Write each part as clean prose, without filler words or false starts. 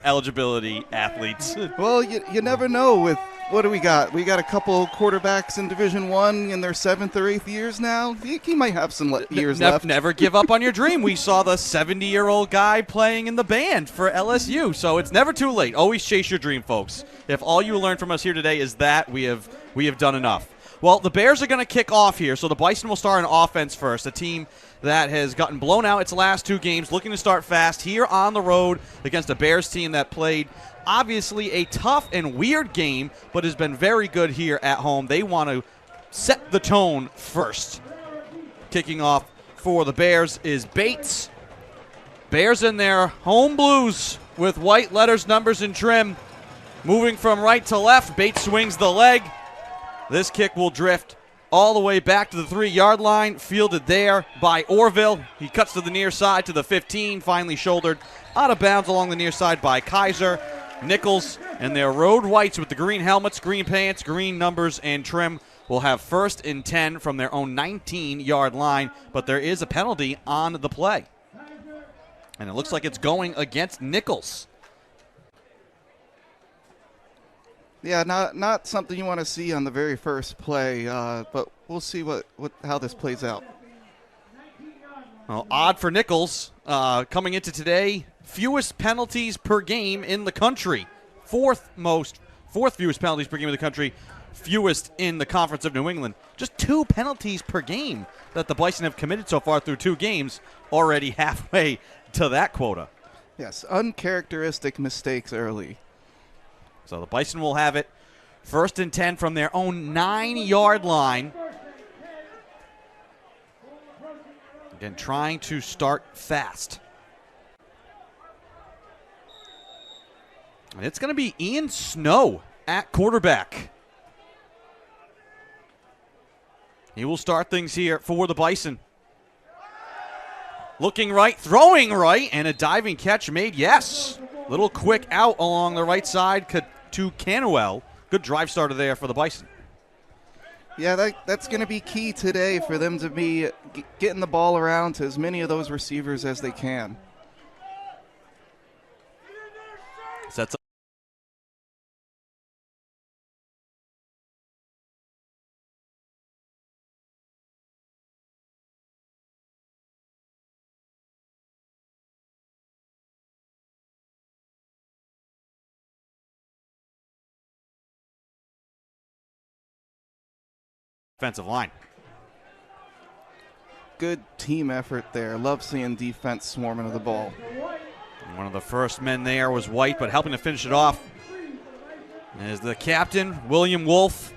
eligibility athletes. Well, you never know with what do we got? We got a couple quarterbacks in Division One in their 7th or 8th years now. He might have some years left. Never give up on your dream. We saw the 70-year-old guy playing in the band for LSU, so it's never too late. Always chase your dream, folks. If all you learned from us here today is that, we have done enough. Well, the Bears are going to kick off here, so the Bison will start on offense first, a team that has gotten blown out its last 2 games, looking to start fast here on the road against a Bears team that played obviously a tough and weird game, but has been very good here at home. They want to set the tone first. Kicking off for the Bears is Bates. Bears in their home blues with white letters, numbers, and trim. Moving from right to left, Bates swings the leg. This kick will drift all the way back to the 3-yard line, fielded there by Orville. He cuts to the near side to the 15, finally shouldered out of bounds along the near side by Kaiser. Nichols and their road whites with the green helmets, green pants, green numbers, and trim will have 1st and 10 from their own 19-yard line, but there is a penalty on the play. And it looks like it's going against Nichols. Yeah, not something you want to see on the very first play, but we'll see how this plays out. Well, odd for Nichols. Coming into today, fewest penalties per game in the country. Fourth fewest penalties per game in the country, fewest in the Conference of New England. Just 2 penalties per game that the Bison have committed so far through 2 games, already halfway to that quota. Yes, uncharacteristic mistakes early. So the Bison will have it 1st and 10 from their own 9-yard line. Again, trying to start fast. And it's going to be Ian Snow at quarterback. He will start things here for the Bison. Looking right, throwing right, and a diving catch made, yes. Little quick out along the right side to Canuel. Good drive starter there for the Bison. Yeah, that's going to be key today for them to be getting the ball around to as many of those receivers as they can. Sets up. Defensive line. Good team effort there. Love seeing defense swarming to the ball. And one of the first men there was White, but helping to finish it off is the captain, William Wolf.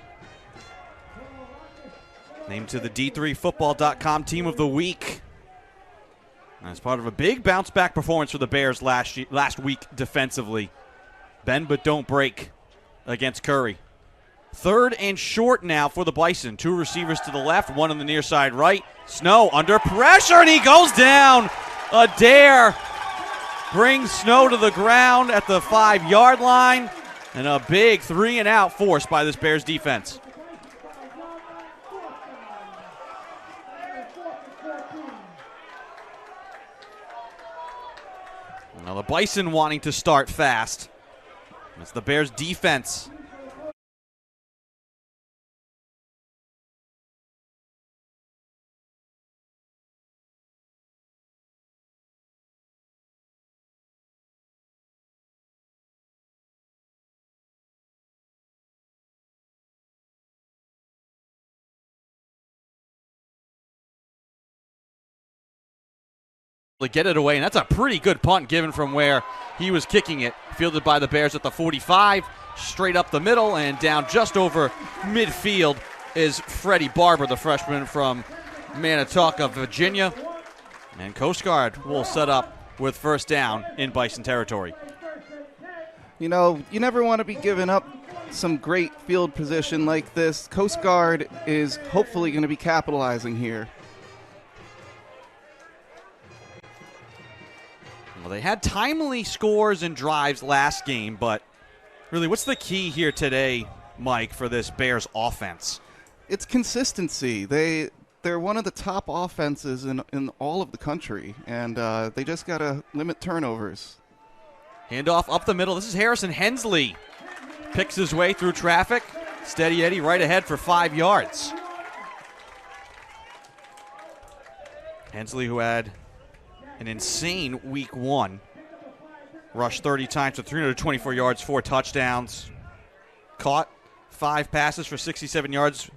Named to the D3Football.com Team of the Week. As part of a big bounce-back performance for the Bears last week defensively. Bend but don't break against Curry. 3rd and short now for the Bison. 2 receivers to the left, 1 on the near side right. Snow under pressure, and he goes down. Adair brings Snow to the ground at the 5-yard line, and a big 3-and-out forced by this Bears defense. Now the Bison wanting to start fast. It's the Bears defense. To get it away, and that's a pretty good punt given from where he was kicking it. Fielded by the Bears at the 45, straight up the middle, and down just over midfield is Freddie Barber, the freshman from Manitowoc, Virginia. And Coast Guard will set up with 1st down in Bison territory. You know, you never want to be giving up some great field position like this. Coast Guard is hopefully going to be capitalizing here. Well, they had timely scores and drives last game, but really, what's the key here today, Mike, for this Bears offense? It's consistency. They're one of the top offenses in all of the country, and they just got to limit turnovers. Handoff up the middle. This is Harrison Hensley. Picks his way through traffic. Steady Eddie right ahead for 5 yards. Hensley, who had an insane week 1. Rushed 30 times for 324 yards, 4 touchdowns. Caught 5 passes for 67 yards.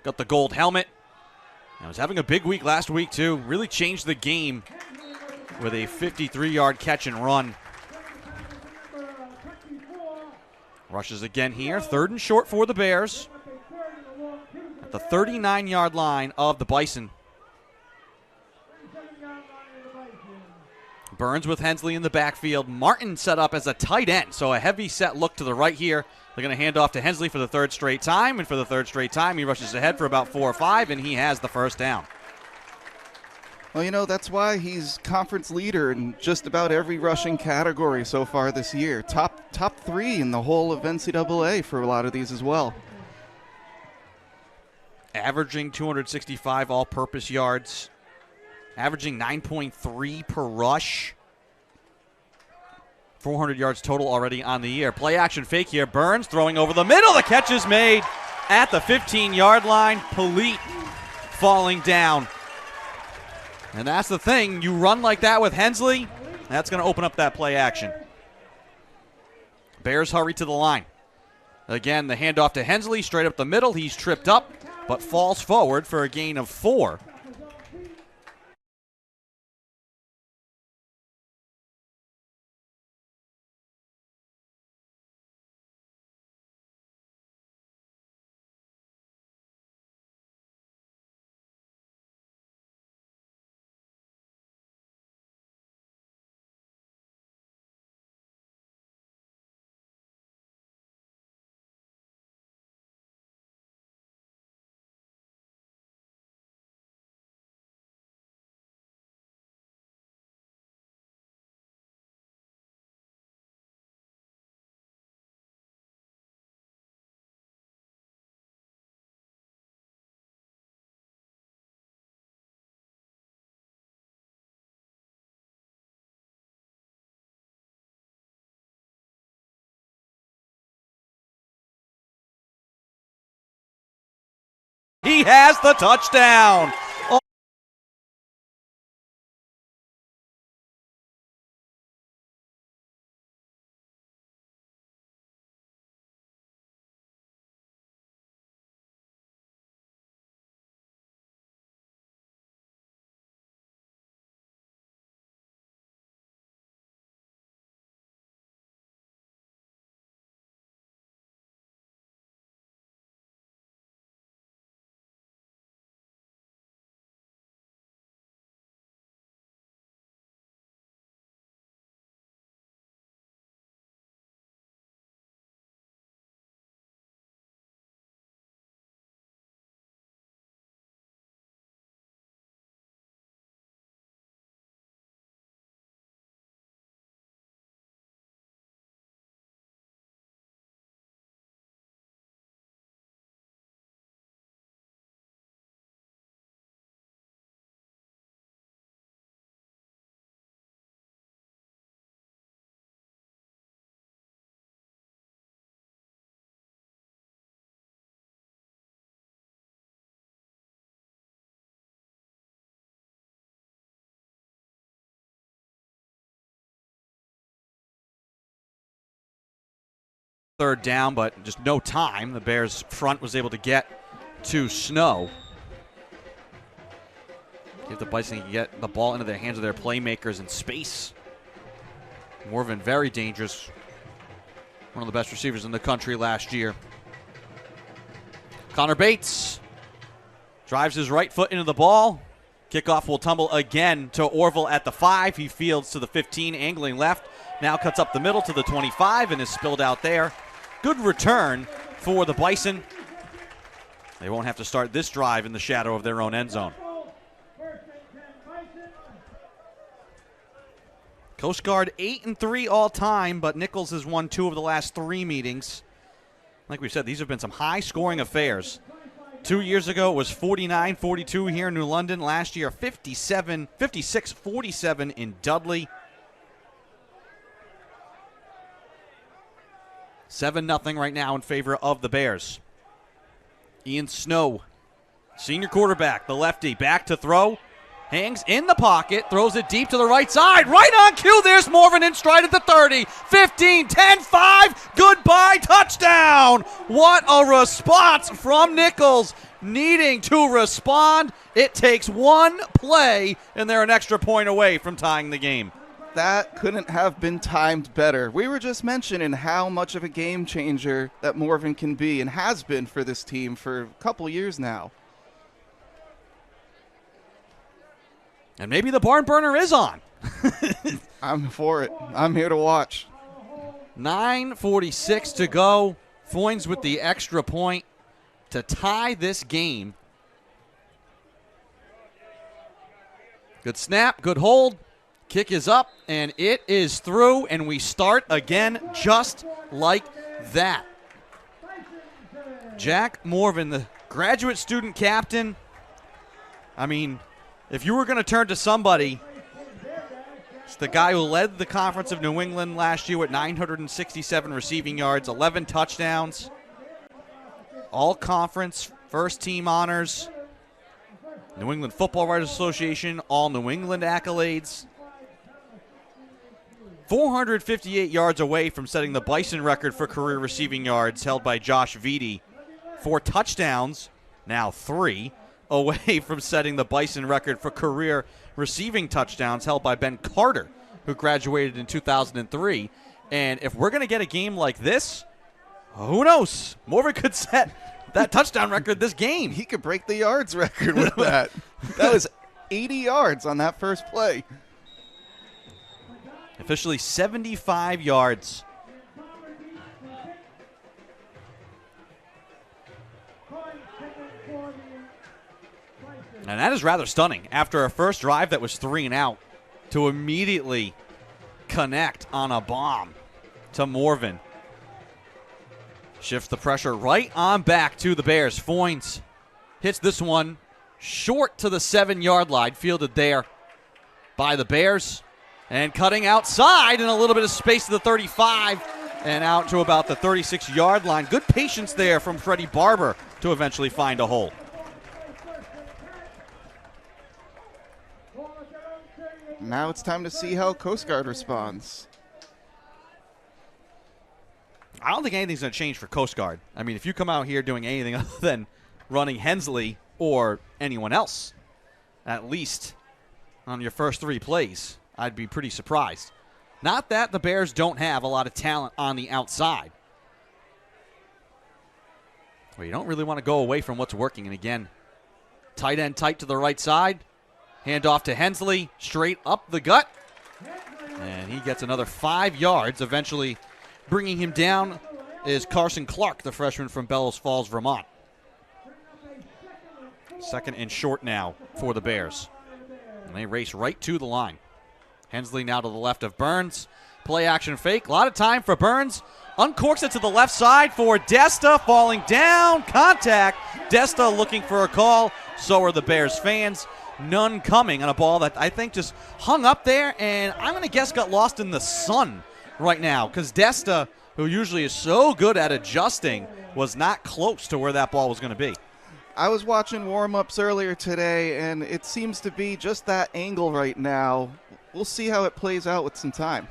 Got the gold helmet. And was having a big week last week, too. Really changed the game with a 53-yard catch and run. Rushes again here. 3rd and short for the Bears. At the 39-yard line of the Bison. Burns with Hensley in the backfield. Martin set up as a tight end, so a heavy set look to the right here. They're going to hand off to Hensley for the 3rd straight time, and for the 3rd straight time, he rushes ahead for about 4 or 5, and he has the first down. Well, that's why he's conference leader in just about every rushing category so far this year. Top 3 in the whole of NCAA for a lot of these as well. Averaging 265 all-purpose yards. Averaging 9.3 per rush. 400 yards total already on the year. Play action fake here. Burns throwing over the middle. The catch is made at the 15-yard line. Polite falling down. And that's the thing. You run like that with Hensley, that's going to open up that play action. Bears hurry to the line. Again, the handoff to Hensley, straight up the middle. He's tripped up, but falls forward for a gain of 4. He has the touchdown. Third down, but just no time. The Bears front was able to get to Snow. If the Bison can get the ball into their hands of their playmakers in space. Morvan, very dangerous. One of the best receivers in the country last year. Connor Bates drives his right foot into the ball. Kickoff will tumble again to Orville at the 5. He fields to the 15, angling left. Now cuts up the middle to the 25 and is spilled out there. Good return for the Bison. They won't have to start this drive in the shadow of their own end zone. Coast Guard 8-3 all time, but Nichols has won 2 of the last 3 meetings. Like we said, these have been some high-scoring affairs. 2 years ago, it was 49-42 here in New London. Last year, 56-47 in Dudley. 7-0 right now in favor of the Bears. Ian Snow, senior quarterback, the lefty, back to throw. Hangs in the pocket, throws it deep to the right side. Right on cue, there's Morvan in stride at the 30, 15, 10, 5. Goodbye, touchdown. What a response from Nichols. Needing to respond. It takes one play, and they're an extra point away from tying the game. That couldn't have been timed better. We were just mentioning how much of a game changer that Morvan can be and has been for this team for a couple years now. And maybe the barn burner is on. I'm for it. I'm here to watch. 9:46 to go. Foynes with the extra point to tie this game. Good snap, good hold. Kick is up, and it is through, and we start again just like that. Jack Morvan, the graduate student captain. I mean, if you were going to turn to somebody, it's the guy who led the Conference of New England last year with 967 receiving yards, 11 touchdowns, all-conference, first-team honors, New England Football Writers Association, all New England accolades. 458 yards away from setting the Bison record for career receiving yards held by Josh Vitti. 4 touchdowns, now 3, away from setting the Bison record for career receiving touchdowns held by Ben Carter, who graduated in 2003. And if we're going to get a game like this, who knows? Morvan could set that touchdown record this game. He could break the yards record with that. That was 80 yards on that first play. Officially 75 yards. And that is rather stunning. After a first drive that was 3 and out, to immediately connect on a bomb to Morvan. Shifts the pressure right on back to the Bears. Foynes hits this one short to the 7-yard line, fielded there by the Bears. And cutting outside in a little bit of space to the 35 and out to about the 36-yard line. Good patience there from Freddie Barber to eventually find a hole. Now it's time to see how Coast Guard responds. I don't think anything's going to change for Coast Guard. I mean, if you come out here doing anything other than running Hensley or anyone else, at least on your first 3 plays, I'd be pretty surprised. Not that the Bears don't have a lot of talent on the outside. Well, you don't really want to go away from what's working. And again, tight end tight to the right side. Hand off to Hensley, straight up the gut. And he gets another 5 yards. Eventually bringing him down is Carson Clark, the freshman from Bellows Falls, Vermont. Second and short now for the Bears. And they race right to the line. Hensley now to the left of Burns. Play action fake. A lot of time for Burns. Uncorks it to the left side for Desta. Falling down. Contact. Desta looking for a call. So are the Bears fans. None coming on a ball that I think just hung up there. And I'm going to guess got lost in the sun right now. Because Desta, who usually is so good at adjusting, was not close to where that ball was going to be. I was watching warm-ups earlier today, and it seems to be just that angle right now. We'll see how it plays out with some time.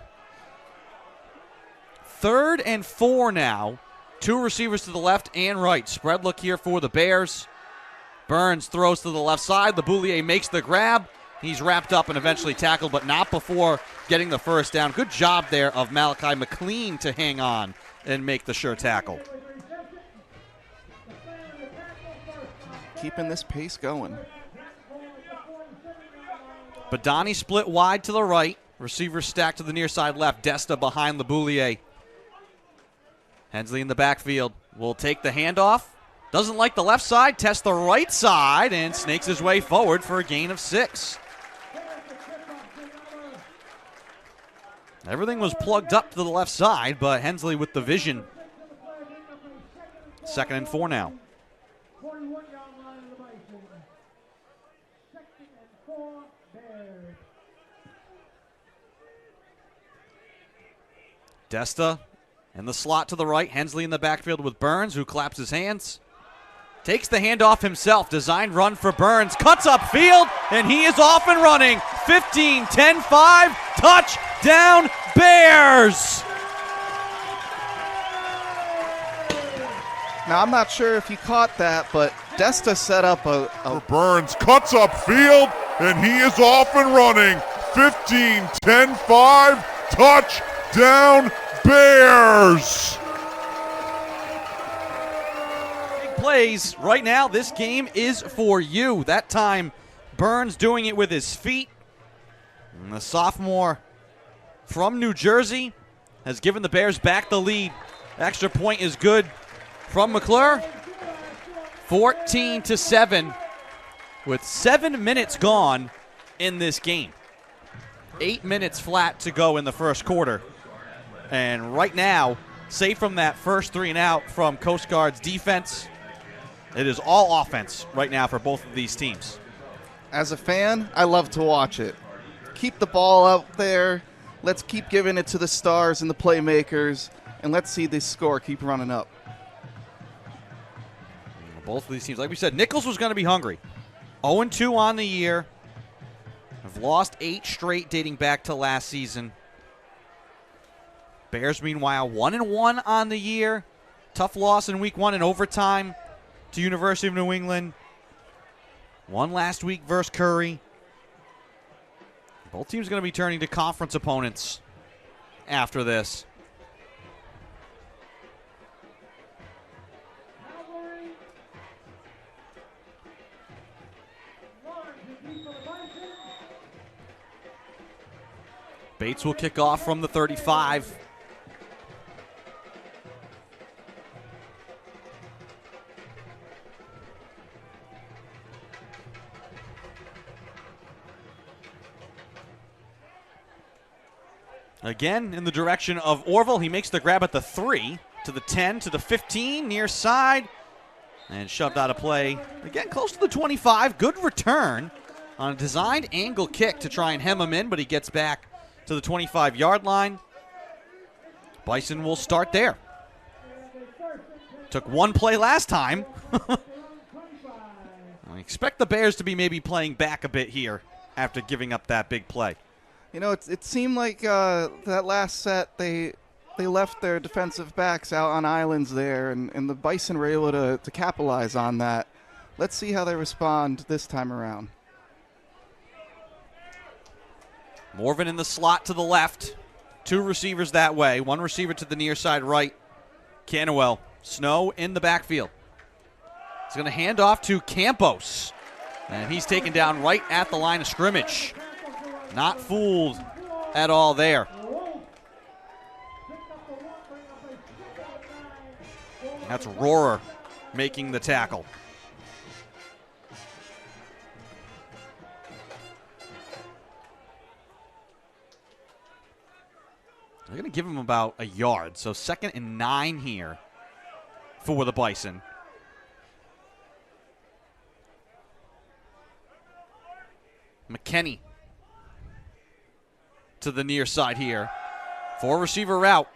3rd and 4 now. 2 receivers to the left and right. Spread look here for the Bears. Burns throws to the left side. The Boulier makes the grab. He's wrapped up and eventually tackled, but not before getting the first down. Good job there of Malachi McLean to hang on and make the sure tackle. Keeping this pace going. Badani split wide to the right. Receivers stacked to the near side left. Desta behind the Boulier. Hensley in the backfield will take the handoff. Doesn't like the left side. Tests the right side and snakes his way forward for a gain of 6. Everything was plugged up to the left side, but Hensley with the vision. 2nd and 4 now. Desta In the slot to the right, Hensley in the backfield with Burns, who claps his hands. Takes the handoff himself. Designed run for Burns. Cuts upfield, and he is off and running. 15, 10, 5. Touchdown, Bears! Now, I'm not sure if you caught that, but Desta set up a Burns cuts upfield, and he is off and running. 15, 10, 5. Touchdown, Bears! Plays right now. This game is for you. That time, Burns doing it with his feet. And the sophomore from New Jersey has given the Bears back the lead. Extra point is good from McClure. 14-7 with 7 minutes gone in this game. 8 minutes flat to go in the first quarter. And right now, save from that first 3 and out from Coast Guard's defense, it is all offense right now for both of these teams. As a fan, I love to watch it. Keep the ball out there. Let's keep giving it to the stars and the playmakers, and let's see this score keep running up. Both of these teams, like we said, Nichols was going to be hungry. 0-2 on the year. Have lost 8 straight dating back to last season. Bears, meanwhile, 1-1 on the year. Tough loss in week 1 in overtime to University of New England. Won last week versus Curry. Both teams going to be turning to conference opponents after this. Bates will kick off from the 35. Again, in the direction of Orville. He makes the grab at the 3, to the 10, to the 15, near side, and shoved out of play. Again, close to the 25. Good return on a designed angle kick to try and hem him in, but he gets back to the 25-yard line. Bison will start there. Took one play last time. I expect the Bears to be maybe playing back a bit here after giving up that big play. You know, it seemed like that last set they left their defensive backs out on islands there, and the Bison were able to capitalize on that. Let's see how they respond this time around. Morvan in the slot to the left. 2 receivers that way. 1 receiver to the near side right. Canewell. Snow in the backfield. He's going to hand off to Campos. And he's taken down right at the line of scrimmage. Not fooled at all there. That's Rohrer making the tackle. They're going to give him about a yard. So 2nd and 9 here for the Bison. McKenney to the near side here. 4 receiver route.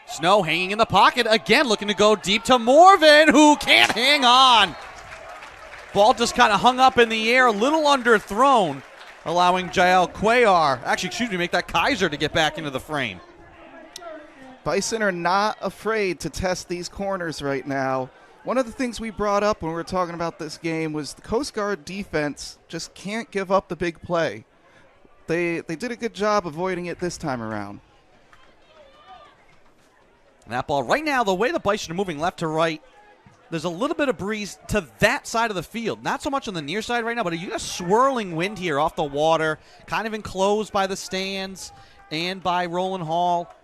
Snow hanging in the pocket again, looking to go deep to Morvan, who can't hang on. Ball just kind of hung up in the air, a little underthrown, allowing Jael Cuellar, make that Kaiser to get back into the frame. Bison are not afraid to test these corners right now. One of the things we brought up when we were talking about this game was the Coast Guard defense just can't give up the big play. They did a good job avoiding it this time around. And that ball, right now, the way the Bison are moving left to right, there's a little bit of breeze to that side of the field. Not so much on the near side right now, but you got a swirling wind here off the water, kind of enclosed by the stands and by Roland Hall.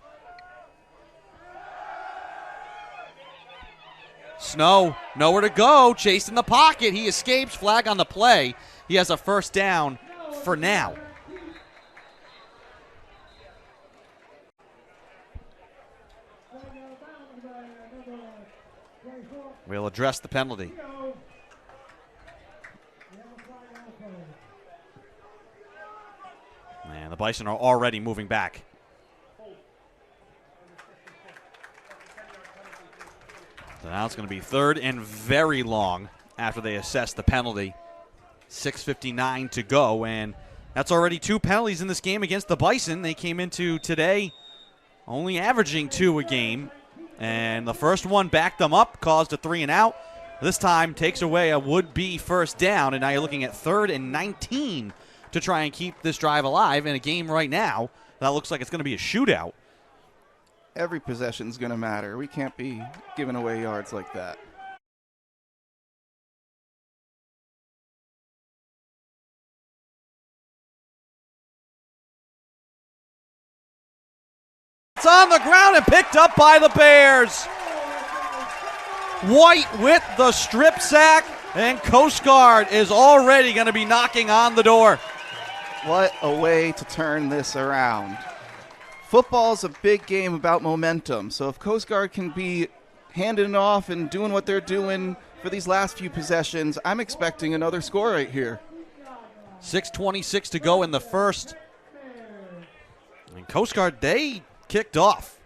Snow, nowhere to go, chased in the pocket. He escapes, flag on the play. He has a first down for now. We'll address the penalty. And the Bison are already moving back. So now it's going to be third and very long after they assess the penalty. 6:59 to go, and that's already 2 penalties in this game against the Bison. They came into today only averaging 2 a game, and the first one backed them up, caused a 3 and out. This time takes away a would-be first down, and now you're looking at 3rd and 19 to try and keep this drive alive in a game right now that looks like it's going to be a shootout. Every possession's going to matter. We can't be giving away yards like that. It's on the ground and picked up by the Bears. White with the strip sack, and Coast Guard is already going to be knocking on the door. What a way to turn this around. Football's a big game about momentum, so if Coast Guard can be handing it off and doing what they're doing for these last few possessions, I'm expecting another score right here. 6:26 to go in the first. And Coast Guard, they kicked off.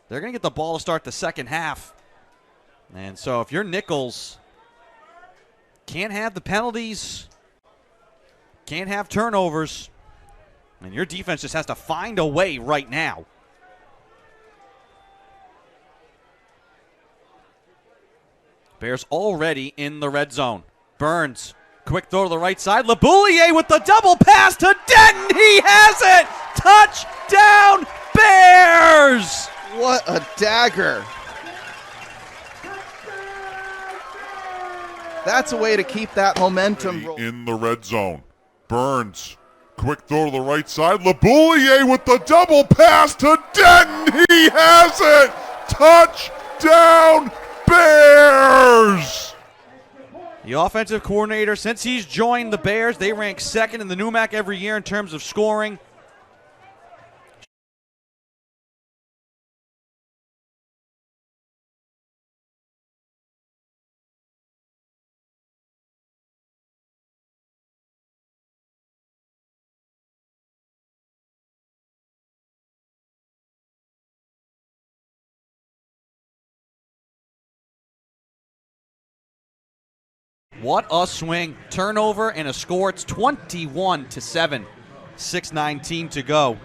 They're going to get the ball to start the second half. And so if you're Nichols, can't have the penalties, can't have turnovers, and your defense just has to find a way right now. Bears already in the red zone. Burns, quick throw to the right side. LeBouillier with the double pass to Denton. He has it! Touchdown, Bears! What a dagger. That's a way to keep that momentum rolling. In the red zone. Burns, quick throw to the right side. LeBouillier with the double pass to Denton. He has it! Touchdown, Bears! The offensive coordinator, since he's joined the Bears, they rank second in the NUMAC every year in terms of scoring. What a swing. Turnover and a score. It's 21-7. 6:19 to go.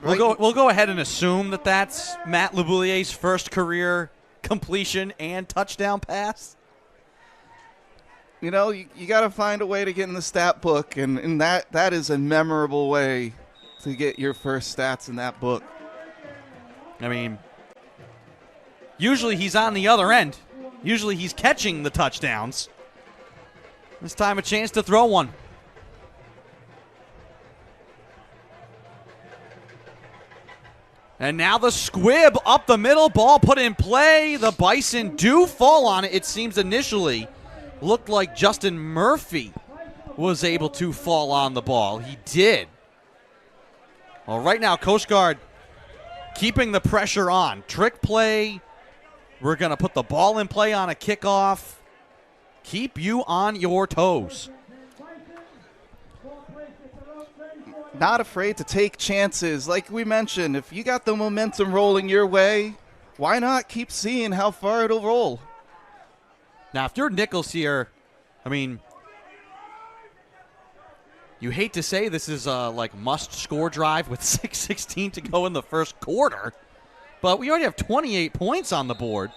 We'll go ahead and assume that that's Matt LeBouillier's first career completion and touchdown pass. You know, you got to find a way to get in the stat book, and that is a memorable way to get your first stats in that book. I mean, usually he's on the other end. Usually he's catching the touchdowns. This time a chance to throw one. And now the squib up the middle, ball put in play. The Bison do fall on it. It seems initially looked like Justin Murphy was able to fall on the ball. He did. Well, right now, Coast Guard keeping the pressure on. Trick play. We're going to put the ball in play on a kickoff. Keep you on your toes. Not afraid to take chances. Like we mentioned, if you got the momentum rolling your way, why not keep seeing how far it'll roll? Now, if you're Nichols here, I mean, you hate to say this is a must-score drive with 6:16 to go in the first quarter, but we already have 28 points on the board.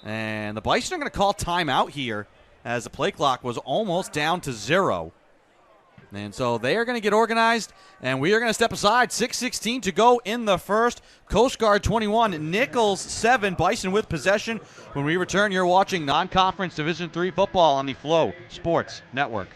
And the Bison are going to call timeout here as the play clock was almost down to 0. And so they are going to get organized, and we are going to step aside. 6:16 to go in the first. Coast Guard 21, Nichols 7. Bison with possession. When we return, you're watching non-conference Division III football on the Flow Sports Network.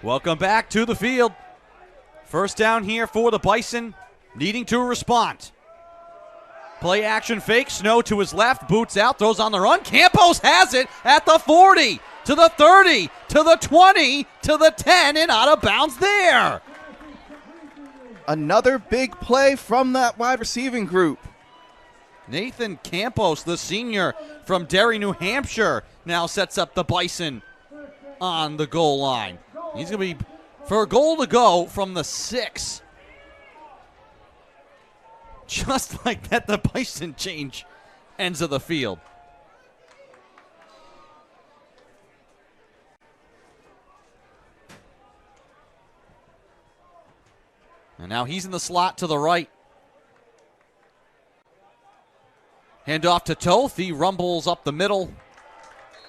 Welcome back to the field. First down here for the Bison, needing to respond. Play action fake, Snow to his left, boots out, throws on the run. Campos has it at the 40, to the 30, to the 20, to the 10, and out of bounds there. Another big play from that wide receiving group. Nathan Campos, the senior from Derry, New Hampshire, now sets up the Bison on the goal line. He's going to be for a goal to go from the 6. Just like that, the Bison change ends of the field. And now he's in the slot to the right. Hand off to Toth. He rumbles up the middle.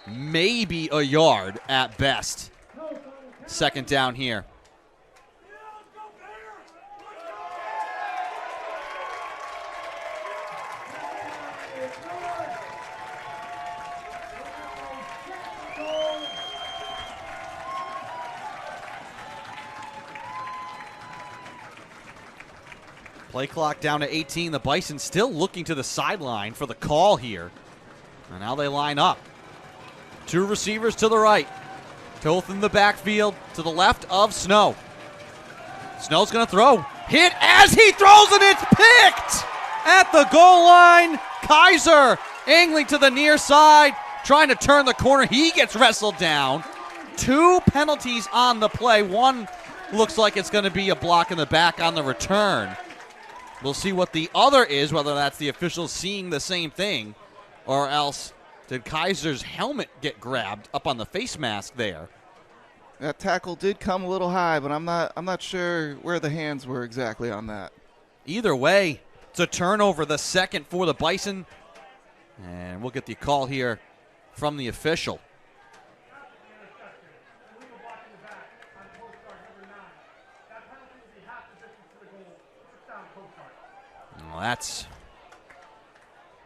Maybe a yard at best. Second down here. Play clock down to 18. The Bison still looking to the sideline for the call here. And now they line up. 2 receivers to the right. Toth in the backfield to the left of Snow. Snow's going to throw. Hit as he throws, and it's picked at the goal line. Kaiser angling to the near side, trying to turn the corner. He gets wrestled down. 2 penalties on the play. One looks like it's going to be a block in the back on the return. We'll see what the other is, whether that's the officials seeing the same thing, or else did Kaiser's helmet get grabbed up on the face mask there. That tackle did come a little high, but I'm not sure where the hands were exactly on that. Either way, it's a turnover, the second for the Bison. And we'll get the call here from the official. Well, that's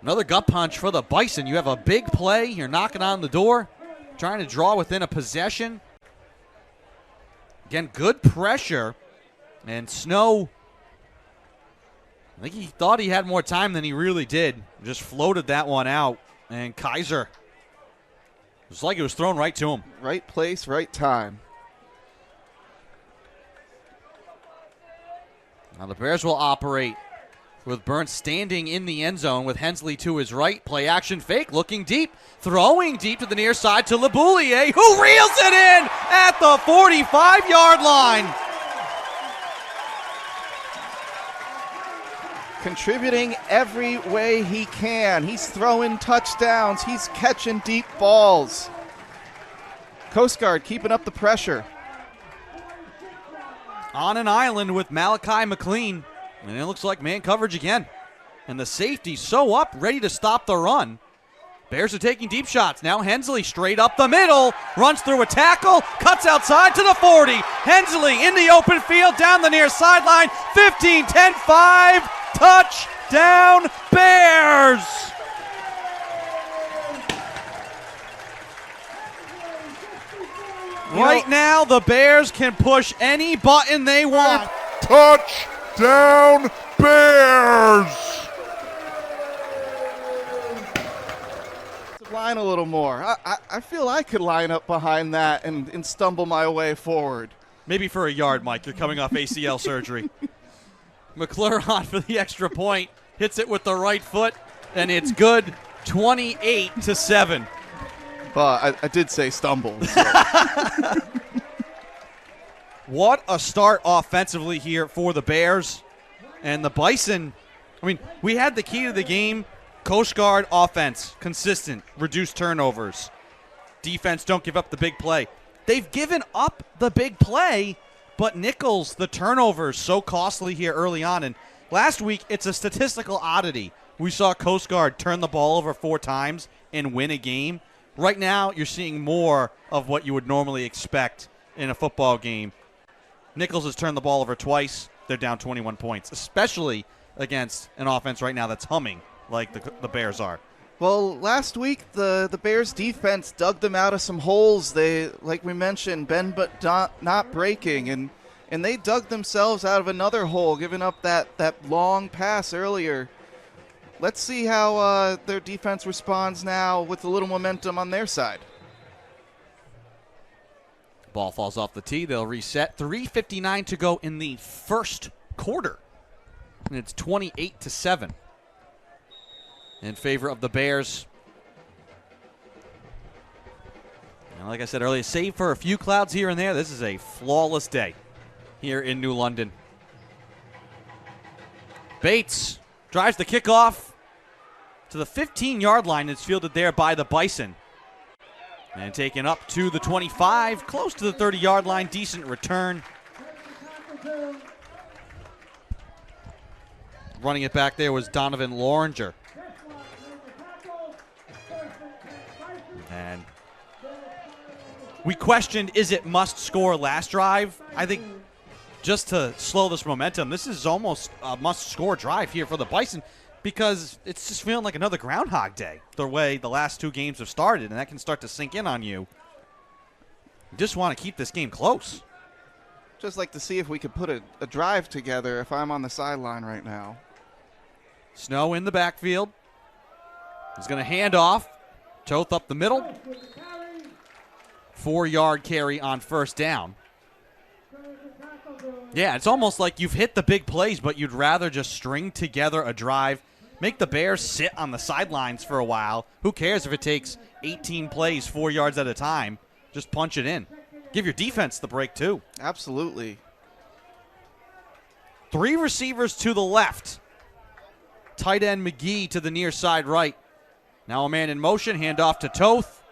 another gut punch for the Bison. You have a big play. You're knocking on the door, trying to draw within a possession. Again, good pressure. And Snow, I think he thought he had more time than he really did. Just floated that one out. And Kaiser, it was like it was thrown right to him. Right place, right time. Now the Bears will operate with Burns standing in the end zone with Hensley to his right. Play action fake, looking deep, throwing deep to the near side to Laboulier, who reels it in at the 45-yard line. Contributing every way he can. He's throwing touchdowns. He's catching deep balls. Coast Guard keeping up the pressure. On an island with Malachi McLean. And it looks like man coverage again. And the safety's so up, ready to stop the run. Bears are taking deep shots. Now Hensley straight up the middle. Runs through a tackle. Cuts outside to the 40. Hensley in the open field down the near sideline. 15, 10, 5. Touchdown Bears. Right now, the Bears can push any button they want. Touchdown Bears! Line a little more. I feel I could line up behind that and stumble my way forward. Maybe for a yard, Mike. You're coming off ACL surgery. McClure on for the extra point. Hits it with the right foot, and it's good. 28-7. But I did say stumble. So. What a start offensively here for the Bears. And the Bison, I mean, we had the key to the game. Coast Guard offense, consistent, reduced turnovers. Defense, don't give up the big play. They've given up the big play, but Nichols, the turnovers, so costly here early on. And last week, it's a statistical oddity. We saw Coast Guard turn the ball over 4 times and win a game. Right now, you're seeing more of what you would normally expect in a football game. Nichols has turned the ball over twice. They're down 21 points, especially against an offense right now that's humming like the Bears are. Well, last week the Bears defense dug them out of some holes. They, like we mentioned, bend but not breaking, and they dug themselves out of another hole, giving up that long pass earlier. Let's see how their defense responds now with a little momentum on their side. Ball falls off the tee. They'll reset. 3:59 to go in the first quarter, and it's 28-7. In favor of the Bears. And like I said earlier, save for a few clouds here and there, this is a flawless day here in New London. Bates drives the kickoff to the 15-yard line. It's fielded there by the Bison. And taken up to the 25, close to the 30-yard line. Decent return. Running it back there was Donovan Loringer. And we questioned, is it must score last drive? I think just to slow this momentum, this is almost a must score drive here for the Bison because it's just feeling like another Groundhog Day the way the last two games have started, and that can start to sink in on you. You just want to keep this game close. Just like to see if we could put a drive together if I'm on the sideline right now. Snow in the backfield. He's going to hand off. Toth up the middle. 4-yard carry on first down. Yeah, it's almost like you've hit the big plays, but you'd rather just string together a drive, make the Bears sit on the sidelines for a while. Who cares if it takes 18 plays, 4 yards at a time? Just punch it in. Give your defense the break, too. Absolutely. 3 receivers to the left. Tight end McGee to the near side right. Now a man in motion, handoff to Toth.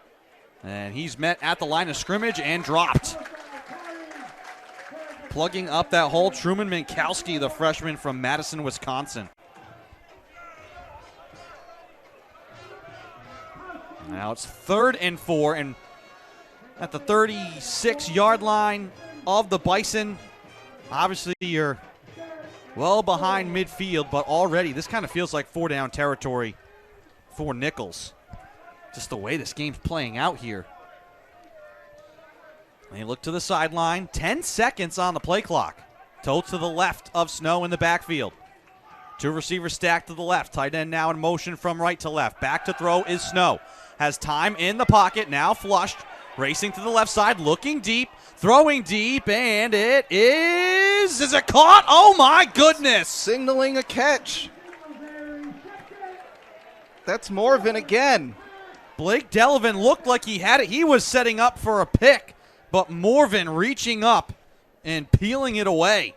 And he's met at the line of scrimmage and dropped. Plugging up that hole, Truman Minkowski, the freshman from Madison, Wisconsin. Now it's 3rd and 4, and at the 36-yard line of the Bison, obviously you're well behind midfield, but already this kind of feels like 4-down territory for Nichols. Just the way this game's playing out here. They look to the sideline. 10 seconds on the play clock. Toth to the left of Snow in the backfield. 2 receivers stacked to the left. Tight end now in motion from right to left. Back to throw is Snow. Has time in the pocket. Now flushed. Racing to the left side. Looking deep. Throwing deep. And it is... Is it caught? Oh, my goodness. Signaling a catch. That's Morvan again. Blake Delavan looked like he had it. He was setting up for a pick, but Morvan reaching up and peeling it away.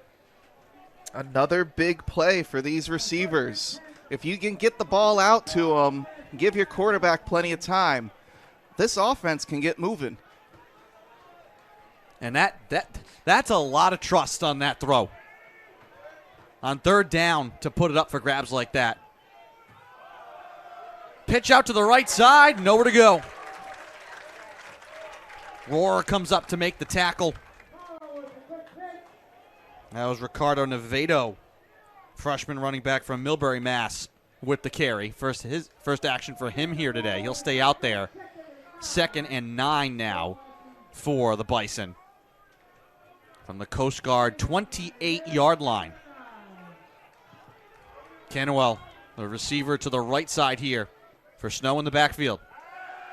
Another big play for these receivers. If you can get the ball out to them, give your quarterback plenty of time, this offense can get moving. And that's a lot of trust on that throw. On 3rd down to put it up for grabs like that. Pitch out to the right side, nowhere to go. Rohrer comes up to make the tackle. That was Ricardo Nevedo, freshman running back from Millbury, Mass, with the carry. His first action for him here today. He'll stay out there. 2nd and 9 now for the Bison. From the Coast Guard 28-yard line. Canuel, the receiver to the right side here for Snow in the backfield.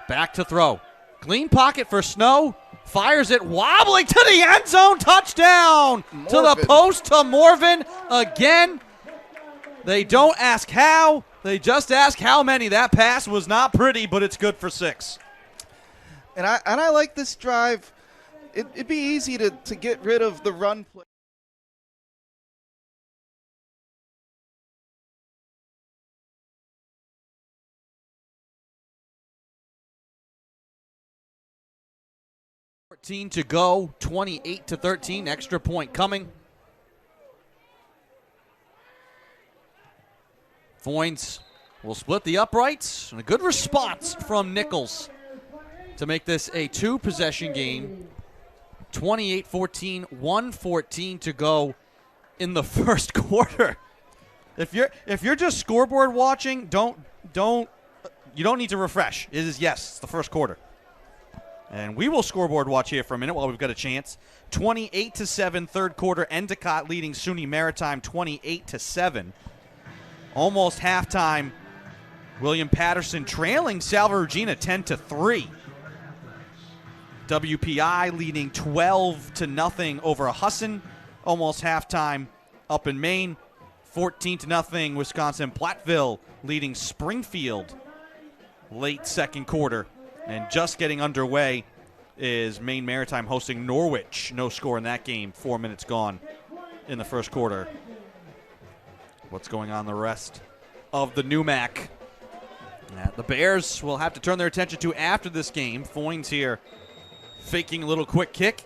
Back to throw. Clean pocket for Snow. Fires it wobbling to the end zone. Touchdown Morvan. to the post to Morvan again. They don't ask how. They just ask how many. That pass was not pretty, but it's good for 6. And I like this drive. It'd be easy to get rid of the run play. To go, 28-13, extra point coming. Foynes will split the uprights, and a good response from Nichols to make this a 2-possession game. 28-14, 1:14 to go in the first quarter. If you're just scoreboard watching, don't You don't need to refresh. It is, yes, it's the first quarter. And we will scoreboard watch here for a minute while we've got a chance. 28-7, third quarter. Endicott leading SUNY Maritime 28-7. Almost halftime. William Patterson trailing Salva Regina 10-3. WPI leading 12-0 over Husson. Almost halftime up in Maine. 14-0 Wisconsin Platteville leading Springfield late second quarter. And just getting underway is Maine Maritime hosting Norwich. No score in that game. 4 minutes gone in the first quarter. What's going on the rest of the NUMAC? The Bears will have to turn their attention to after this game. Foynes here faking a little quick kick.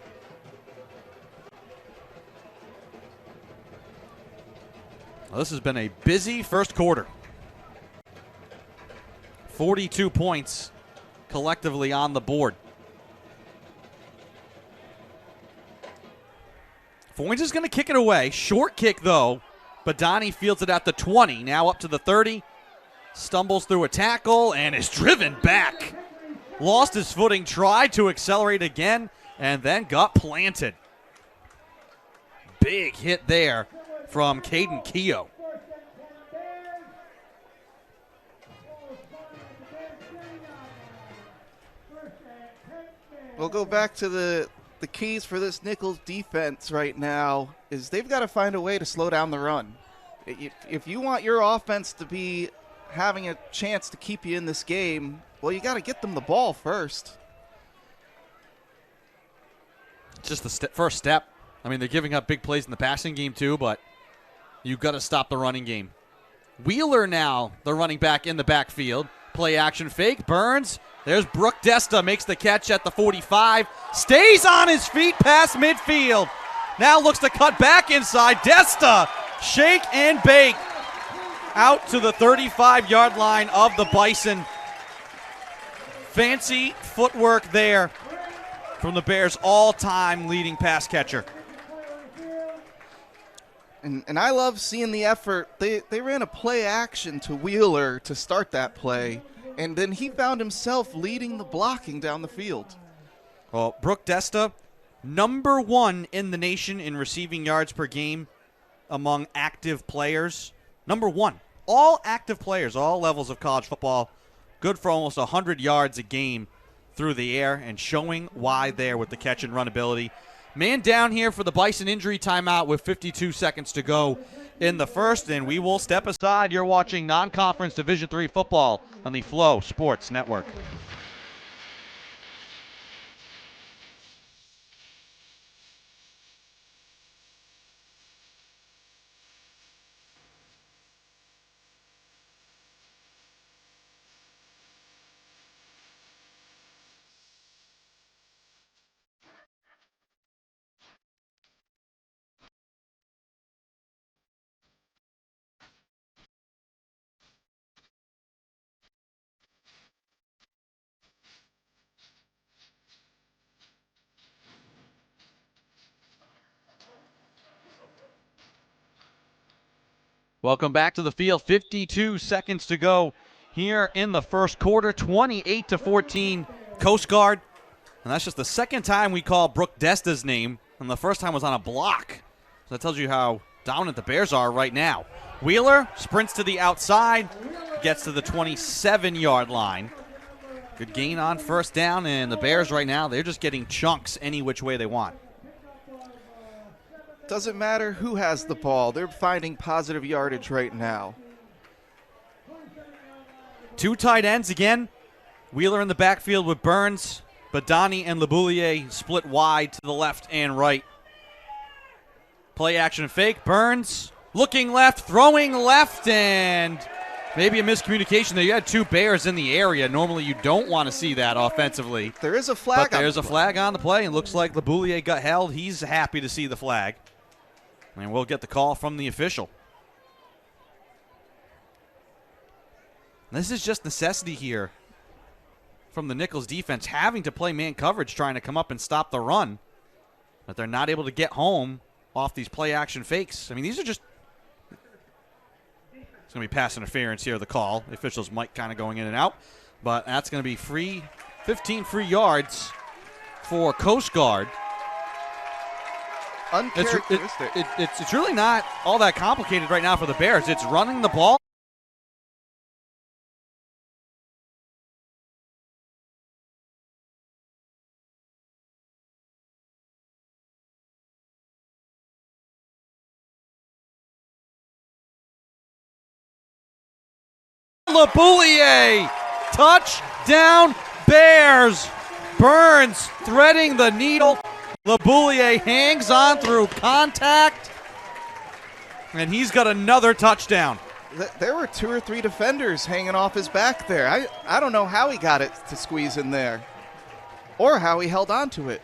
Well, this has been a busy first quarter. 42 points collectively on the board. Foynes is going to kick it away. Short kick, though. Badani fields it at the 20. Now up to the 30. Stumbles through a tackle and is driven back. Lost his footing, tried to accelerate again, and then got planted. Big hit there from Caden Keogh. We'll go back to the keys for this Nichols defense right now is they've got to find a way to slow down the run. If you want your offense to be having a chance to keep you in this game, well, you got to get them the ball first. Just the first step. I mean, they're giving up big plays in the passing game too, but you've got to stop the running game. Wheeler now, the running back in the backfield. Play action fake. Burns. There's Brooke Desta, makes the catch at the 45. Stays on his feet past midfield. Now looks to cut back inside. Desta, shake and bake. Out to the 35-yard line of the Bison. Fancy footwork there from the Bears' all-time leading pass catcher. And I love seeing the effort. They ran a play action to Wheeler to start that play, and then he found himself leading the blocking down the field. Well, Brooke Desta, number 1 in the nation in receiving yards per game among active players. Number 1. All active players, all levels of college football, good for almost 100 yards a game through the air, and showing why there with the catch and run ability. Man down here for the Bison injury timeout with 52 seconds to go in the first, and we will step aside. You're watching non-conference Division III football on the Flow Sports Network. Welcome back to the field. 52 seconds to go here in the first quarter. 28-14 Coast Guard. And that's just the second time we call Brooke Desta's name, and the first time was on a block. So that tells you how dominant the Bears are right now. Wheeler sprints to the outside, gets to the 27-yard line. Good gain on first down, and the Bears right now, they're just getting chunks any which way they want. Doesn't matter who has the ball. They're finding positive yardage right now. 2 tight ends again. Wheeler in the backfield with Burns. Badani and LeBouillier split wide to the left and right. Play action fake. Burns looking left, throwing left, and maybe a miscommunication there. You had 2 Bears in the area. Normally you don't want to see that offensively. There is a flag. But there's a flag on the play, and looks like LeBouillier got held. He's happy to see the flag. And we'll get the call from the official. This is just necessity here from the Nichols defense, having to play man coverage, trying to come up and stop the run. But they're not able to get home off these play action fakes. I mean, these are just It's going to be pass interference here, the call. The officials might kind of going in and out. But that's going to be 15 free yards for Coast Guard. Uncharacteristic. It's really not all that complicated right now for the Bears. It's running the ball. LeBouillier, touchdown Bears. Burns threading the needle. LeBouillier hangs on through contact, and he's got another touchdown. There were 2 or 3 defenders hanging off his back there. I don't know how he got it to squeeze in there or how he held on to it.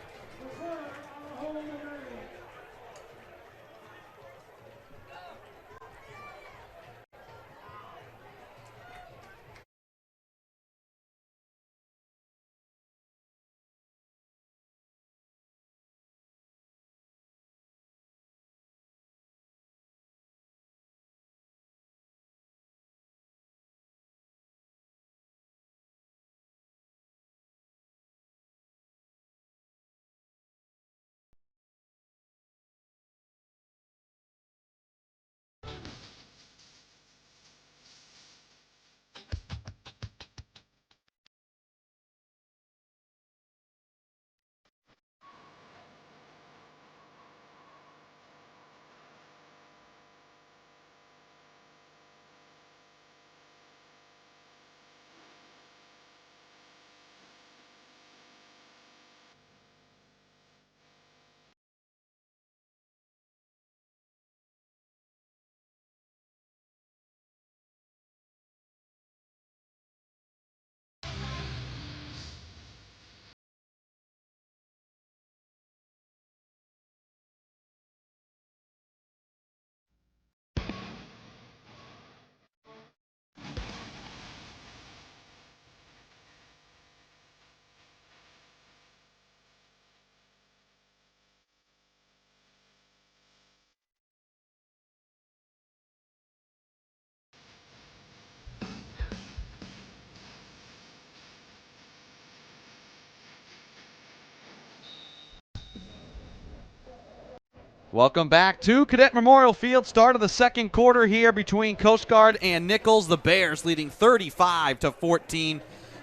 Welcome back to Cadet Memorial Field. Start of the second quarter here between Coast Guard and Nichols. The Bears leading 35-14.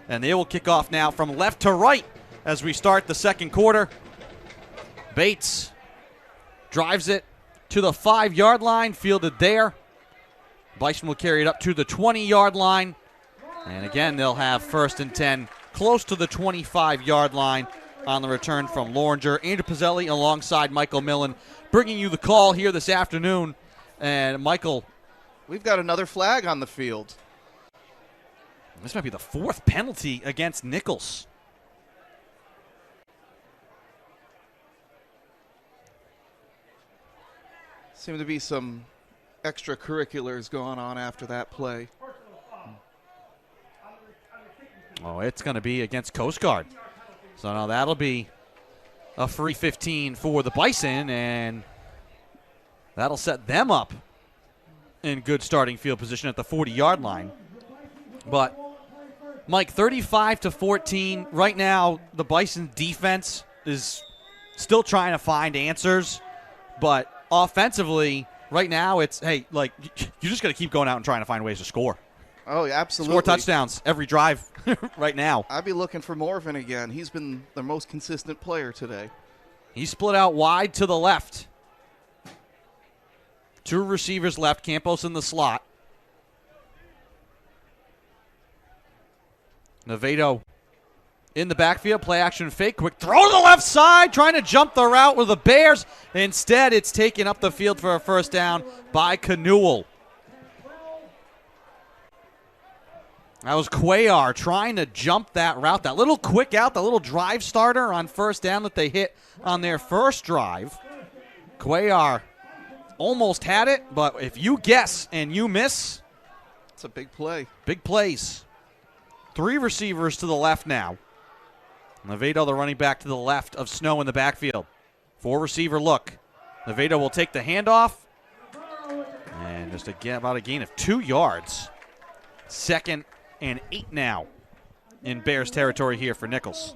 And they will kick off now from left to right as we start the second quarter. Bates drives it to the 5-yard line, fielded there. Bison will carry it up to the 20-yard line. And again, they'll have 1st and 10 close to the 25-yard line on the return from Loringer. Andrew Pizzelli alongside Michael Millen bringing you the call here this afternoon. And Michael, we've got another flag on the field. This might be the 4th penalty against Nichols. Seem to be some extracurriculars going on after that play. Oh, it's going to be against Coast Guard. So now that'll be a free 15 for the Bison, and that'll set them up in good starting field position at the 40-yard line. But, Mike, 35-14. Right now, the Bison defense is still trying to find answers, but offensively, right now, it's, hey, like, you just got to keep going out and trying to find ways to score. Oh, yeah, absolutely. Score touchdowns every drive right now. I'd be looking for Morvan again. He's been the most consistent player today. He split out wide to the left. 2 receivers left. Campos in the slot. Navedo in the backfield. Play action fake. Quick throw to the left side. Trying to jump the route with the Bears. Instead, it's taken up the field for a first down by Canoel. That was Cuellar trying to jump that route. That little quick out, that little drive starter on first down that they hit on their first drive. Cuellar almost had it, but if you guess and you miss, it's a big play. Big plays. 3 receivers to the left now. Navedo, the running back, to the left of Snow in the backfield. 4 receiver look. Navedo will take the handoff. And Just about a gain of 2 yards. 2nd and 8 now in Bears territory here for Nichols.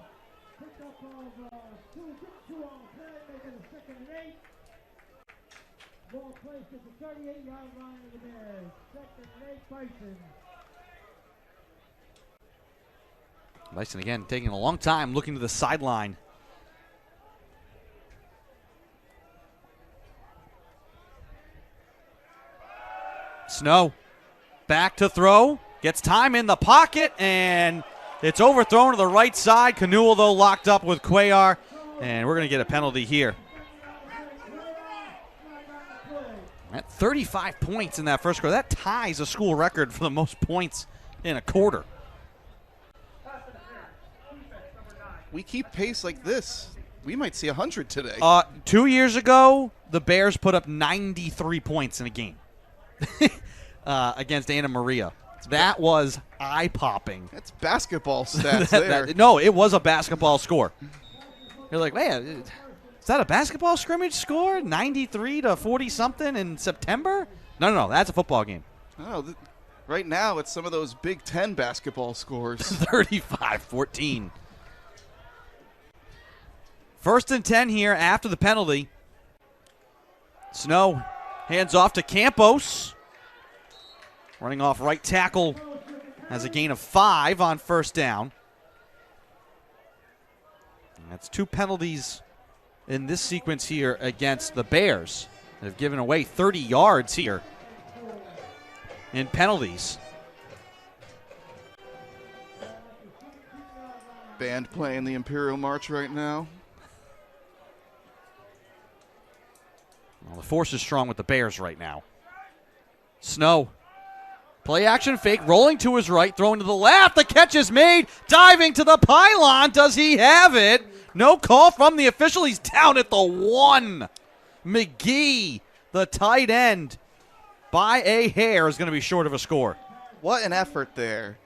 Bison again taking a long time looking to the sideline. Snow back to throw. Gets time in the pocket, and it's overthrown to the right side. Canuel, though, locked up with Cuellar, and we're going to get a penalty here. At 35 points in that first quarter. That ties a school record for the most points in a quarter. We keep pace like this, we might see 100 today. 2 years ago, the Bears put up 93 points in a game against Anna Maria. That was eye-popping. That's basketball stats there. No, it was a basketball score. You're like, man, is that a basketball scrimmage score? 93 to 40-something in September? No, that's a football game. Oh, right now it's some of those Big Ten basketball scores. 35-14. 1st and 10 here after the penalty. Snow hands off to Campos. Running off right tackle has a gain of 5 on 1st down. And that's 2 penalties in this sequence here against the Bears. They've given away 30 yards here in penalties. Band playing the Imperial March right now. Well, the force is strong with the Bears right now. Snow. Play action fake, rolling to his right, throwing to the left. The catch is made, diving to the pylon. Does he have it? No call from the official. He's down at the 1. McGee, the tight end, by a hair, is going to be short of a score. What an effort there.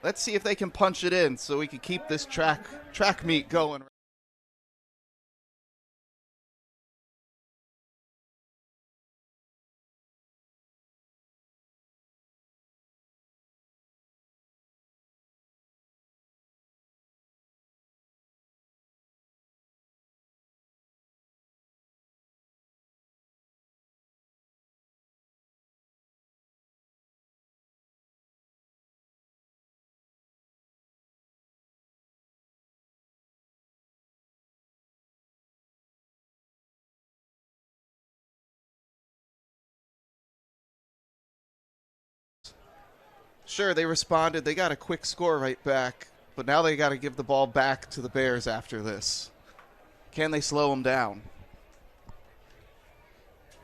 Let's see if they can punch it in so we can keep this track meet going. Sure, they responded. They got a quick score right back, but now they got to give the ball back to the Bears after this. Can they slow them down?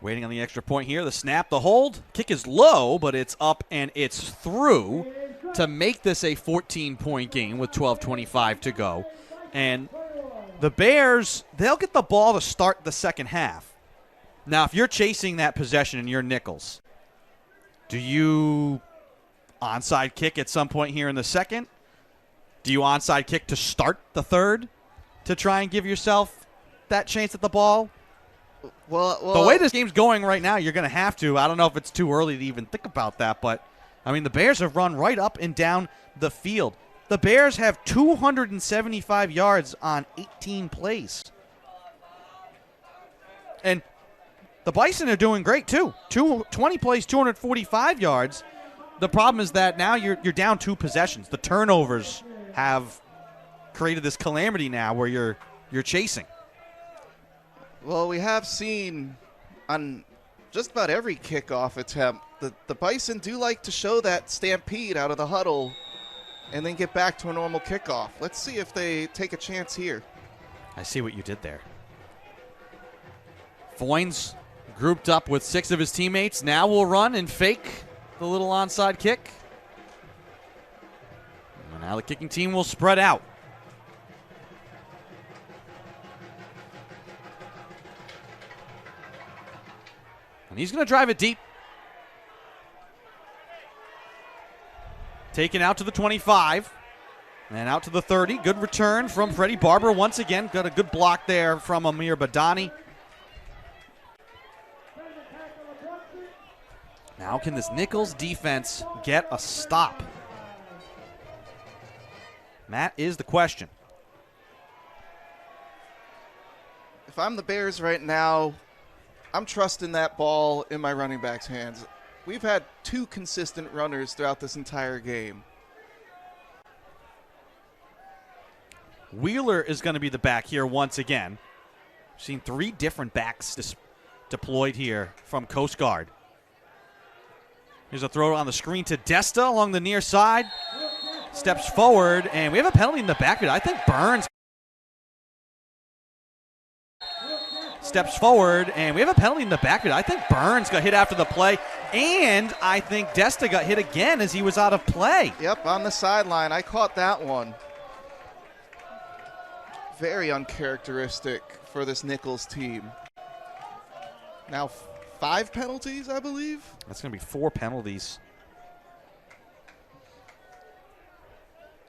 Waiting on the extra point here. The snap, the hold. Kick is low, but it's up and it's through to make this a 14-point game with 12:25 to go. And the Bears, they'll get the ball to start the second half. Now, if you're chasing that possession and you're Nichols, do you onside kick at some point here in the second? Do you onside kick to start the third to try and give yourself that chance at the ball? Well, the way this game's going right now, you're going to have to. I don't know if it's too early to even think about that, but, I mean, the Bears have run right up and down the field. The Bears have 275 yards on 18 plays. And the Bison are doing great, too. 20 plays, 245 yards. The problem is that now you're down 2 possessions. The turnovers have created this calamity now where you're chasing. Well, we have seen on just about every kickoff attempt the Bison do like to show that stampede out of the huddle and then get back to a normal kickoff. Let's see if they take a chance here. I see what you did there. Foynes grouped up with 6 of his teammates. Now will run and fake the little onside kick. And now the kicking team will spread out. And he's going to drive it deep. Taken out to the 25. And out to the 30. Good return from Freddie Barber once again. Got a good block there from Amir Badani. How can this Nichols defense get a stop? That is the question. If I'm the Bears right now, I'm trusting that ball in my running back's hands. We've had 2 consistent runners throughout this entire game. Wheeler is going to be the back here once again. We've seen 3 different backs deployed here from Coast Guard. Here's a throw on the screen to Desta along the near side. Steps forward, and we have a penalty in the backfield. I think Burns steps forward, and we have a penalty in the backfield. I think Burns got hit after the play, and I think Desta got hit again as he was out of play. Yep, on the sideline. I caught that one. Very uncharacteristic for this Nichols team. Now 5 penalties, I believe. That's going to be 4 penalties.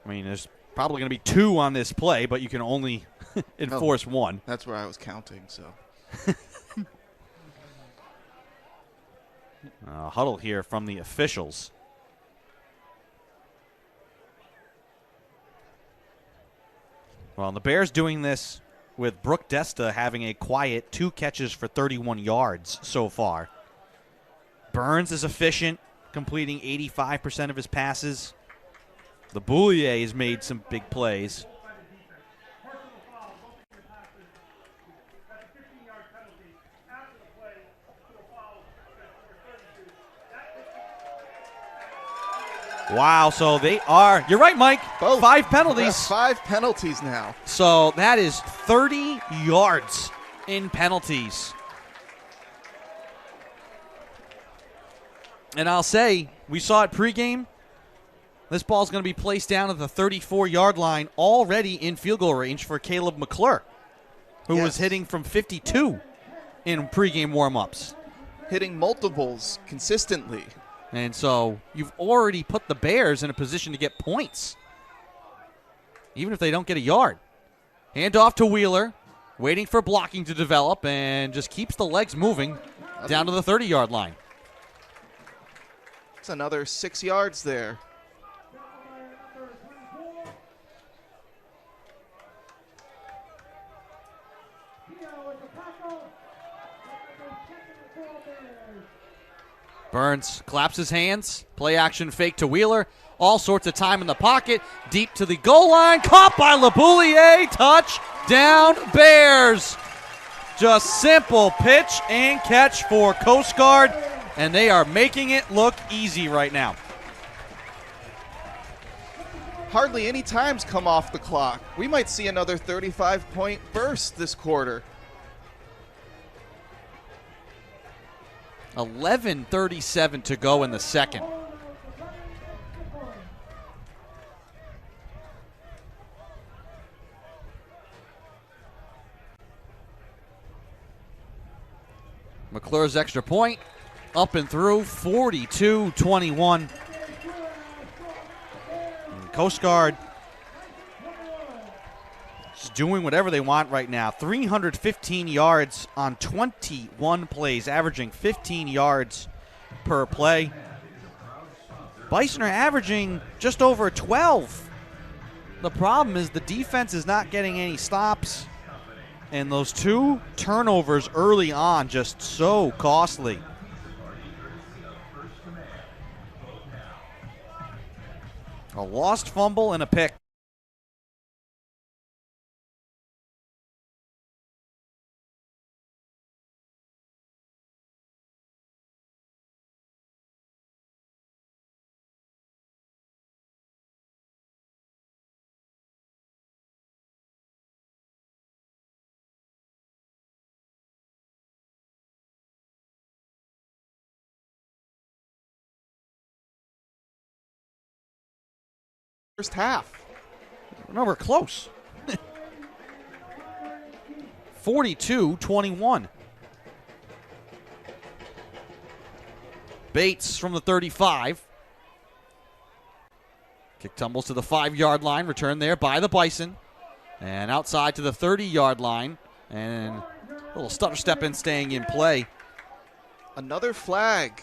I mean, there's probably going to be 2 on this play, but you can only enforce 1. That's where I was counting, so. Huddle here from the officials. Well, the Bears doing this with Brooke Desta having a quiet 2 catches for 31 yards so far. Burns is efficient, completing 85% of his passes. The Boulier has made some big plays. Wow, so they are, you're right, Mike, Both. 5 penalties. 5 penalties now. So that is 30 yards in penalties. And I'll say, we saw it pregame. This ball's going to be placed down at the 34-yard line, already in field goal range for Caleb McClure, who was hitting from 52 in pregame warm-ups. Hitting multiples consistently. And so you've already put the Bears in a position to get points, even if they don't get a yard. Hand off to Wheeler, waiting for blocking to develop, and just keeps the legs moving down to the 30-yard line. It's another 6 yards there. Burns claps his hands. Play action fake to Wheeler. All sorts of time in the pocket. Deep to the goal line. Caught by LeBoulier. Touchdown Bears. Just simple pitch and catch for Coast Guard. And they are making it look easy right now. Hardly any times come off the clock. We might see another 35-point burst this quarter. 11:37 to go in the second. McClure's extra point, up and through, 42-21. Coast Guard is doing whatever they want right now. 315 yards on 21 plays, averaging 15 yards per play. Bison are averaging just over 12. The problem is the defense is not getting any stops, and those 2 turnovers early on just so costly. A lost fumble and a pick. First half. No, we're close. 42-21. Bates from the 35. Kick tumbles to the 5-yard line. Return there by the Bison. And outside to the 30-yard line. And a little stutter step in staying in play. Another flag.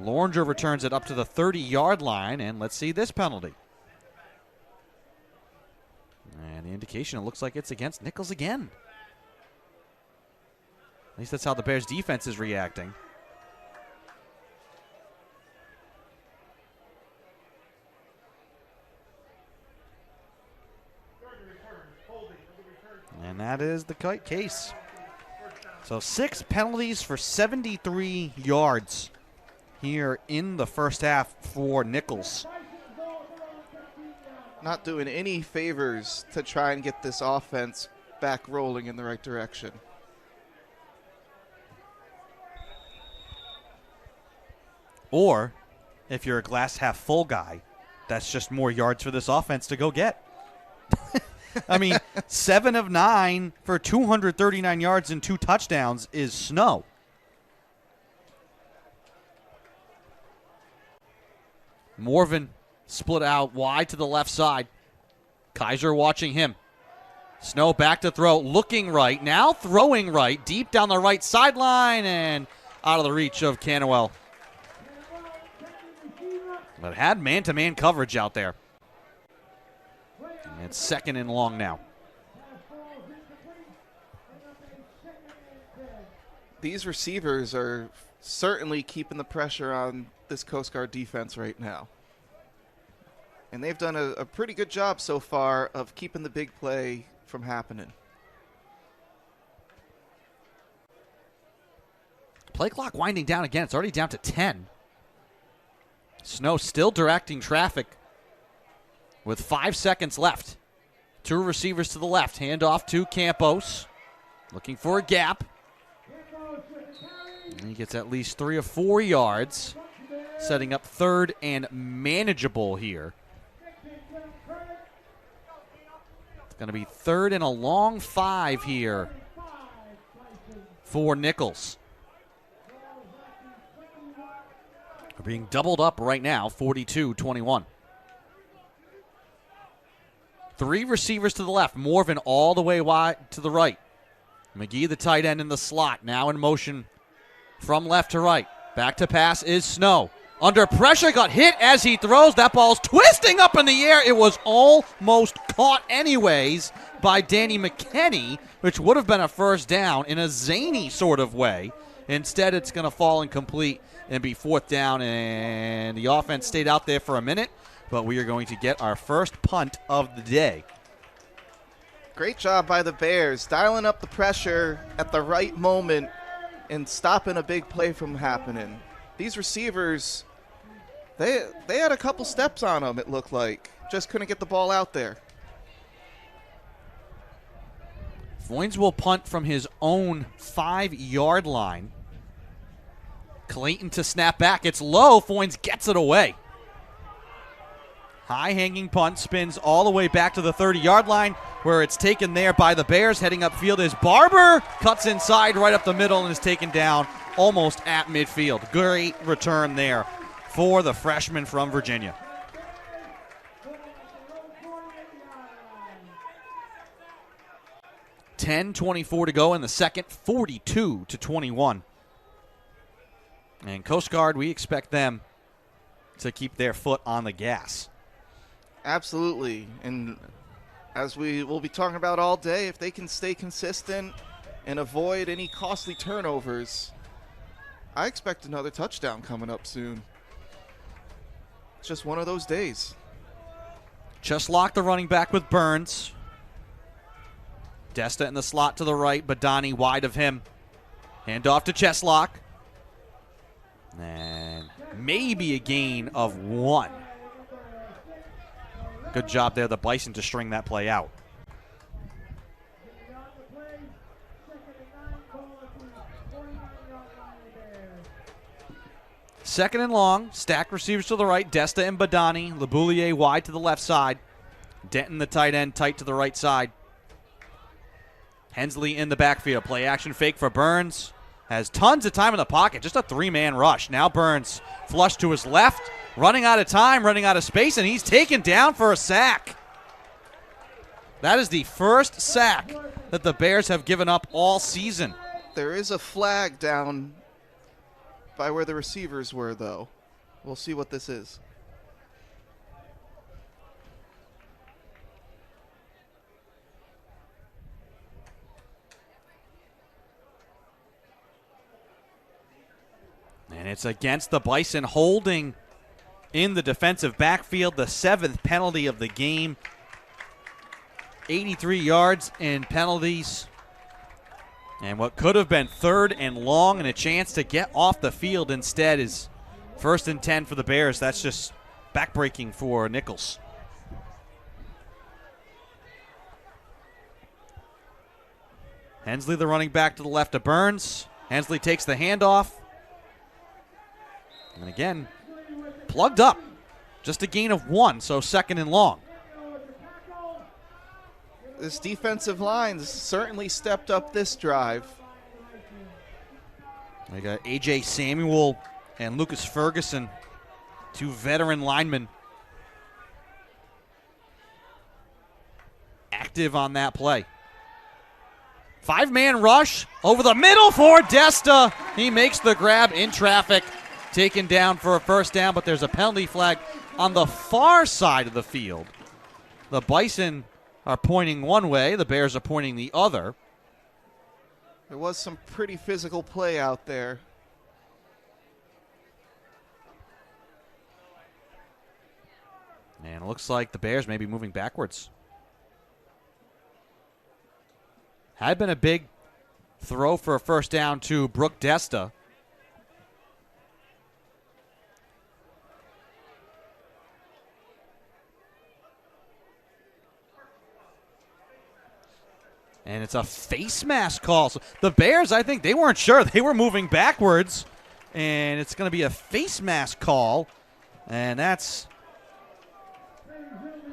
Loringer returns it up to the 30-yard line, and let's see this penalty. And the indication, it looks like it's against Nichols again. At least that's how the Bears defense is reacting. And that is the case. So 6 penalties for 73 yards here in the first half for Nichols. Not doing any favors to try and get this offense back rolling in the right direction. Or, if you're a glass half full guy, that's just more yards for this offense to go get. I mean, 7 of 9 for 239 yards and 2 touchdowns is snow. Morvan split out wide to the left side. Kaiser watching him. Snow back to throw, looking right, now throwing right, deep down the right sideline and out of the reach of Canwell. But had man-to-man coverage out there. And it's 2nd and long now. These receivers are certainly keeping the pressure on this Coast Guard defense right now. And they've done a pretty good job so far of keeping the big play from happening. Play clock winding down again. It's already down to 10. Snow still directing traffic with 5 seconds left. 2 receivers to the left. Handoff to Campos. Looking for a gap. And he gets at least 3 or 4 yards. Setting up 3rd and manageable here. It's going to be 3rd and a long 5 here for Nichols. They're being doubled up right now, 42-21. 3 receivers to the left. Morvan all the way wide to the right. McGee, the tight end, in the slot. Now in motion from left to right. Back to pass is Snow. Under pressure, got hit as he throws. That ball's twisting up in the air. It was almost caught anyways by Danny McKinney, which would have been a first down in a zany sort of way. Instead, it's going to fall incomplete and be 4th down, and the offense stayed out there for a minute, but we are going to get our first punt of the day. Great job by the Bears, dialing up the pressure at the right moment and stopping a big play from happening. These receivers, they had a couple steps on them, it looked like. Just couldn't get the ball out there. Foynes will punt from his own 5-yard line. Clayton to snap back. It's low. Foynes gets it away. High-hanging punt spins all the way back to the 30-yard line, where it's taken there by the Bears. Heading upfield is Barber. Cuts inside right up the middle and is taken down almost at midfield. Great return there for the freshman from Virginia. .24 to go in the second, 42-21. And Coast Guard, we expect them to keep their foot on the gas. Absolutely. And as we will be talking about all day, if they can stay consistent and avoid any costly turnovers, I expect another touchdown coming up soon. It's just one of those days. Just lock the running back with Burns. Desta in the slot to the right, Badani wide of him. Handoff to Cheslock. And maybe a gain of 1. Good job there, the Bison, to string that play out. Second and long, stacked receivers to the right, Desta and Badani. Laboulier wide to the left side. Denton, the tight end, tight to the right side. Hensley in the backfield. Play action fake for Burns. Has tons of time in the pocket. Just a 3-man rush. Now Burns flush to his left. Running out of time, running out of space, and he's taken down for a sack. That is the first sack that the Bears have given up all season. There is a flag down by where the receivers were, though. We'll see what this is. And it's against the Bison, holding in the defensive backfield, the 7th penalty of the game. 83 yards in penalties. And what could have been 3rd and long and a chance to get off the field instead is 1st and 10 for the Bears. That's just backbreaking for Nichols. Hensley, the running back, to the left of Burns. Hensley takes the handoff. And again, plugged up. Just a gain of 1, so 2nd and long. This defensive line has certainly stepped up this drive. We got A.J. Samuel and Lucas Ferguson, 2 veteran linemen, active on that play. 5-man rush over the middle for Desta. He makes the grab in traffic, taken down for a 1st down, but there's a penalty flag on the far side of the field. The Bison are pointing one way, the Bears are pointing the other. There was some pretty physical play out there. And it looks like the Bears may be moving backwards. Had been a big throw for a 1st down to Brooke Desta. And it's a face mask call. So the Bears, I think they weren't sure. They were moving backwards. And it's going to be a face mask call. And that's,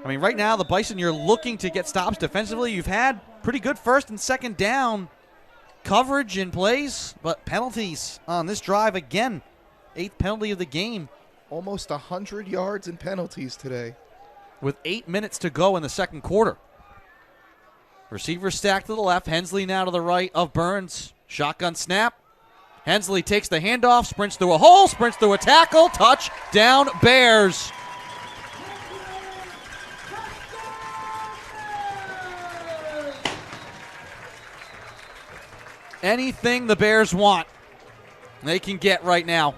I mean, right now the Bison, you're looking to get stops defensively. You've had pretty good 1st and 2nd down coverage in plays, but penalties on this drive again. 8th penalty of the game. Almost 100 yards in penalties today. With 8 minutes to go in the 2nd quarter. Receiver stacked to the left. Hensley now to the right of Burns. Shotgun snap. Hensley takes the handoff, sprints through a hole, sprints through a tackle. Touchdown, Bears. Anything the Bears want, they can get right now.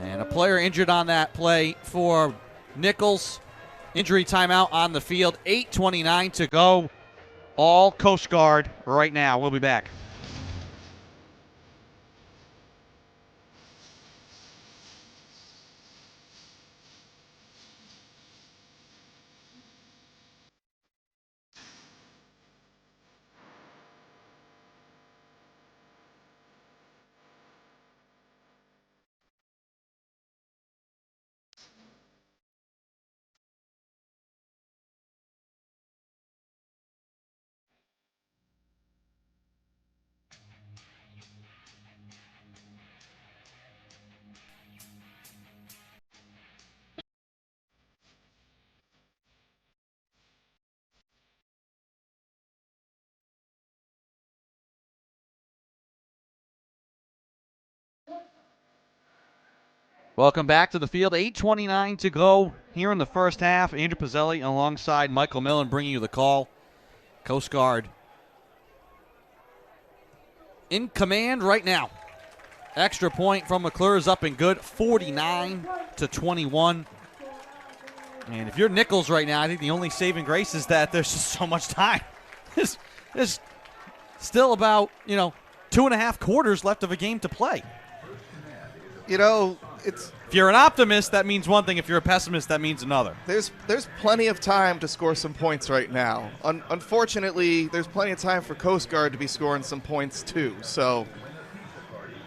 And a player injured on that play for Nichols. Injury timeout on the field. 8:29 to go. All Coast Guard right now. We'll be back. Welcome back to the field. 8:29 to go here in the 1st half. Andrew Pizzelli alongside Michael Millen bringing you the call. Coast Guard in command right now. Extra point from McClure is up and good. 49-21. And if you're Nichols right now, I think the only saving grace is that there's just so much time. There's still about, 2.5 quarters left of a game to play. If you're an optimist, that means one thing. If you're a pessimist, that means another. There's plenty of time to score some points right now. Unfortunately, there's plenty of time for Coast Guard to be scoring some points too. So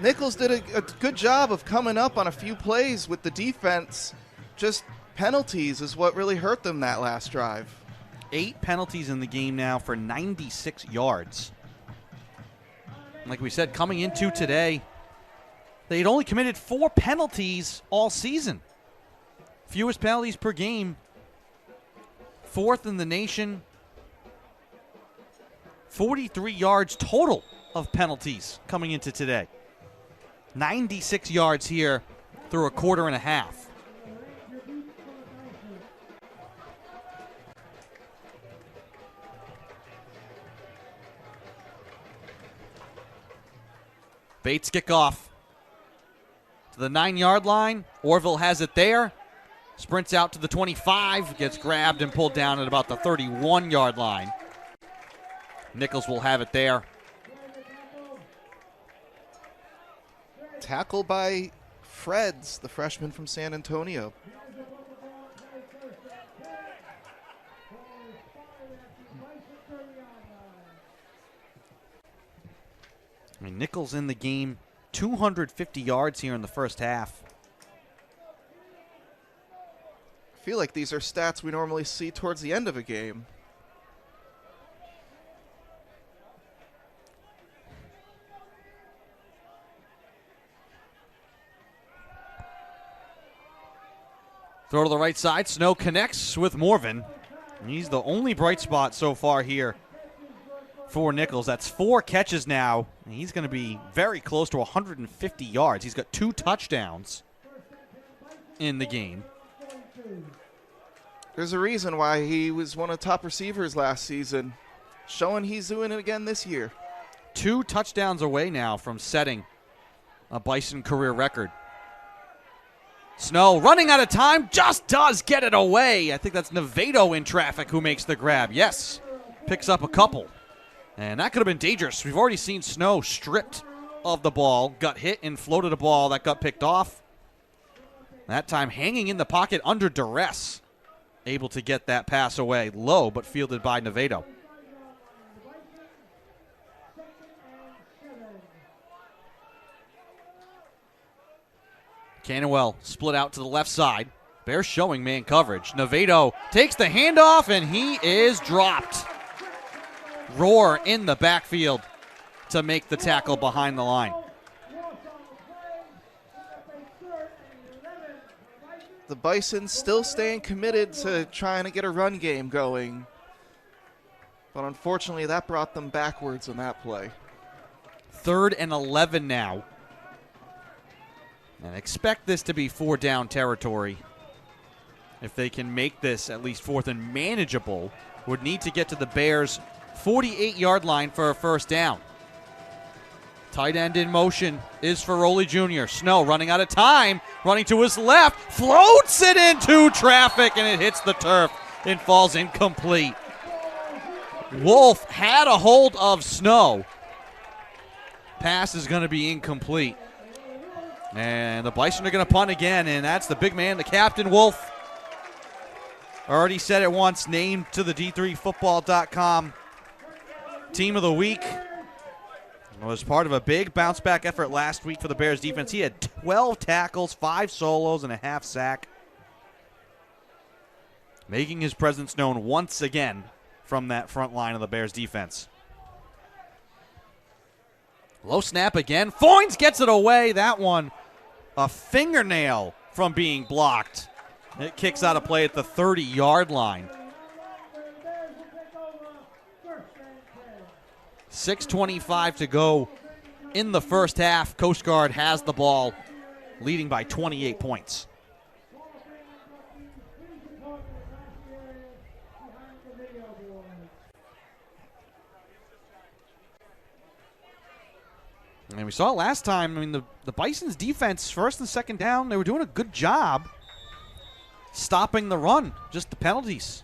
Nichols did a good job of coming up on a few plays with the defense. Just penalties is what really hurt them that last drive. 8 penalties in the game now for 96 yards. Like we said, coming into today, they'd only committed 4 penalties all season. Fewest penalties per game. 4th in the nation. 43 yards total of penalties coming into today. 96 yards here through a quarter and a half. Bates kickoff to the 9-yard line. Orville has it there. Sprints out to the 25. Gets grabbed and pulled down at about the 31-yard line. Nichols will have it there. Tackle by Freds, the freshman from San Antonio. I mean, Nichols in the game, 250 yards here in the first half. I feel like these are stats we normally see towards the end of a game. Throw to the right side. Snow connects with Morvan. And he's the only bright spot so far here for Nichols. That's 4 catches now. And he's going to be very close to 150 yards. He's got 2 touchdowns in the game. There's a reason why he was one of the top receivers last season. Showing he's doing it again this year. 2 touchdowns away now from setting a Bison career record. Snow running out of time, just does get it away. I think that's Nevato in traffic who makes the grab. Yes, picks up a couple. And that could have been dangerous. We've already seen Snow stripped of the ball, got hit and floated a ball that got picked off. That time hanging in the pocket under duress. Able to get that pass away. Low, but fielded by Nevato. Cannonwell split out to the left side. Bears showing man coverage. Nevato takes the handoff, and he is dropped. Roar in the backfield to make the tackle behind the line. The Bison still staying committed to trying to get a run game going. But unfortunately, that brought them backwards on that play. 3rd and 11 now. And expect this to be 4-down territory. If they can make this at least 4th and manageable, would need to get to the Bears' 48-yard line for a first down. Tight end in motion is Ferroli Jr. Snow running out of time, running to his left, floats it into traffic, and it hits the turf and falls incomplete. Wolf had a hold of Snow. Pass is going to be incomplete. And the Bison are going to punt again, and that's the big man, the captain, Wolf. Already said it once, named to the D3Football.com Team of the Week. Was part of a big bounce-back effort last week for the Bears defense. He had 12 tackles, 5 solos, and a half sack. Making his presence known once again from that front line of the Bears defense. Low snap again. Foynes gets it away. That one, a fingernail from being blocked. It kicks out of play at the 30-yard line. 6:25 to go in the first half. Coast Guard has the ball, leading by 28 points. And we saw it last time. I mean, the Bison's defense, first and second down, they were doing a good job stopping the run, just the penalties.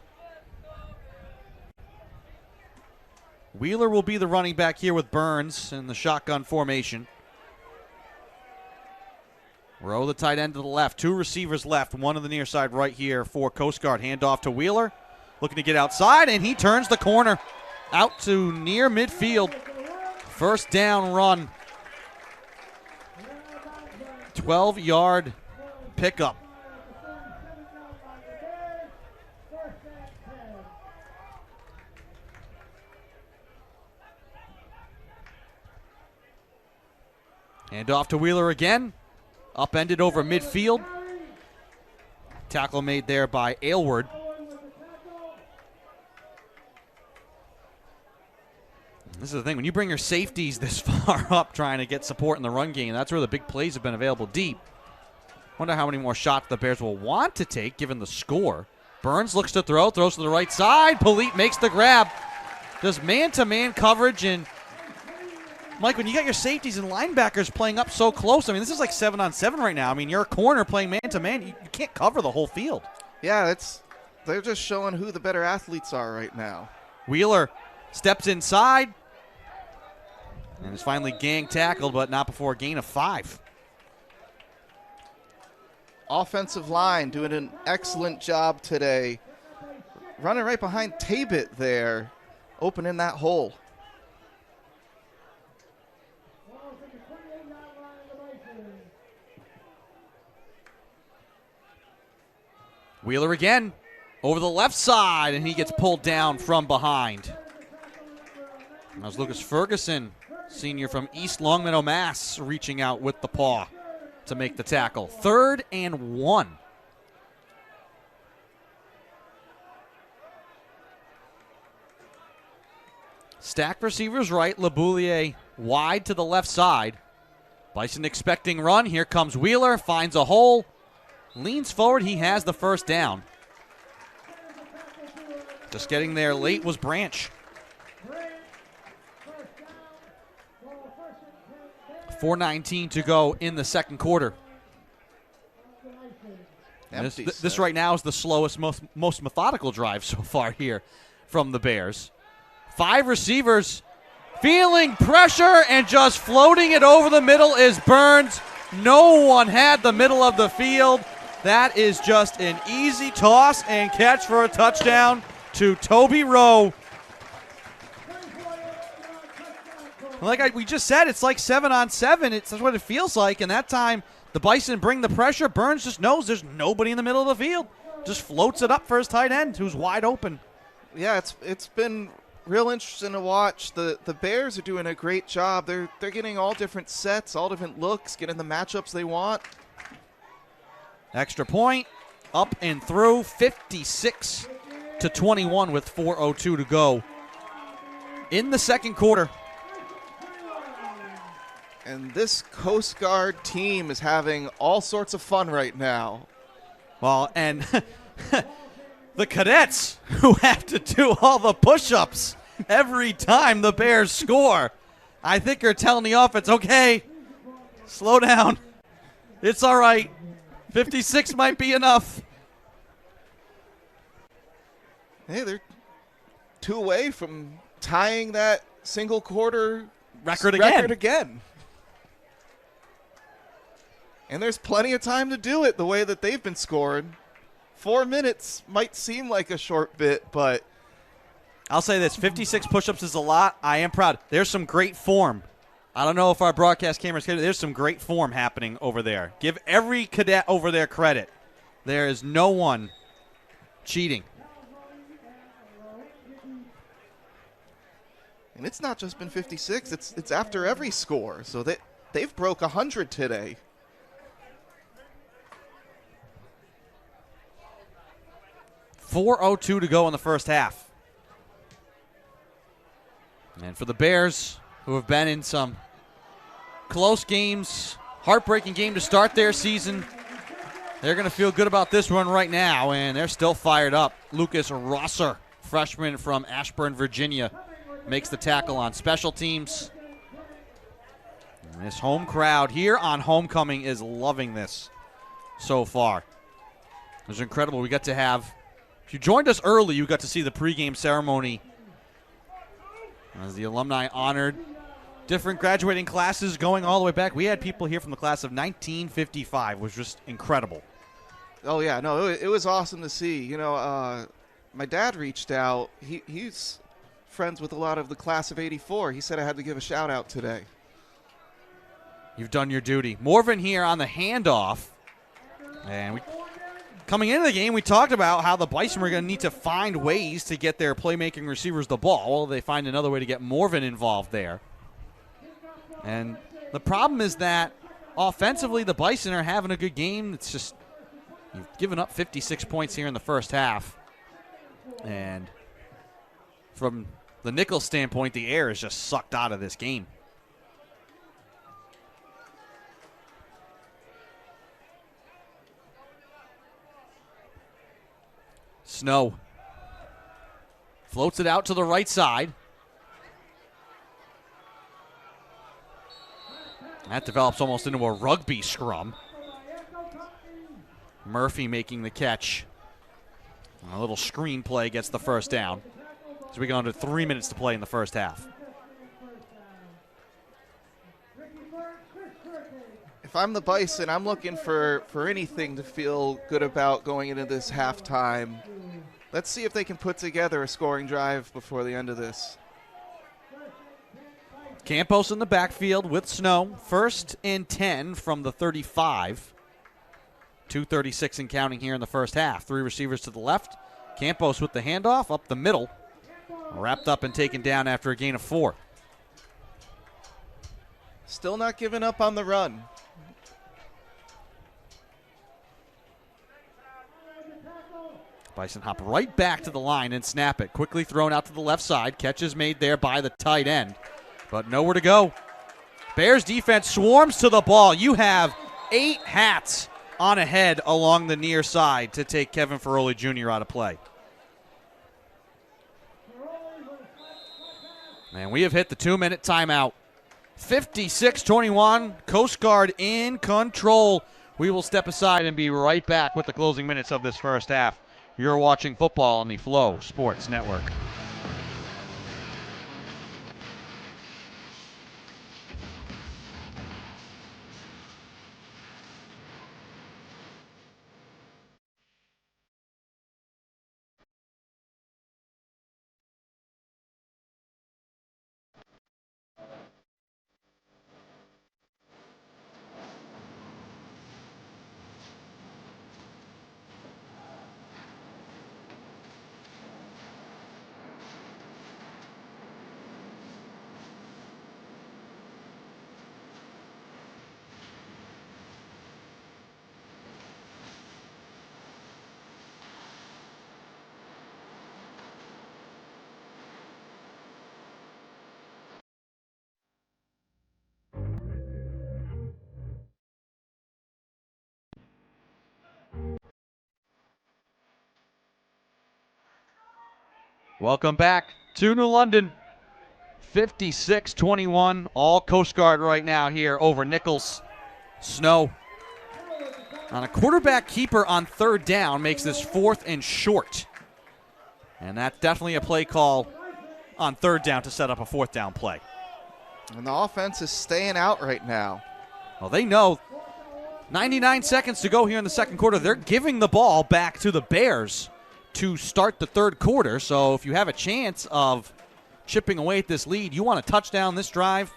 Wheeler will be the running back here with Burns in the shotgun formation. Row the tight end to the left. 2 receivers left, one on the near side right here for Coast Guard. Handoff to Wheeler. Looking to get outside, and he turns the corner out to near midfield. First down run. 12-yard pickup. Hand off to Wheeler again. Upended over midfield. Tackle made there by Aylward. This is the thing. When you bring your safeties this far up trying to get support in the run game, that's where the big plays have been available deep. Wonder how many more shots the Bears will want to take given the score. Burns looks to throw, throws to the right side. Polite makes the grab. Does man-to-man coverage. And, Mike, when you got your safeties and linebackers playing up so close, I mean, this is like 7-on-7 right now. I mean, you're a corner playing man-to-man. You can't cover the whole field. Yeah, they're just showing who the better athletes are right now. Wheeler steps inside and is finally gang tackled, but not before a gain of 5. Offensive line doing an excellent job today. Running right behind Tabit there, opening that hole. Wheeler again over the left side, and he gets pulled down from behind. That was Lucas Ferguson, senior from East Longmeadow, Mass, reaching out with the paw to make the tackle. 3rd and 1. Stack receivers right, LeBouillier wide to the left side. Bison expecting run. Here comes Wheeler, finds a hole, leans forward. He has the first down. Just getting there late was Branch. 4:19 to go in the second quarter. This right now is the slowest, most methodical drive so far here from the Bears. 5 receivers feeling pressure and just floating it over the middle is Burns. No one had the middle of the field. That is just an easy toss and catch for a touchdown to Toby Rowe. Like we just said, it's like 7-on-7. That's what it feels like. And that time, the Bison bring the pressure. Burns just knows there's nobody in the middle of the field. Just floats it up for his tight end, who's wide open. Yeah, it's been real interesting to watch. The Bears are doing a great job. They're getting all different sets, all different looks, getting the matchups they want. Extra point, up and through, 56-21 with 4:02 to go in the second quarter. And this Coast Guard team is having all sorts of fun right now. Well, and the cadets who have to do all the push-ups every time the Bears score, I think are telling the offense, okay, slow down. It's all right. 56 might be enough. Hey, they're 2 away from tying that single quarter record again. And there's plenty of time to do it the way that they've been scoring. 4 minutes might seem like a short bit, but I'll say this, 56 push-ups is a lot. I am proud. There's some great form. I don't know if our broadcast cameras can. There's some great form happening over there. Give every cadet over there credit. There is no one cheating. And it's not just been 56. It's after every score. So they've broke 100 today. .402 to go in the first half. And for the Bears, who have been in some close games, heartbreaking game to start their season, they're going to feel good about this one right now, and they're still fired up. Lucas Rosser, freshman from Ashburn, Virginia, makes the tackle on special teams. And this home crowd here on homecoming is loving this so far. It was incredible. We got to have, if you joined us early, you got to see the pregame ceremony as the alumni honored different graduating classes going all the way back. We had people here from the class of 1955, which was just incredible. Oh, yeah. No, it was awesome to see. You know, my dad reached out. He's friends with a lot of the class of 84. He said I had to give a shout-out today. You've done your duty. Morvan here on the handoff. And coming into the game, we talked about how the Bison were going to need to find ways to get their playmaking receivers the ball. Well, they find another way to get Morvan involved there. And the problem is that offensively, the Bison are having a good game. It's just you've given up 56 points here in the first half. And from the Nichols standpoint, the air is just sucked out of this game. Snow floats it out to the right side. That develops almost into a rugby scrum. Murphy making the catch. A little screen play gets the first down. So we go into 3 minutes to play in the first half. If I'm the Bison, I'm looking for anything to feel good about going into this halftime. Let's see if they can put together a scoring drive before the end of this. Campos in the backfield with Snow. 1st and 10 from the 35. 2:36 and counting here in the first half. 3 receivers to the left. Campos with the handoff up the middle. Wrapped up and taken down after a gain of 4. Still not giving up on the run. Bison hop right back to the line and snap it. Quickly thrown out to the left side. Catch is made there by the tight end, but nowhere to go. Bears defense swarms to the ball. You have 8 hats on ahead along the near side to take Kevin Ferroli Jr. out of play. And we have hit the 2-minute timeout. 56-21, Coast Guard in control. We will step aside and be right back with the closing minutes of this first half. You're watching football on the Flow Sports Network. Welcome back to New London. 56-21, all Coast Guard right now here over Nichols. Snow on a quarterback keeper on 3rd down makes this 4th and short. And that's definitely a play call on 3rd down to set up a 4th down play. And the offense is staying out right now. Well, they know 99 seconds to go here in the second quarter. They're giving the ball back to the Bears to start the 3rd quarter. So if you have a chance of chipping away at this lead, you want a touchdown this drive.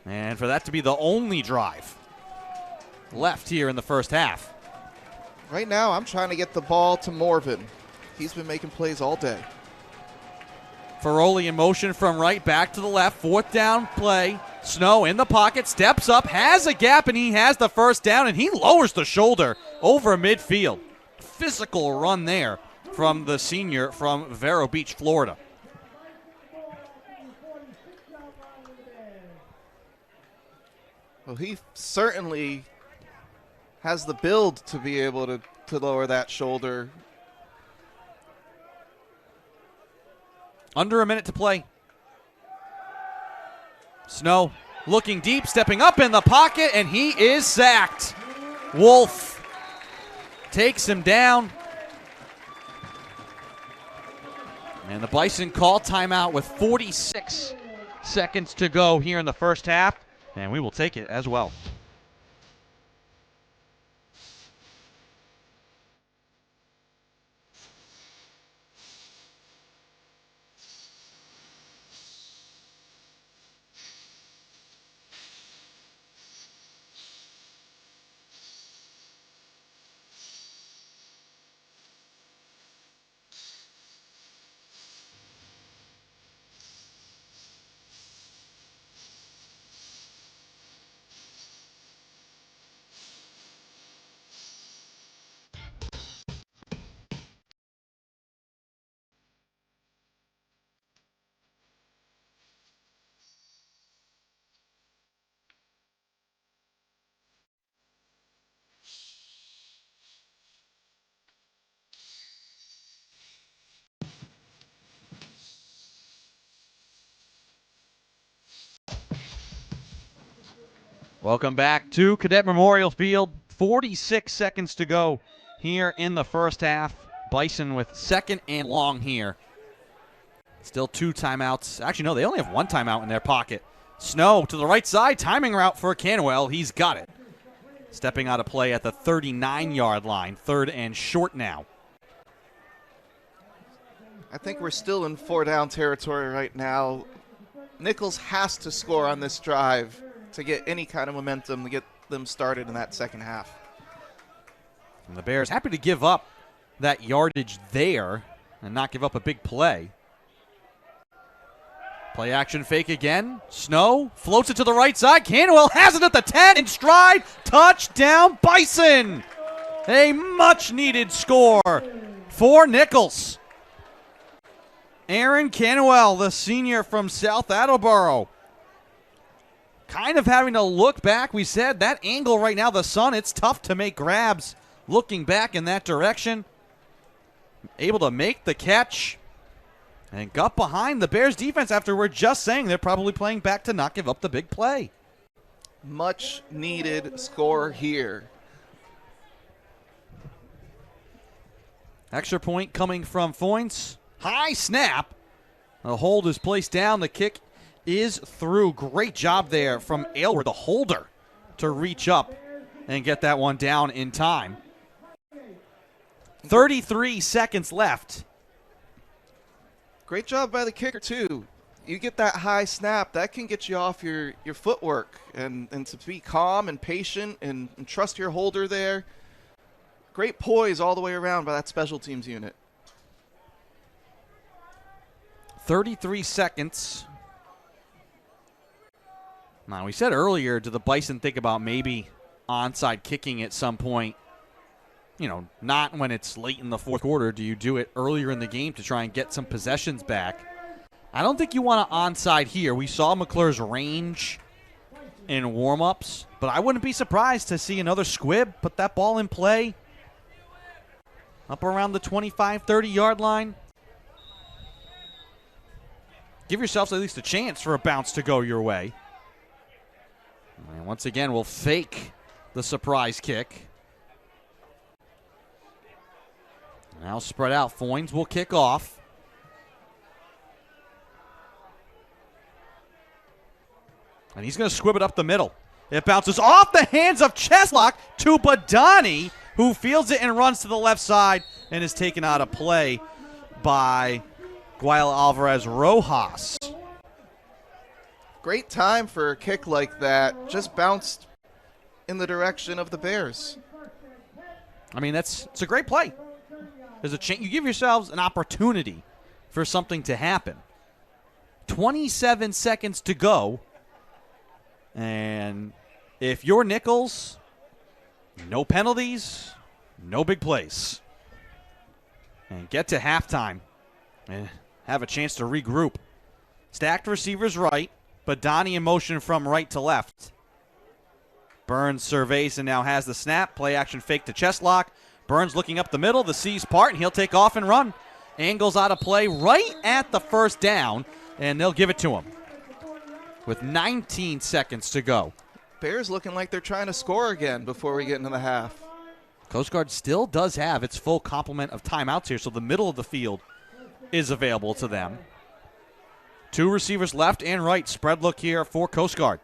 And for that to be the only drive left here in the first half. Right now, I'm trying to get the ball to Morvan. He's been making plays all day. Ferroli in motion from right back to the left. 4th down play. Snow in the pocket, steps up, has a gap, and he has the first down, and he lowers the shoulder over midfield. Physical run there from the senior from Vero Beach, Florida. Well, he certainly has the build to be able to lower that shoulder. Under a minute to play. Snow looking deep, stepping up in the pocket, and he is sacked. Wolf takes him down. And the Bison call timeout with 46 seconds to go here in the first half, and we will take it as well. Welcome back to Cadet Memorial Field. 46 seconds to go here in the first half. Bison with second and long here. Still 2 timeouts. Actually, no, they only have 1 timeout in their pocket. Snow to the right side. Timing route for Canwell. He's got it. Stepping out of play at the 39-yard line. 3rd and short now. I think we're still in 4-down territory right now. Nichols has to score on this drive to get any kind of momentum to get them started in that second half. And the Bears happy to give up that yardage there and not give up a big play. Play action fake again. Snow floats it to the right side. Canwell has it at the 10 in stride. Touchdown Bison. A much needed score for Nichols. Aaron Canwell, the senior from South Attleboro. Kind of having to look back. We said that angle right now, the sun, it's tough to make grabs. Looking back in that direction. Able to make the catch. And got behind the Bears defense after we're just saying they're probably playing back to not give up the big play. Much needed score here. Extra point coming from Foynes. High snap. The hold is placed down. The kick is through. Great job there from Aylward, the holder, to reach up and get that one down in time. 33 seconds left. Great job by the kicker, too. You get that high snap, that can get you off your footwork. And to be calm and patient and trust your holder there. Great poise all the way around by that special teams unit. 33 seconds. Now, we said earlier, do the Bison think about maybe onside kicking at some point? You know, not when it's late in the fourth quarter. Do you do it earlier in the game to try and get some possessions back? I don't think you want to onside here. We saw McClure's range in warm-ups, but I wouldn't be surprised to see another squib put that ball in play up around the 25, 30-yard line. Give yourselves at least a chance for a bounce to go your way. And once again, we'll fake the surprise kick. Now spread out. Foynes will kick off. And he's going to squib it up the middle. It bounces off the hands of Cheslock to Badani, who fields it and runs to the left side and is taken out of play by Guayla Alvarez Rojas. Great time for a kick like that. Just bounced in the direction of the Bears. I mean, it's a great play. There's a chance. You give yourselves an opportunity for something to happen. 27 seconds to go. And if you're Nichols, no penalties, no big plays. And get to halftime and have a chance to regroup. Stacked receivers right, but Donnie in motion from right to left. Burns surveys and now has the snap. Play action fake to Cheslock. Burns looking up the middle. The C's part, and he'll take off and run. Angles out of play right at the first down, and they'll give it to him with 19 seconds to go. Bears looking like they're trying to score again before we get into the half. Coast Guard still does have its full complement of timeouts here, so the middle of the field is available to them. 2 receivers left and right. Spread look here for Coast Guard.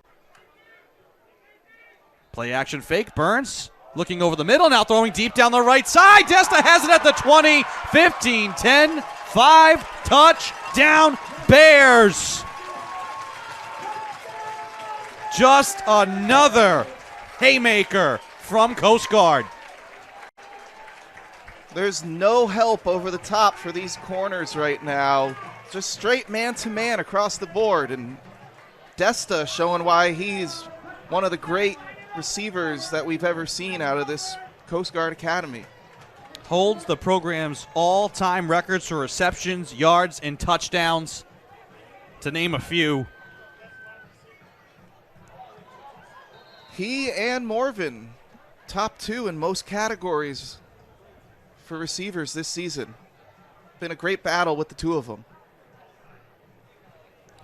Play action fake. Burns looking over the middle, now throwing deep down the right side. Desta has it at the 20, 15, 10, 5. Touchdown Bears. Just another haymaker from Coast Guard. There's no help over the top for these corners right now. Just straight man-to-man across the board. And Desta showing why he's one of the great receivers that we've ever seen out of this Coast Guard Academy. Holds the program's all-time records for receptions, yards, and touchdowns, to name a few. He and Morvan, top 2 in most categories for receivers this season. Been a great battle with the 2 of them.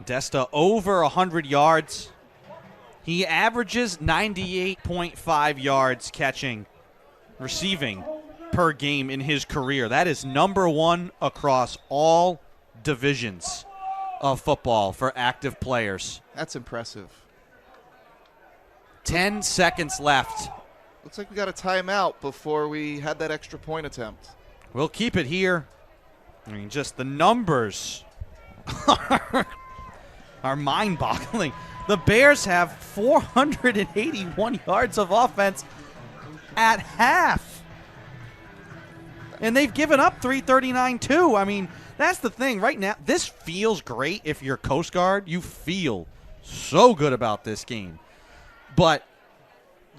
Desta over 100 yards. He averages 98.5 yards receiving per game in his career. That is number one across all divisions of football for active players. That's impressive. 10 seconds left. Looks like we got a timeout before we had that extra point attempt. We'll keep it here. I mean, just the numbers are mind-boggling. The Bears have 481 yards of offense at half. And they've given up 339 too. I mean, that's the thing. Right now, this feels great if you're Coast Guard. You feel so good about this game. But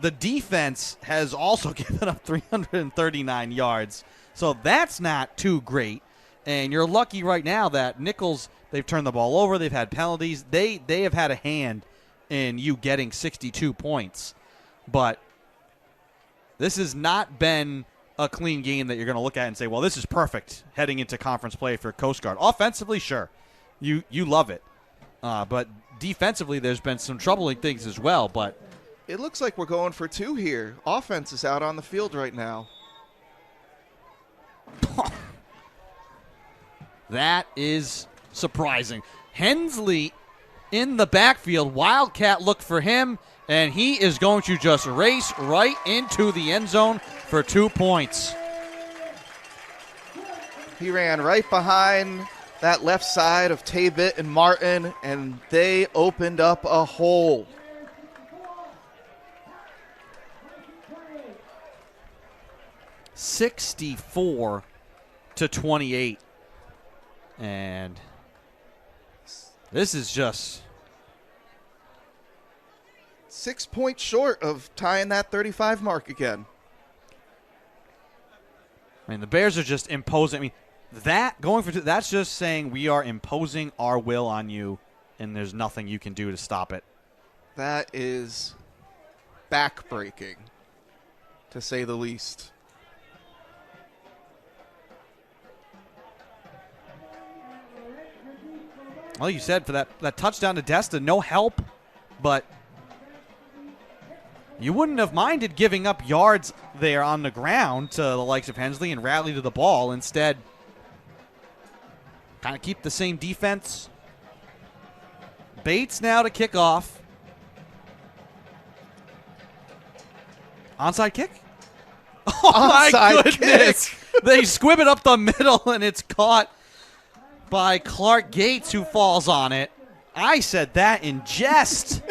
the defense has also given up 339 yards. So that's not too great. And you're lucky right now that Nichols, they've turned the ball over. They've had penalties. They have had a hand in you getting 62 points. But this has not been a clean game that you're going to look at and say, well, this is perfect heading into conference play for Coast Guard. Offensively, sure. You love it. But defensively, there's been some troubling things as well. But it looks like we're going for two here. Offense is out on the field right now. that is surprising. Hensley in the backfield. Wildcat look for him, and he is going to just race right into the end zone for 2 points. He ran right behind that left side of Tabit and Martin, and they opened up a hole. (64-28), and this is just 6 points short of tying that 35 mark again. I mean, the Bears are just imposing. I mean, that's just saying we are imposing our will on you, and there's nothing you can do to stop it. That is backbreaking, to say the least. Well, you said for that touchdown to Desta, no help, but you wouldn't have minded giving up yards there on the ground to the likes of Hensley and rally to the ball. Instead, kind of keep the same defense. Bates now to kick off. Onside kick? Oh, my goodness. They squib it up the middle, and it's caught by Clark Gates, who falls on it. I said that in jest.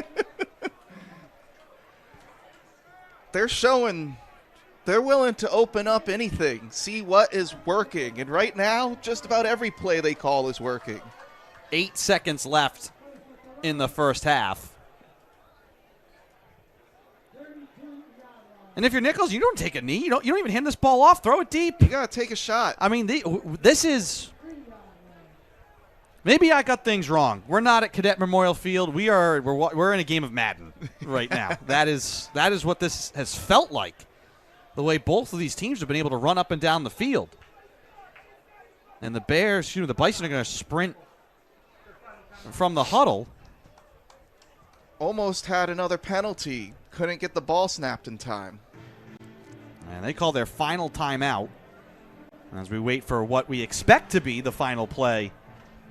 They're showing they're willing to open up anything, see what is working. And right now, just about every play they call is working. 8 seconds left in the first half. And if you're Nichols, you don't take a knee. You don't even hand this ball off. Throw it deep. You got to take a shot. I mean, this is... Maybe I got things wrong. We're not at Cadet Memorial Field. We're in a game of Madden right now. That is what this has felt like. The way both of these teams have been able to run up and down the field. And the Bison are going to sprint from the huddle. Almost had another penalty. Couldn't get the ball snapped in time. And they call their final timeout as we wait for what we expect to be the final play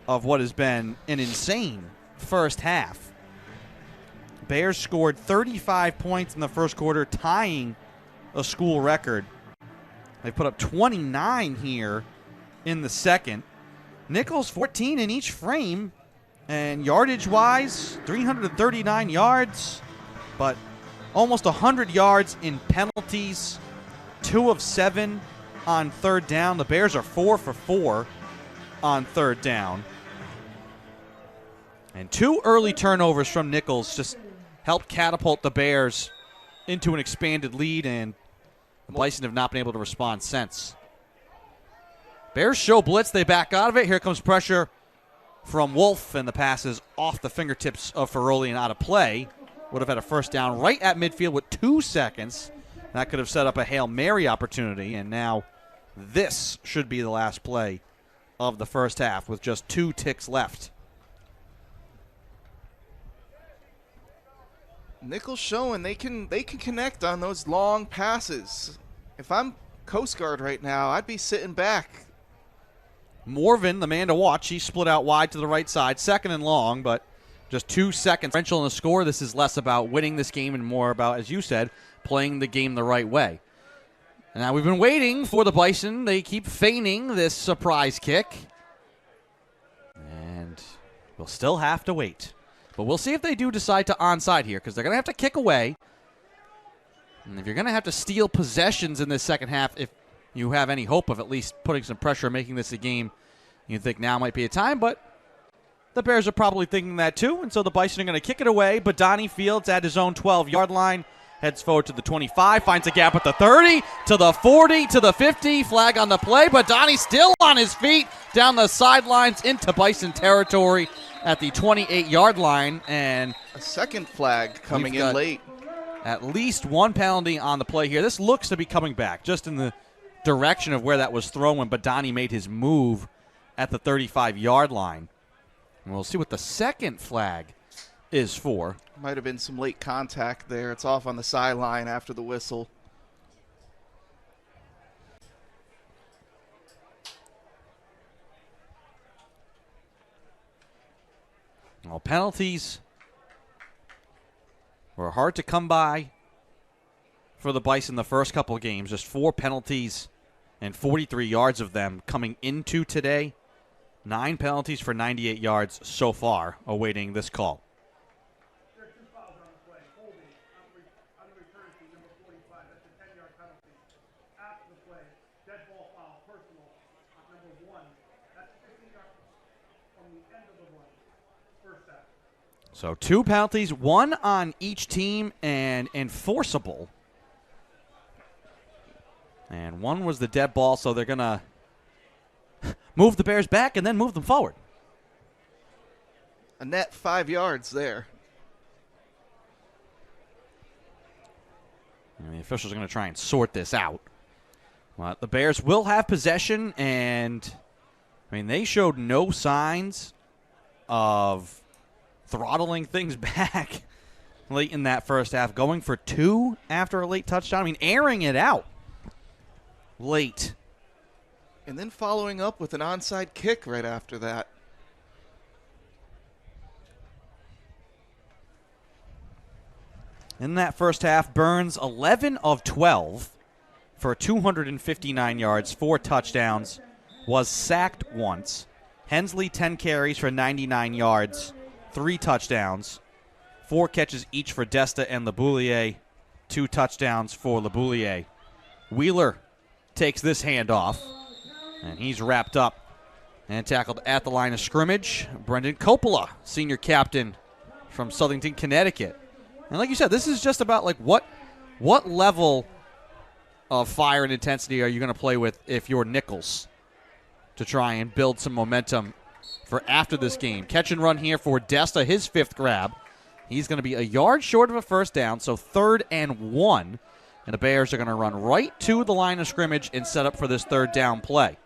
of what has been an insane first half. Bears scored 35 points in the first quarter, tying a school record. They put up 29 here in the second. Nichols 14 in each frame, and yardage-wise, 339 yards, but almost 100 yards in penalties, 2 of 7 on third down. The Bears are 4 for 4 on third down. And 2 early turnovers from Nichols just helped catapult the Bears into an expanded lead, and the Bison have not been able to respond since. Bears show blitz. They back out of it. Here comes pressure from Wolf, and the pass is off the fingertips of Ferroli and out of play. Would have had a first down right at midfield with 2 seconds. That could have set up a Hail Mary opportunity, and now this should be the last play of the first half with just 2 ticks left. Nichols showing they can connect on those long passes. If I'm Coast Guard right now, I'd be sitting back. Morvan, the man to watch, he split out wide to the right side, second and long, but just 2 seconds differential in the score. This is less about winning this game and more about, as you said, playing the game the right way. And now we've been waiting for the Bison. They keep feigning this surprise kick. And we'll still have to wait. But we'll see if they do decide to onside here, because they're going to have to kick away. And if you're going to have to steal possessions in this second half, if you have any hope of at least putting some pressure and making this a game, you think now might be a time. But the Bears are probably thinking that too, and so the Bison are going to kick it away. But Donnie Fields at his own 12-yard line. Heads forward to the 25, finds a gap at the 30, to the 40, to the 50. Flag on the play, but Donnie still on his feet down the sidelines into Bison territory at the 28-yard line. And a second flag coming in late. At least one penalty on the play here. This looks to be coming back just in the direction of where that was thrown when Badani made his move at the 35-yard line. And we'll see what the second flag is for. Might have been some late contact there. It's off on the sideline after the whistle. Well, penalties were hard to come by for the Bison the first couple of games. Just 4 penalties and 43 yards of them coming into today. 9 penalties for 98 yards so far, awaiting this call. So 2 penalties, 1 on each team and enforceable. And 1 was the dead ball, so they're going to move the Bears back and then move them forward. A net 5 yards there. And the officials are going to try and sort this out. But the Bears will have possession, and I mean, they showed no signs of throttling things back late in that first half, going for 2 after a late touchdown. I mean, airing it out late. And then following up with an onside kick right after that. In that first half, Burns 11 of 12 for 259 yards, 4 touchdowns, was sacked once. Hensley 10 carries for 99 yards, 3 touchdowns, 4 catches each for Desta and LeBouillier, 2 touchdowns for LeBouillier. Wheeler takes this handoff, and he's wrapped up and tackled at the line of scrimmage. Brendan Coppola, senior captain from Southington, Connecticut. And like you said, this is just about like what level of fire and intensity are you going to play with if you're Nichols to try and build some momentum for after this game. Catch and run here for Desta, his 5th grab. He's going to be a yard short of a first down, so 3rd and 1. And the Bears are going to run right to the line of scrimmage and set up for this 3rd down play.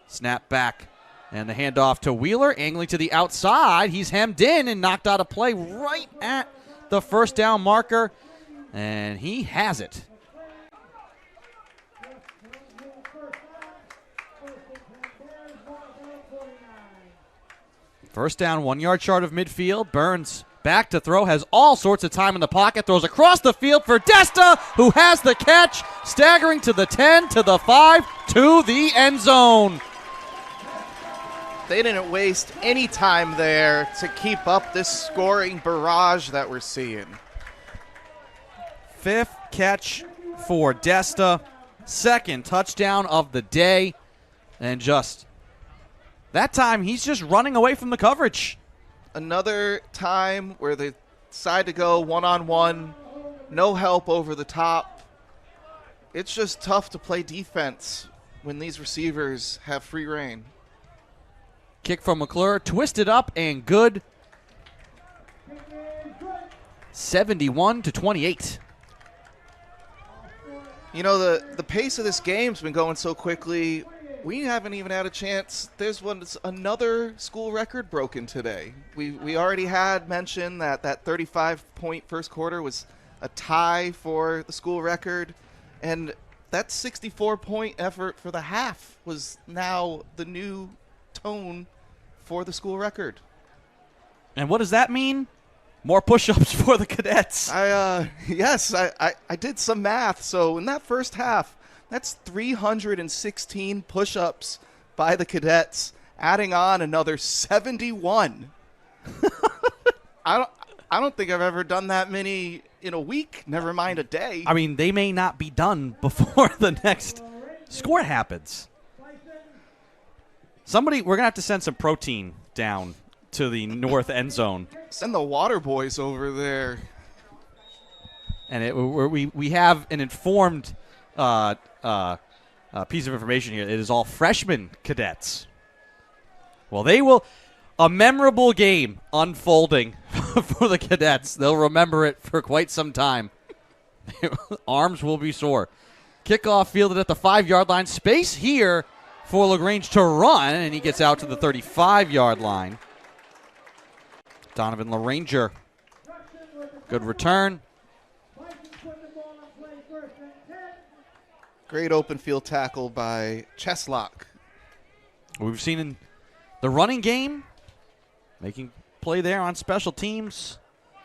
Snap back, and the handoff to Wheeler, angling to the outside. He's hemmed in and knocked out a play right at the first down marker, and he has it. First down, 1 yard short of midfield. Burns back to throw, has all sorts of time in the pocket, throws across the field for Desta, who has the catch, staggering to the 10, to the 5, to the end zone. They didn't waste any time there to keep up this scoring barrage that we're seeing. 5th catch for Desta, 2nd touchdown of the day, and just that time he's just running away from the coverage. Another time where they decide to go one-on-one, no help over the top. It's just tough to play defense when these receivers have free reign. Kick from McClure, twisted up and good. 71-28. You know, the pace of this game's been going so quickly. We haven't even had a chance. There's another school record broken today. We already had mentioned that 35-point first quarter was a tie for the school record, and that 64-point effort for the half was now the new tone for the school record. And what does that mean? More push-ups for the Cadets. Yes, I did some math. So in that first half, that's 316 push-ups by the Cadets, adding on another 71. I don't think I've ever done that many in a week, never mind a day. I mean, they may not be done before the next score happens. We're going to have to send some protein down to the north end zone. Send the water boys over there. And we have an informed piece of information here. It is all freshman cadets. Well, they will – a memorable game unfolding for the Cadets. They'll remember it for quite some time. Arms will be sore. Kickoff fielded at the 5-yard line. Space here for LaGrange to run, and he gets out to the 35-yard line. Donovan LaRanger. Good return. Great open field tackle by Cheslock. We've seen in the running game, making play there on special teams.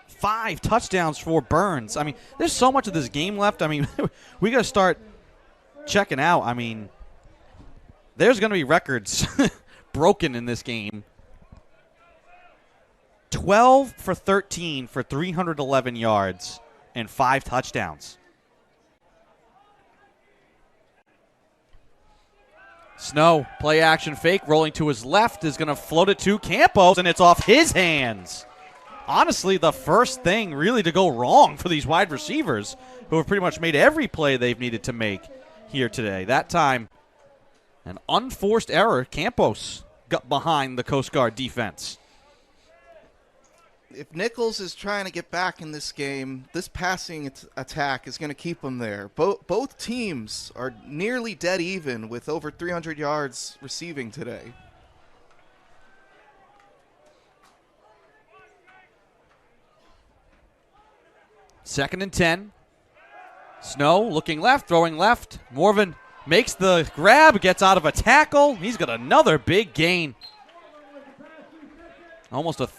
5 touchdowns for Burns. I mean, there's so much of this game left. I mean, we got to start checking out. I mean, there's going to be records broken in this game. 12 for 13 for 311 yards and 5 touchdowns. Snow, play action fake, rolling to his left, is going to float it to Campos, and it's off his hands. Honestly, the first thing really to go wrong for these wide receivers, who have pretty much made every play they've needed to make here today. That time, an unforced error. Campos got behind the Coast Guard defense. If Nichols is trying to get back in this game, this passing attack is going to keep him there. Both teams are nearly dead even with over 300 yards receiving today. Second and 10. Snow looking left, throwing left. Morvan makes the grab, gets out of a tackle. He's got another big gain. Almost a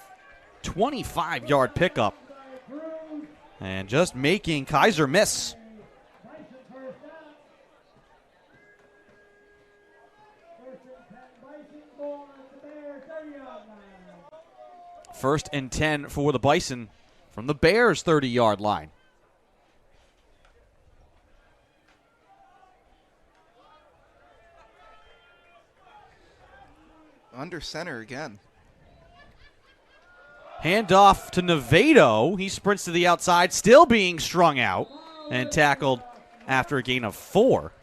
25-yard pickup. And just making Kaiser miss. First and 10 for the Bison from the Bears' 30-yard line. Under center again. Handoff to Nevado. He sprints to the outside, still being strung out and tackled after a gain of 4.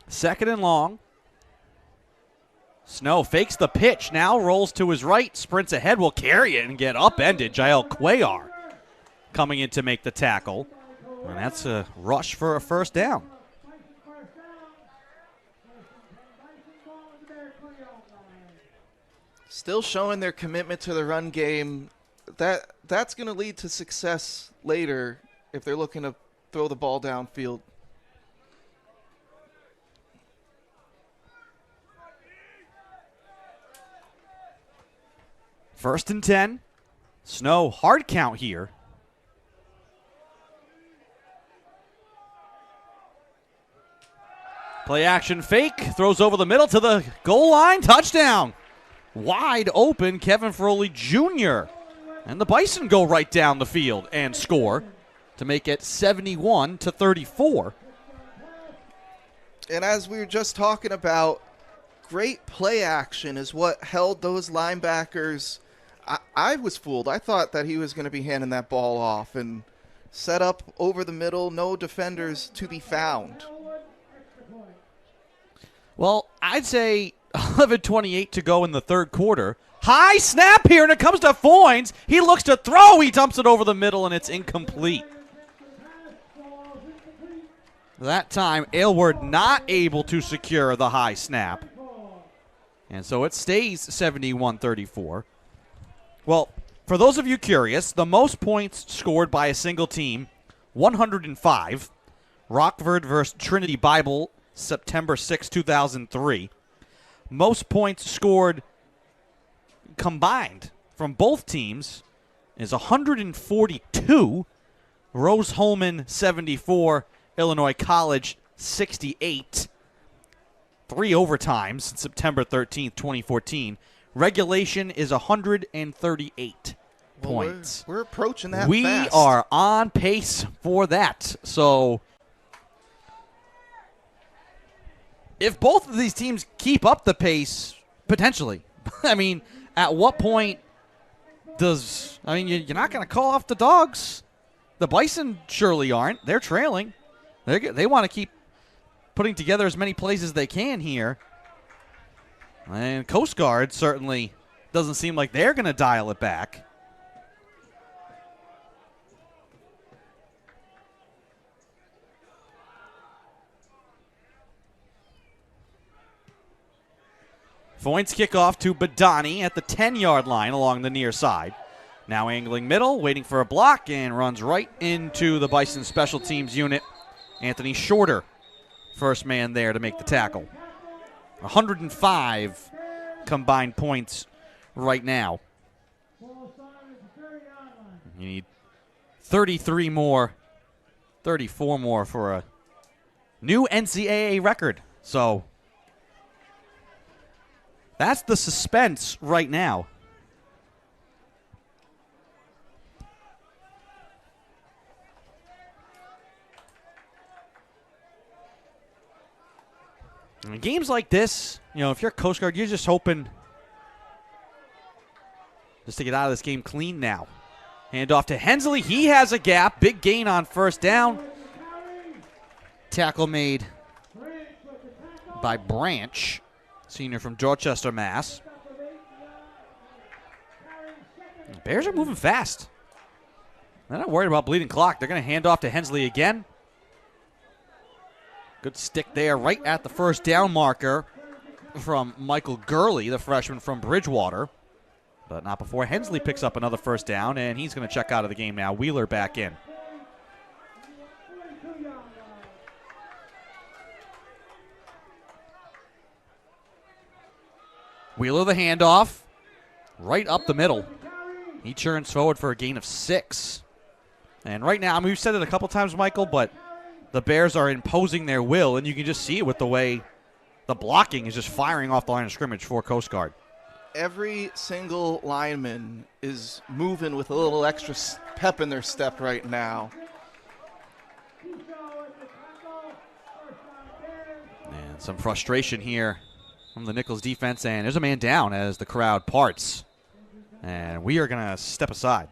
Second and long. Snow fakes the pitch, now rolls to his right, sprints ahead, will carry it and get upended. Jael Cuellar coming in to make the tackle. And that's a rush for a first down. Still showing their commitment to the run game. That's going to lead to success later if they're looking to throw the ball downfield. First and 10. Snow, hard count here. Play action fake. Throws over the middle to the goal line. Touchdown. Wide open, Kevin Froley Jr. And the Bison go right down the field and score to make it 71-34. And as we were just talking about, great play action is what held those linebackers I was fooled. I thought that he was going to be handing that ball off and set up over the middle, no defenders to be found. Well, I'd say 11:28 to go in the third quarter. High snap here, and it comes to Foynes. He looks to throw. He dumps it over the middle, and it's incomplete. That time, Aylward not able to secure the high snap. And so it stays 71-34. Well, for those of you curious, the most points scored by a single team, 105. Rockford versus Trinity Bible, September 6, 2003. Most points scored combined from both teams is 142. Rose-Hulman, 74. Illinois College, 68. 3 overtimes, September 13th, 2014. Regulation is 138 points. We're approaching that We fast. are on pace for that. So if both of these teams keep up the pace, potentially, I mean, at what point you're not going to call off the Dogs. The Bison surely aren't. They're trailing. They want to keep putting together as many plays as they can here. And Coast Guard certainly doesn't seem like they're going to dial it back. Foynes kickoff to Badani at the 10-yard line along the near side. Now angling middle, waiting for a block, and runs right into the Bison special teams unit. Anthony Shorter, first man there to make the tackle. 105 combined points right now. You need 33 more, 34 more for a new NCAA record. So that's the suspense right now. In games like this, if you're Coast Guard, you're just hoping just to get out of this game clean now. Hand off to Hensley. He has a gap. Big gain on first down. Tackle made by Branch, senior from Dorchester, Mass. The Bears are moving fast. They're not worried about bleeding clock. They're going to hand off to Hensley again. Good stick there right at the first down marker from Michael Gurley, the freshman from Bridgewater. But not before Hensley picks up another first down, and he's going to check out of the game now. Wheeler back in. Wheeler the handoff. Right up the middle. He churns forward for a gain of 6. And right now, we've said it a couple times, Michael, but the Bears are imposing their will, and you can just see it with the way the blocking is just firing off the line of scrimmage for Coast Guard. Every single lineman is moving with a little extra pep in their step right now. And some frustration here from the Nichols defense, and there's a man down as the crowd parts. And we are going to step aside.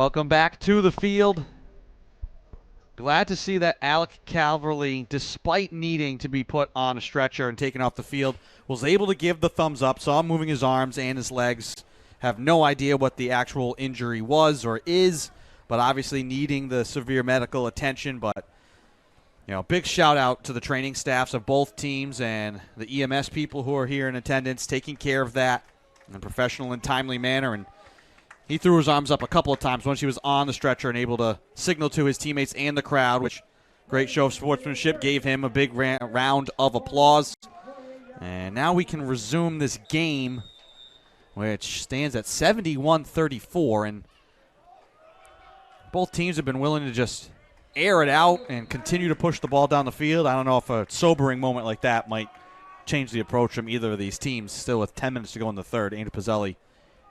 Welcome back to the field. Glad to see that Alec Calverley, despite needing to be put on a stretcher and taken off the field, was able to give the thumbs up. Saw him moving his arms and his legs. Have no idea what the actual injury was or is, but obviously needing the severe medical attention. But, you know, big shout out to the training staffs of both teams and the EMS people who are here in attendance, taking care of that in a professional and timely manner. And he threw his arms up a couple of times once he was on the stretcher and able to signal to his teammates and the crowd, which great show of sportsmanship, gave him a big round of applause. And now we can resume this game, which stands at 71-34. And both teams have been willing to just air it out and continue to push the ball down the field. I don't know if a sobering moment like that might change the approach from either of these teams. Still with 10 minutes to go in the third. Andrew Pizzelli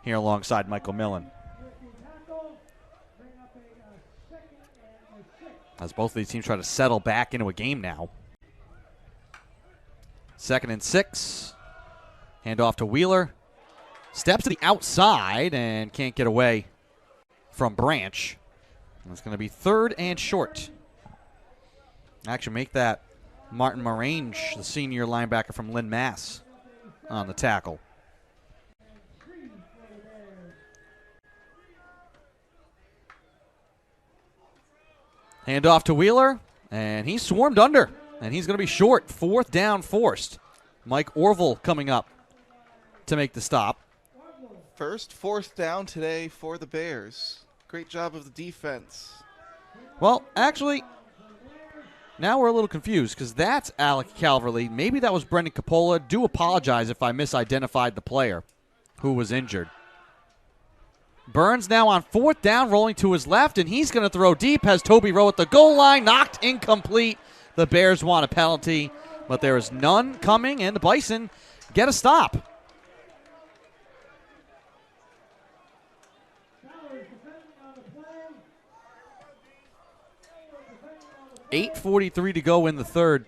here alongside Michael Millen. As both of these teams try to settle back into a game now. 2nd and 6. Hand off to Wheeler. Steps to the outside and can't get away from Branch. And it's going to be 3rd and short. Actually make that Martin Morange, the senior linebacker from Lynn, Mass, on the tackle. Hand off to Wheeler, and he swarmed under, and he's going to be short. 4th down forced. Mike Orville coming up to make the stop. First 4th down today for the Bears. Great job of the defense. Well, actually, now we're a little confused because that's Alec Calverley. Maybe that was Brendan Capola. Do apologize if I misidentified the player who was injured. Burns now on 4th down, rolling to his left, and he's going to throw deep. Has Toby Rowe at the goal line, knocked incomplete. The Bears want a penalty, but there is none coming, and the Bison get a stop. $8:43 to go in the third.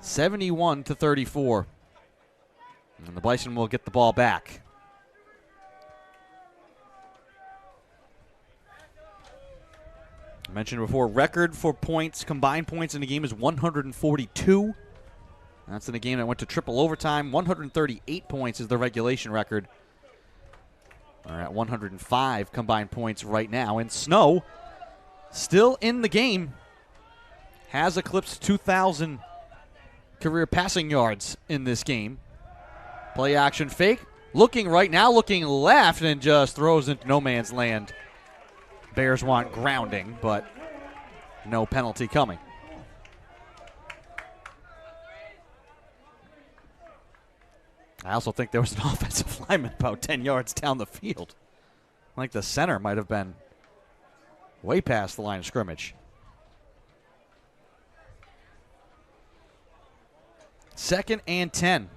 71-34. And the Bison will get the ball back. I mentioned before, record for points, combined points in the game is 142. That's in a game that went to triple overtime. 138 points is the regulation record. We're at 105 combined points right now. And Snow, still in the game, has eclipsed 2,000 career passing yards in this game. Play action fake. Looking right now, looking left, and just throws into no man's land. Bears want grounding, but no penalty coming. I also think there was an offensive lineman about 10 yards down the field. I think the center might have been way past the line of scrimmage. 2nd and 10.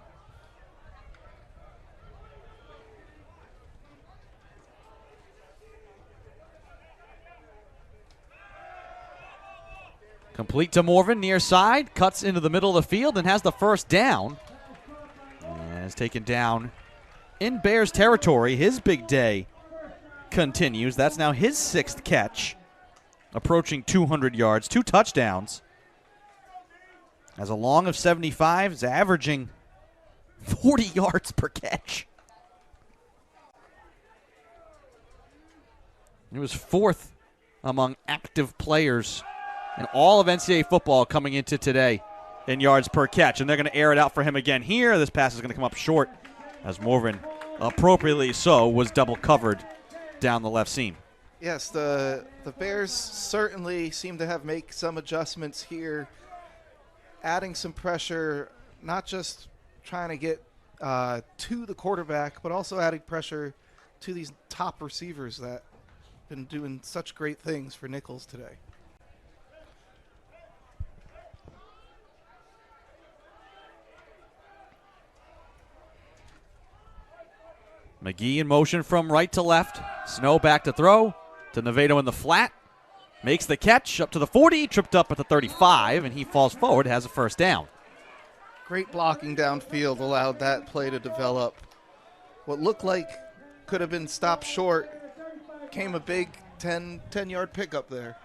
Complete to Morvan, near side, cuts into the middle of the field and has the first down. And is taken down in Bears territory. His big day continues. That's now his 6th catch, approaching 200 yards, 2 touchdowns. Has a long of 75, is averaging 40 yards per catch. He was 4th among active players in all of NCAA football coming into today in yards per catch. And they're going to air it out for him again here. This pass is going to come up short as Morvan, appropriately so, was double covered down the left seam. Yes, the Bears certainly seem to have made some adjustments here, adding some pressure, not just trying to get to the quarterback, but also adding pressure to these top receivers that have been doing such great things for Nichols today. McGee in motion from right to left. Snow back to throw to Navedo in the flat. Makes the catch up to the 40, tripped up at the 35, and he falls forward, has a first down. Great blocking downfield allowed that play to develop. what looked like could have been stopped short came a big 10-yard pickup there.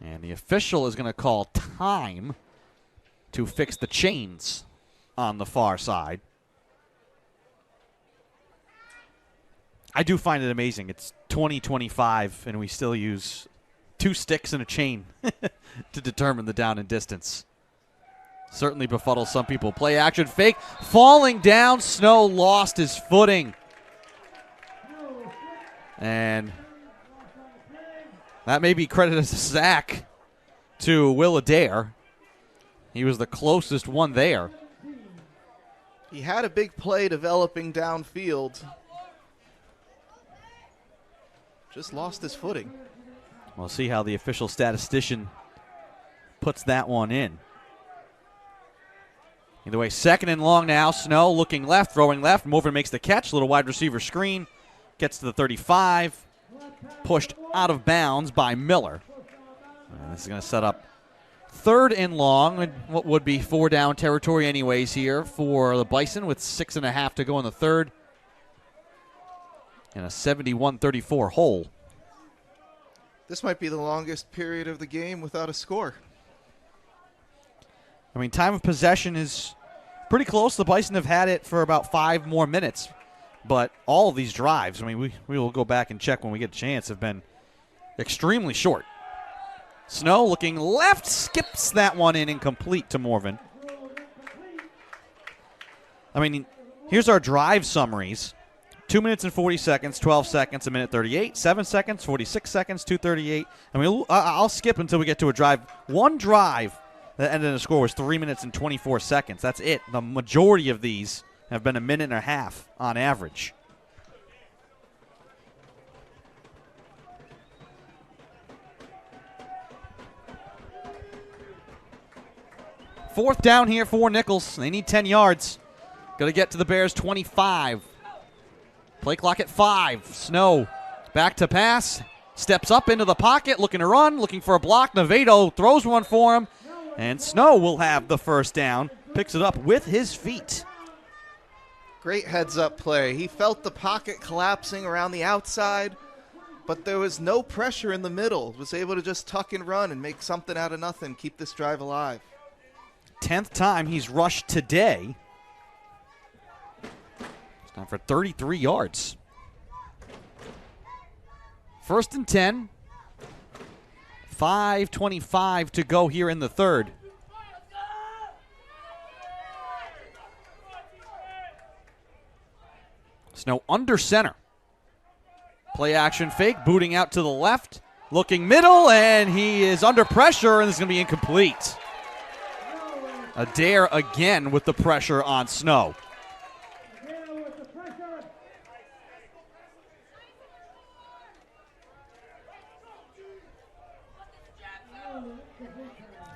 And the official is going to call time to fix the chains on the far side. I do find it amazing. It's 2025, and we still use 2 sticks and a chain to determine the down and distance. Certainly befuddles some people. Play action fake. Falling down. Snow lost his footing. And that may be credited as a sack to Will Adair. He was the closest one there. He had a big play developing downfield. Just lost his footing. We'll see how the official statistician puts that one in. Either way, 2nd and long now. Snow looking left, throwing left. Morven makes the catch. Little wide receiver screen. Gets to the 35. Pushed out of bounds by Miller. And this is going to set up 3rd and long. What would be 4 down territory anyways here for the Bison with 6.5 to go in the 3rd. And a 71-34 hole. This might be the longest period of the game without a score. I mean, time of possession is pretty close. The Bison have had it for about 5 more minutes. But all of these drives, I mean, we will go back and check when we get a chance, have been extremely short. Snow looking left, skips that one in, incomplete to Morven. I mean, here's our drive summaries. 2 minutes and 40 seconds, 12 seconds, 1 minute 38, 7 seconds, 46 seconds, 2:38. I mean, I'll skip until we get to a drive. One drive that ended in a score was 3 minutes and 24 seconds. That's it. The majority of these have been 1.5 minutes on average. Fourth down here for Nichols. They need 10 yards. Got to get to the Bears' 25. Play clock at 5. Snow back to pass. Steps up into the pocket, looking to run, looking for a block. Navedo throws one for him. And Snow will have the first down. Picks it up with his feet. Great heads-up play. He felt the pocket collapsing around the outside, but there was no pressure in the middle. Was able to just tuck and run and make something out of nothing, keep this drive alive. 10th time he's rushed today. It's time for 33 yards. 1st and 10. 5:25 to go here in the 3rd. Snow under center. Play action fake, booting out to the left. Looking middle, and he is under pressure, and this is going to be incomplete. Adair again with the pressure on Snow.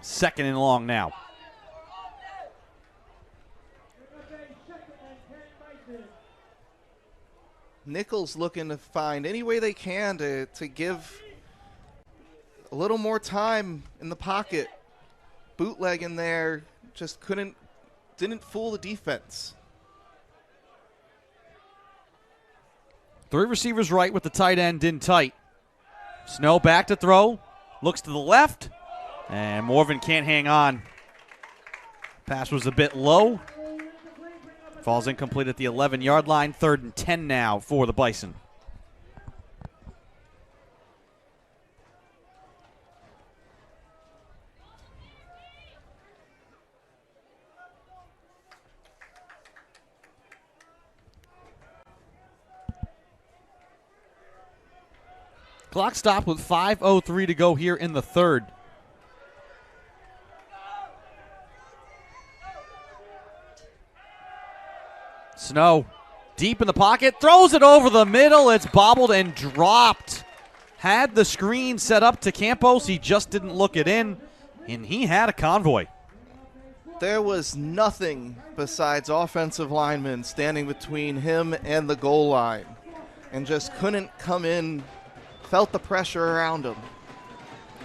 Second and long now. Nichols looking to find any way they can to give a little more time in the pocket. Bootleg in there, just didn't fool the defense. 3 receivers right with the tight end in tight. Snow back to throw, looks to the left, and Morven can't hang on. Pass was a bit low. Falls incomplete at the 11-yard line. 3rd and 10 now for the Bison. Clock stopped with 5:03 to go here in the 3rd. Snow deep in the pocket, throws it over the middle. It's bobbled and dropped. Had the screen set up to Campos. He just didn't look it in, and he had a convoy. There was nothing besides offensive linemen standing between him and the goal line, and just couldn't come in, felt the pressure around him.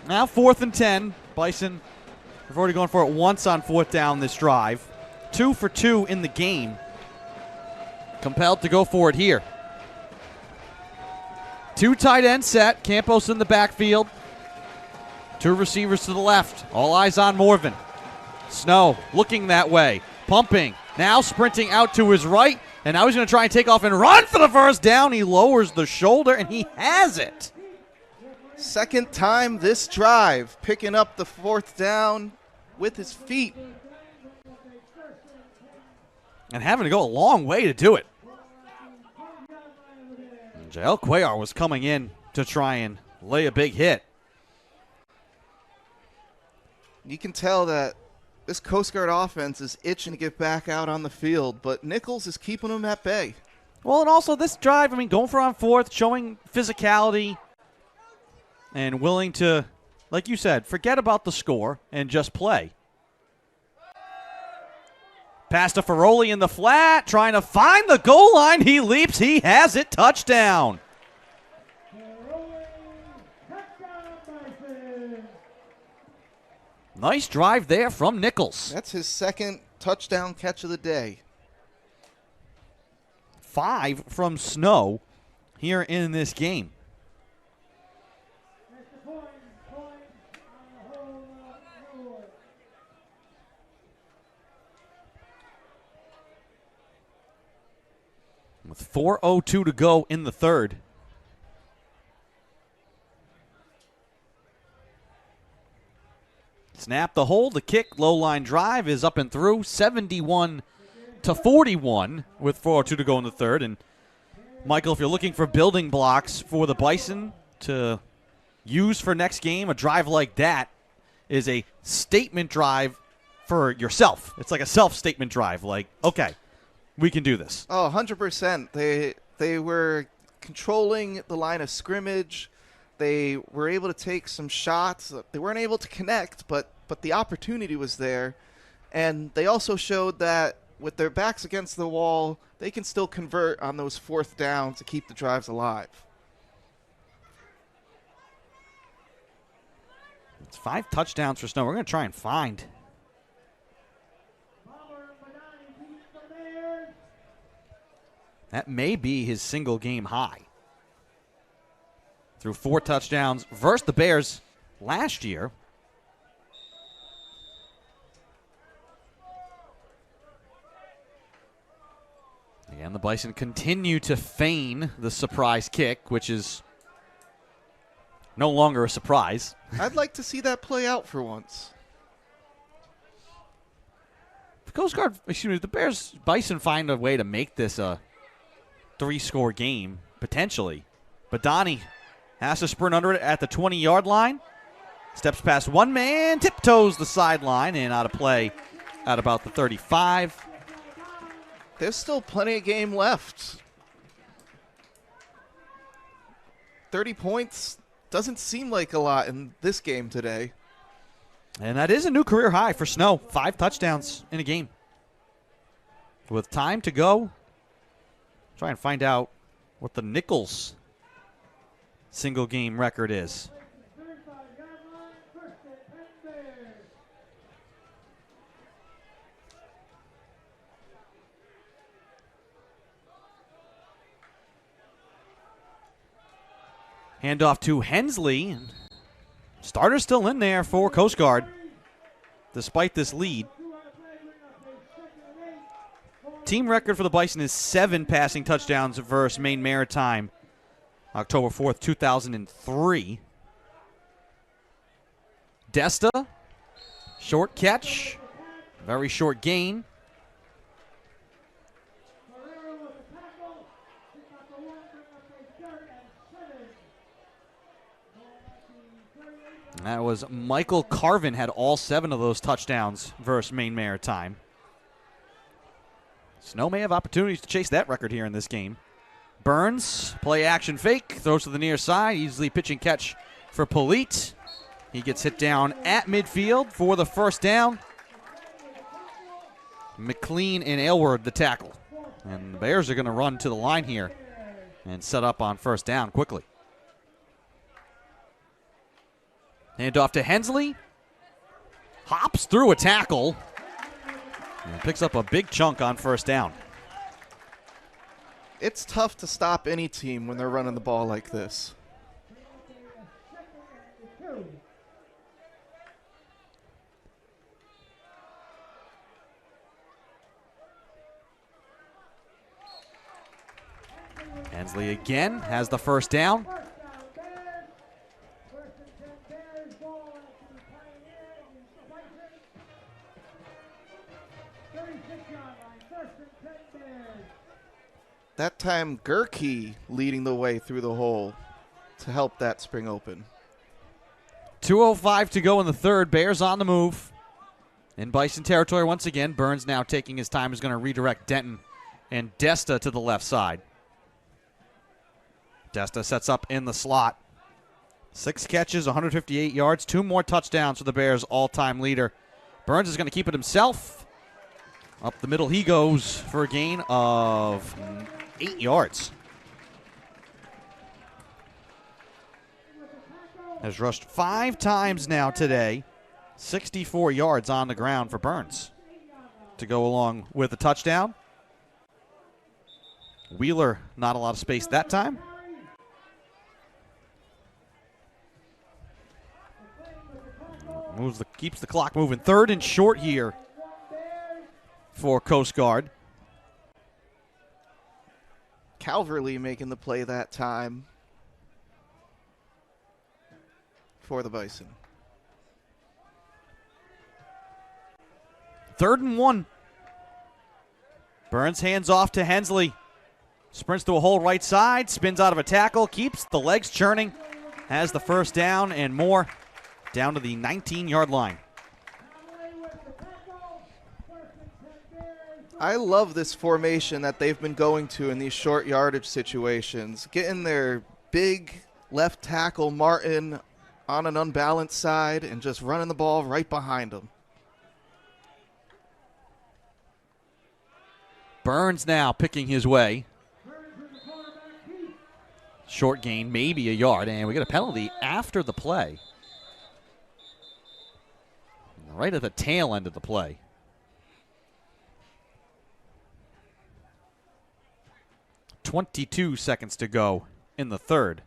Now 4th and 10. Bison have already gone for it once on 4th down this drive. 2 for 2 in the game. Compelled to go for it here. 2 tight end set. Campos in the backfield. 2 receivers to the left. All eyes on Morven. Snow looking that way. Pumping. Now sprinting out to his right. And now he's going to try and take off and run for the first down. He lowers the shoulder, and he has it. Second time this drive, picking up the 4th down with his feet. And having to go a long way to do it. And Jael Cuellar was coming in to try and lay a big hit. You can tell that this Coast Guard offense is itching to get back out on the field, but Nichols is keeping them at bay. Well, and also this drive, going for on 4th, showing physicality and willing to, like you said, forget about the score and just play. Pass to Ferroli in the flat, trying to find the goal line. He leaps, he has it, touchdown. Nice drive there from Nichols. That's his second touchdown catch of the day. 5 from Snow here in this game. With 4:02 to go in the third. Snap the hold, the kick, low line drive is up and through, 71-41 with 4:02 to go in the third. And Michael, if you're looking for building blocks for the Bison to use for next game, a drive like that is a statement drive for yourself. It's like a self-statement drive, like, okay, we can do this. Oh, 100%. They were controlling the line of scrimmage. They were able to take some shots. They weren't able to connect, but the opportunity was there. And they also showed that with their backs against the wall, they can still convert on those 4th downs to keep the drives alive. It's 5 touchdowns for Snow. We're going to try and find. That may be his single game high. Threw 4 touchdowns versus the Bears last year. Again, the Bison continue to feign the surprise kick, which is no longer a surprise. I'd like to see that play out for once. The Bears Bison find a way to make this a 3-score game, potentially. But Donnie has to sprint under it at the 20-yard line. Steps past one man, tiptoes the sideline, and out of play at about the 35. There's still plenty of game left. 30 points doesn't seem like a lot in this game today. And that is a new career high for Snow. 5 touchdowns in a game. With time to go, try and find out what the Nichols single game record is. Handoff to Hensley. Starter's still in there for Coast Guard, despite this lead. Team record for the Bison is 7 passing touchdowns versus Maine Maritime, October 4th, 2003. Desta, short catch, very short gain. That was Michael Carvin, had all 7 of those touchdowns versus Maine Maritime. Snow may have opportunities to chase that record here in this game. Burns, play action fake, throws to the near side, easily pitch and catch for Polite. He gets hit down at midfield for the first down. McLean and Aylward the tackle. And the Bears are going to run to the line here and set up on first down quickly. Hand off to Hensley. Hops through a tackle. And picks up a big chunk on first down. It's tough to stop any team when they're running the ball like this. Hensley again has the first down. That time, Gerke leading the way through the hole to help that spring open. 2:05 to go in the third. Bears on the move. In Bison territory once again. Burns now taking his time is going to redirect Denton and Desta to the left side. Desta sets up in the slot. 6 catches, 158 yards, 2 more touchdowns for the Bears' all-time leader. Burns is going to keep it himself. Up the middle he goes for a gain of 8 yards. Has rushed 5 times now today. 64 yards on the ground for Burns to go along with the touchdown. Wheeler, not a lot of space that time. Keeps the clock moving. 3rd and short here for Coast Guard. Calverley making the play that time for the Bison. 3rd and 1. Burns hands off to Hensley. Sprints to a hole right side, spins out of a tackle, keeps the legs churning, has the first down and more down to the 19-yard line. I love this formation that they've been going to in these short yardage situations. Getting their big left tackle, Martin, on an unbalanced side and just running the ball right behind him. Burns now picking his way. Short gain, maybe a yard, and we get a penalty after the play. Right at the tail end of the play. .22 seconds to go in the third.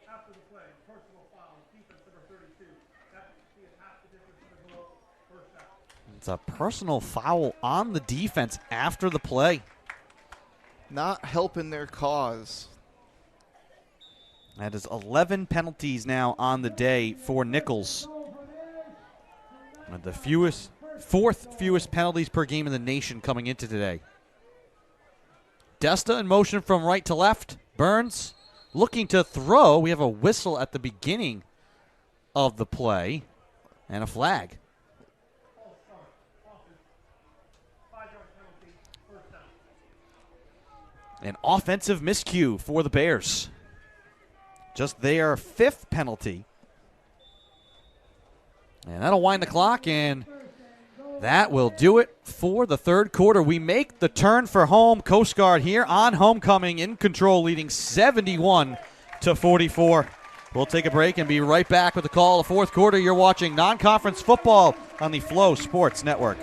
After the play, personal foul, defense number 32. That is half the difference in the goal, first down. It's a personal foul on the defense after the play. Not helping their cause. That is 11 penalties now on the day for Nichols. And the fourth fewest penalties per game in the nation coming into today. Desta in motion from right to left. Burns looking to throw. We have a whistle at the beginning of the play and a flag. An offensive miscue for the Bears. Just their 5th penalty. And that'll wind the clock, and that will do it for the third quarter. We make the turn for home. Coast Guard here on homecoming in control, leading 71-44. We'll take a break and be right back with the call of the fourth quarter. You're watching non-conference football on the Flow Sports Network.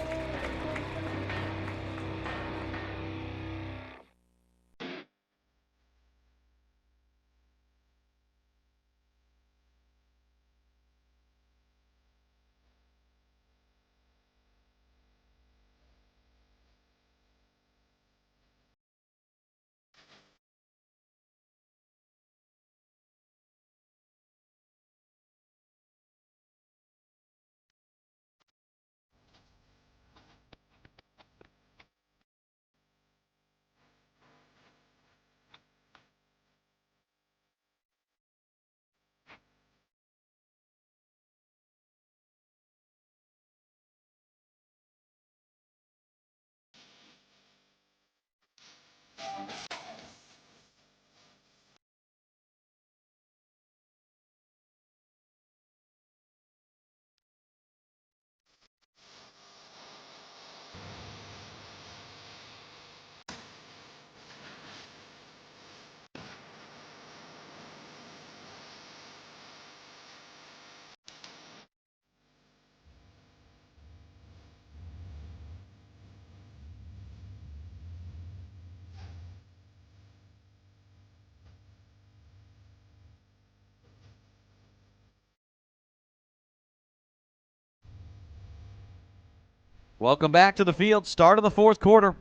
Welcome back to the field. Start of the fourth quarter.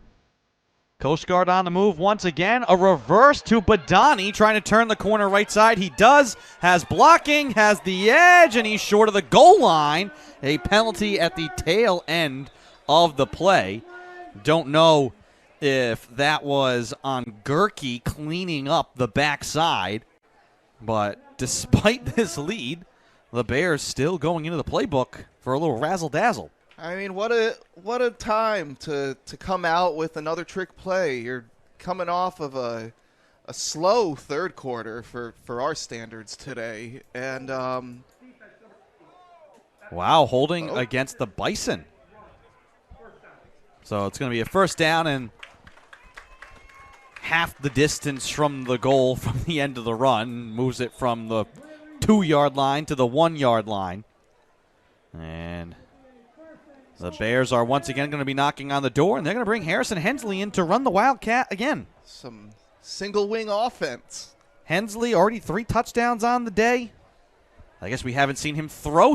Coast Guard on the move once again. A reverse to Badani trying to turn the corner right side. He does. Has blocking, has the edge, and he's short of the goal line. A penalty at the tail end of the play. Don't know if that was on Gerke cleaning up the backside. But despite this lead, the Bears still going into the playbook for a little razzle-dazzle. I mean, what a time to come out with another trick play. You're coming off of a slow third quarter for our standards today. And wow, holding against the Bison. So it's going to be a first down and half the distance from the goal from the end of the run. Moves it from the 2-yard line to the 1-yard line. And the Bears are once again going to be knocking on the door, and they're going to bring Harrison Hensley in to run the Wildcat again. Some single wing offense. Hensley already 3 touchdowns on the day. I guess we haven't seen him throw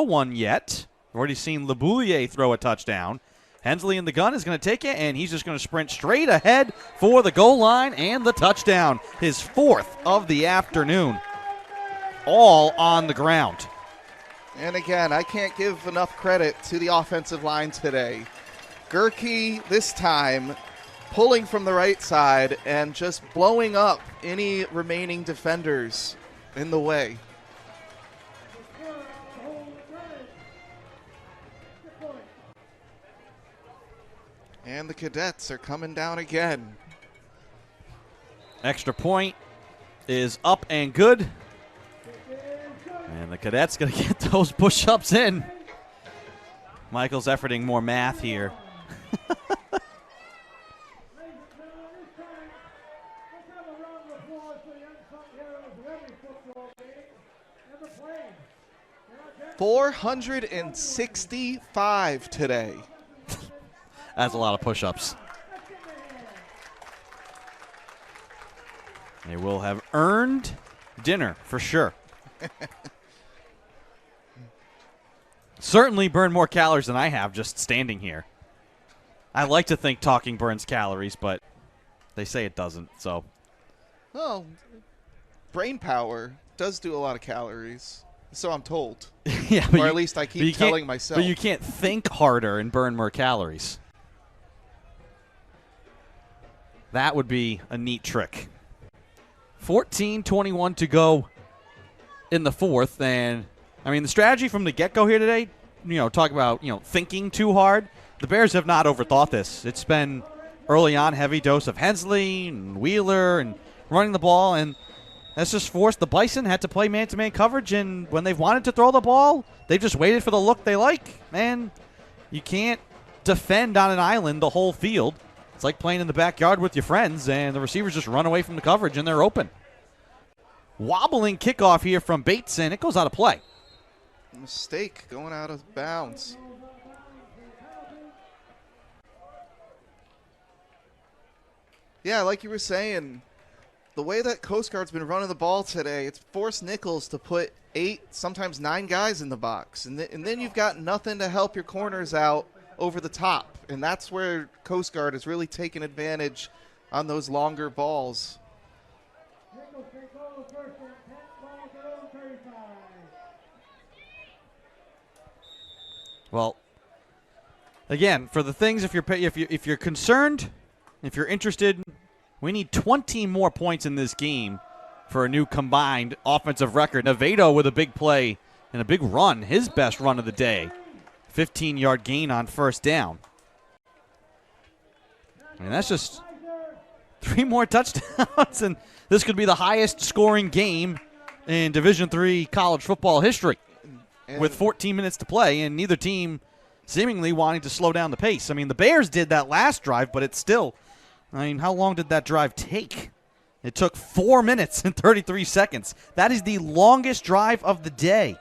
one yet. We've already seen LeBouillier throw a touchdown. Hensley in the gun is going to take it, and he's just going to sprint straight ahead for the goal line and the touchdown. His 4th of the afternoon. All on the ground. And again, I can't give enough credit to the offensive line today. Gerke this time pulling from the right side and just blowing up any remaining defenders in the way. And the Cadets are coming down again. Extra point is up and good. And the Cadets going to get those push-ups in. Michael's efforting more math here. $465 today. That's a lot of push-ups. They will have earned dinner for sure. Certainly burn more calories than I have just standing here. I like to think talking burns calories, but they say it doesn't, so. Well, brain power does do a lot of calories, so I'm told. Yeah, or at least I keep telling myself. But you can't think harder and burn more calories. That would be a neat trick. 14:21 to go in the fourth, and I mean the strategy from the get-go here today, talk about, thinking too hard. The Bears have not overthought this. It's been early on heavy dose of Hensley and Wheeler and running the ball, and that's just forced the Bison had to play man-to-man coverage, and when they've wanted to throw the ball, they've just waited for the look they like. Man, you can't defend on an island the whole field. It's like playing in the backyard with your friends, and the receivers just run away from the coverage, and they're open. Wobbling kickoff here from Bates, and it goes out of play. Mistake going out of bounds. Yeah, like you were saying, the way that Coast Guard's been running the ball today, it's forced Nichols to put 8, sometimes 9 guys in the box. And then you've got nothing to help your corners out over the top. And that's where Coast Guard has really taken advantage on those longer balls. Well, again, for the things, if you're concerned, if you're interested, we need 20 more points in this game for a new combined offensive record. Navedo with a big play and a big run, his best run of the day. 15-yard gain on first down. I mean, that's just 3 more touchdowns, and this could be the highest scoring game in Division III college football history. With 14 minutes to play, and neither team seemingly wanting to slow down the pace. I mean, the Bears did that last drive, but it's still, how long did that drive take? It took 4 minutes and 33 seconds. That is the longest drive of the day.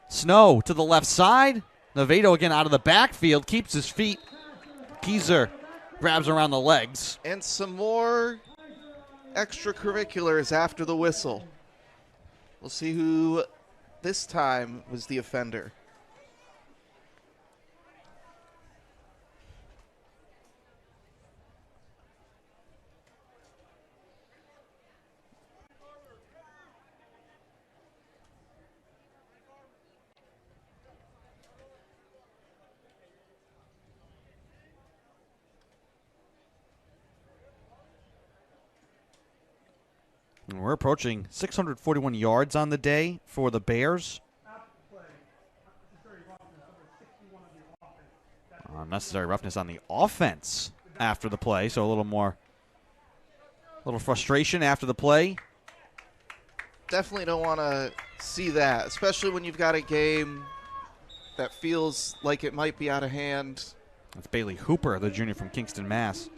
Snow to the left side. Navedo again out of the backfield, keeps his feet. Keyser grabs around the legs. And some more extracurriculars after the whistle. We'll see who this time was the offender. And we're approaching 641 yards on the day for the Bears. Unnecessary roughness on the offense after the play, so a little frustration after the play. Definitely don't want to see that, especially when you've got a game that feels like it might be out of hand. That's Bailey Hooper, the junior from Kingston, Mass.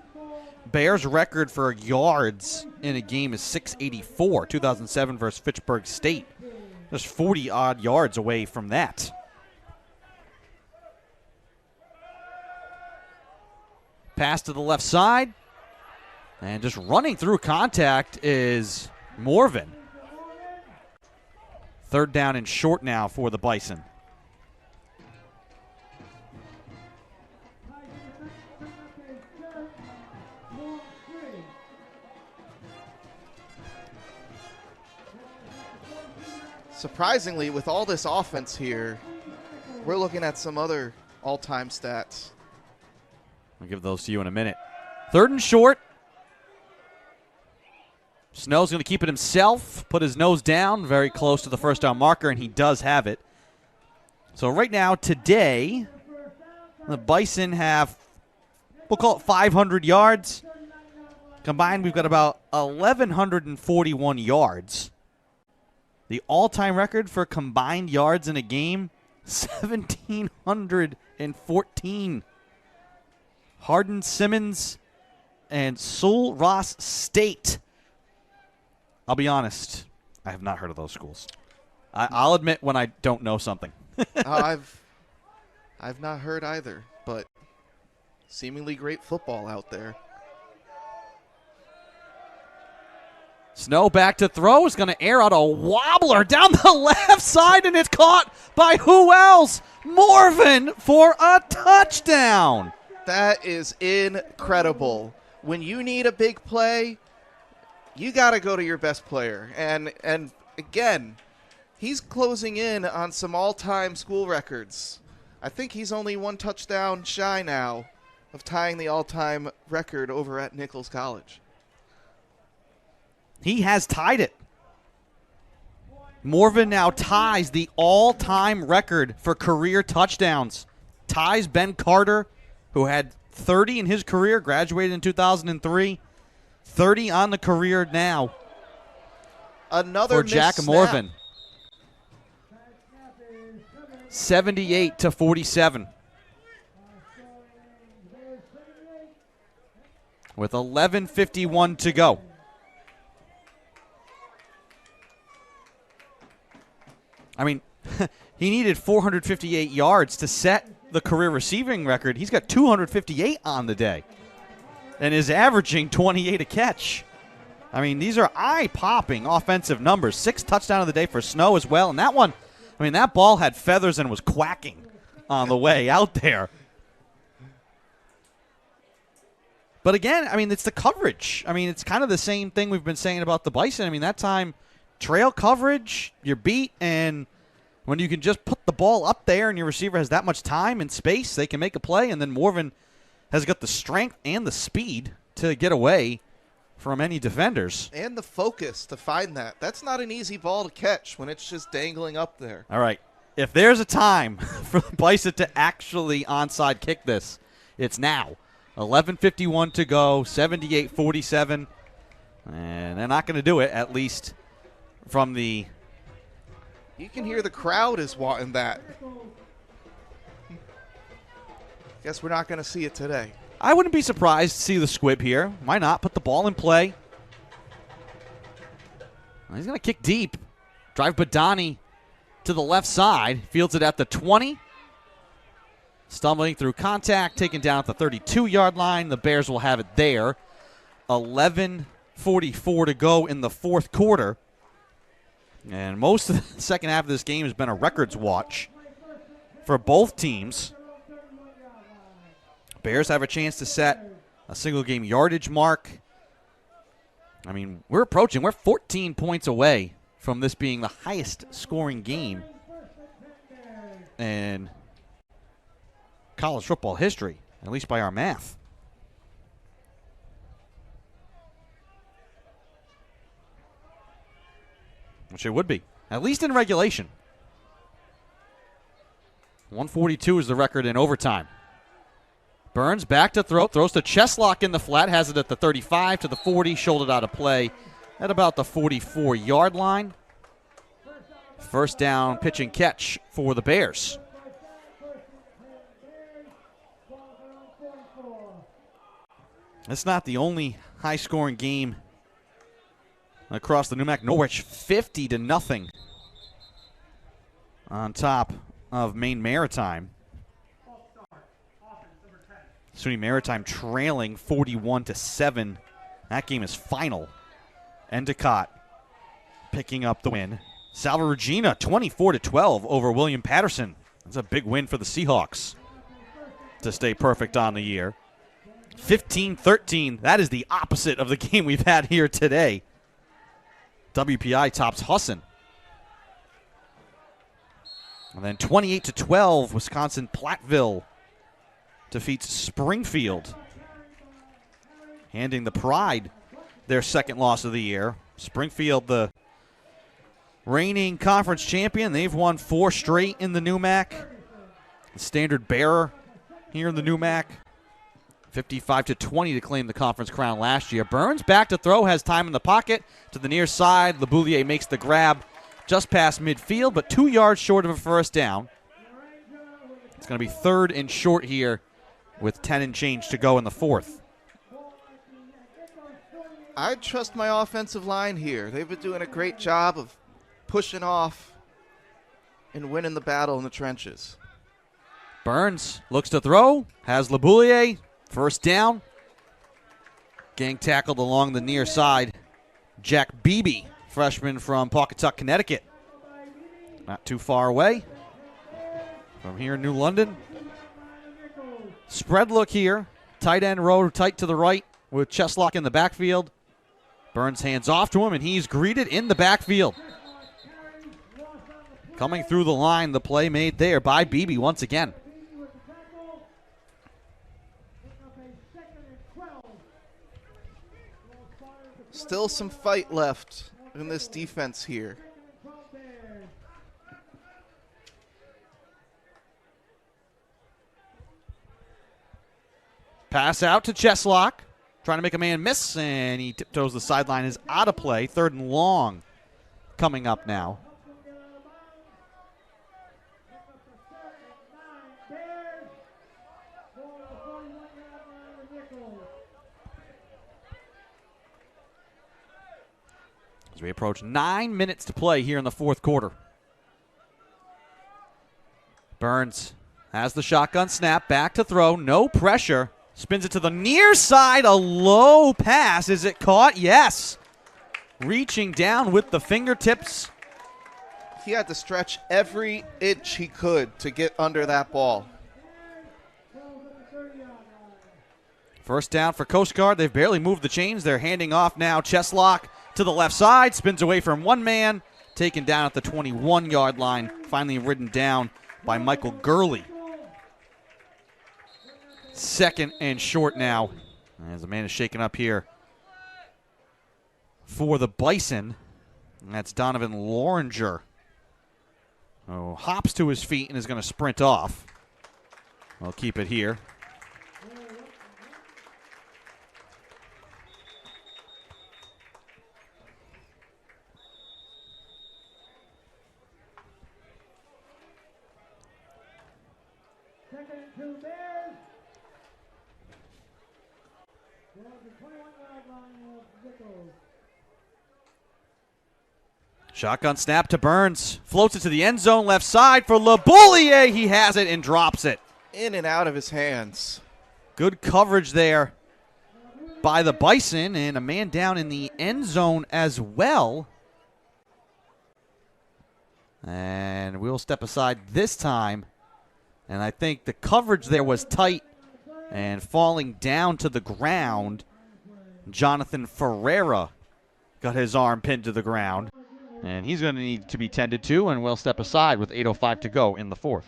Bears' record for yards in a game is 684, 2007 versus Fitchburg State. Just 40-odd yards away from that. Pass to the left side. And just running through contact is Morvan. Third down and short now for the Bison. Surprisingly, with all this offense here, we're looking at some other all-time stats. I'll give those to you in a minute. Third and short. Snow's going to keep it himself, put his nose down very close to the first down marker, and he does have it. So right now, today, the Bison have, we'll call it 500 yards. Combined, we've got about 1,141 yards. The all-time record for combined yards in a game, 1,714. Hardin Simmons and Sul Ross State. I'll be honest, I have not heard of those schools. I'll admit when I don't know something. I've not heard either, but seemingly great football out there. Snow back to throw, is going to air out a wobbler down the left side, and it's caught by who else? Morvan for a touchdown. That is incredible. When you need a big play, you got to go to your best player. And again, he's closing in on some all-time school records. I think he's only one touchdown shy now of tying the all-time record over at Nichols College. He has tied it. Morvan now ties the all-time record for career touchdowns. Ties Ben Carter, who had 30 in his career, graduated in 2003. 30 on the career now. Another for Jack missed Morvan. snap. 78-47. With 11:51 to go. I mean, he needed 458 yards to set the career receiving record. He's got 258 on the day and is averaging 28 a catch. I mean, these are eye-popping offensive numbers. 6 touchdowns of the day for Snow as well. And that one, I mean, that ball had feathers and was quacking on the way out there. But again, I mean, it's the coverage. I mean, it's kind of the same thing we've been saying about the Bison. I mean, that time, trail coverage, you're beat, and when you can just put the ball up there and your receiver has that much time and space, they can make a play. And then Morvan has got the strength and the speed to get away from any defenders. And the focus to find that. That's not an easy ball to catch when it's just dangling up there. All right. If there's a time for the Bison to actually onside kick this, it's now. 11:51 to go, 78-47. And they're not going to do it, at least from the... You can hear the crowd is wanting that. Guess we're not going to see it today. I wouldn't be surprised to see the squib here. Why not? Put the ball in play. He's going to kick deep. Drive Badani to the left side. Fields it at the 20. Stumbling through contact. Taken down at the 32-yard line. The Bears will have it there. 11:44 to go in the fourth quarter. And most of the second half of this game has been a records watch for both teams. Bears have a chance to set a single-game yardage mark. I mean, we're 14 points away from this being the highest scoring game in college football history, at least by our math. which it would be, at least in regulation. 142 is the record in overtime. Burns back to throw, throws to Cheslock in the flat, has it at the 35 to the 40, shouldered out of play at about the 44-yard line. First down pitch and catch for the Bears. It's not the only high-scoring game across the Newmac. Norwich 50-0 on top of Maine Maritime. SUNY Maritime trailing 41-7. That game is final. Endicott picking up the win. Salva Regina 24-12 over William Patterson. That's a big win for the Seahawks to stay perfect on the year. 15-13. That is the opposite of the game we've had here today. WPI tops Husson. And then 28-12, Wisconsin Platteville defeats Springfield, handing the Pride their second loss of the year. Springfield, the reigning conference champion. They've won 4 straight in the Newmac. The standard bearer here in the Newmac. 55-20 to claim the conference crown last year. Burns back to throw, has time in the pocket to the near side. LeBouillier makes the grab just past midfield, but 2 yards short of a first down. It's going to be 3rd and short here with 10 and change to go in the 4th. I trust my offensive line here. They've been doing a great job of pushing off and winning the battle in the trenches. Burns looks to throw, has LeBouillier. First down. Gang tackled along the near side. Jack Beebe, freshman from Pawcatuck, Connecticut. Not too far away from here in New London. Spread look here. Tight end row tight to the right with Cheslock in the backfield. Burns hands off to him, and he's greeted in the backfield. Coming through the line, the play made there by Beebe once again. Still some fight left in this defense here. Pass out to Cheslock, trying to make a man miss, and he tiptoes the sideline, is out of play. 3rd and long coming up now. As we approach 9 minutes to play here in the 4th quarter. Burns has the shotgun snap, back to throw, no pressure. Spins it to the near side, a low pass. Is it caught? Yes. Reaching down with the fingertips. He had to stretch every inch he could to get under that ball. First down for Coast Guard. They've barely moved the chains. They're handing off now. Cheslock to the left side, spins away from one man, taken down at the 21-yard line, finally ridden down by Michael Gurley. 2nd and short now, as the man is shaken up here for the Bison. And that's Donovan Loringer. Oh, hops to his feet and is going to sprint off. We'll keep it here. Shotgun snap to Burns. Floats it to the end zone, left side for LeBouillier. He has it and drops it. In and out of his hands. Good coverage there by the Bison, and a man down in the end zone as well. And we'll step aside this time. And I think the coverage there was tight and falling down to the ground. Jonathan Ferreira got his arm pinned to the ground. And he's going to need to be tended to, and we'll step aside with 8:05 to go in the 4th.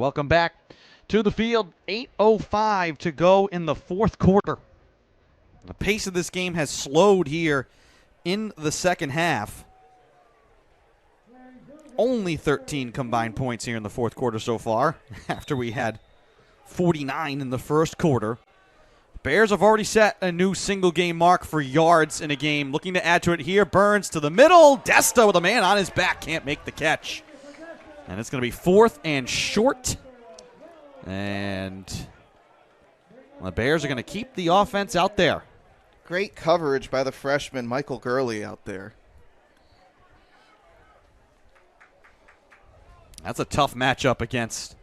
Welcome back to the field. 8:05 to go in the fourth quarter. The pace of this game has slowed here in the second half. Only 13 combined points here in the fourth quarter so far, after we had 49 in the first quarter. Bears have already set a new single-game mark for yards in a game. Looking to add to it here. Burns to the middle. Desta with a man on his back. Can't make the catch. And it's going to be 4th and short. And the Bears are going to keep the offense out there. Great coverage by the freshman Michael Gurley out there. That's a tough matchup against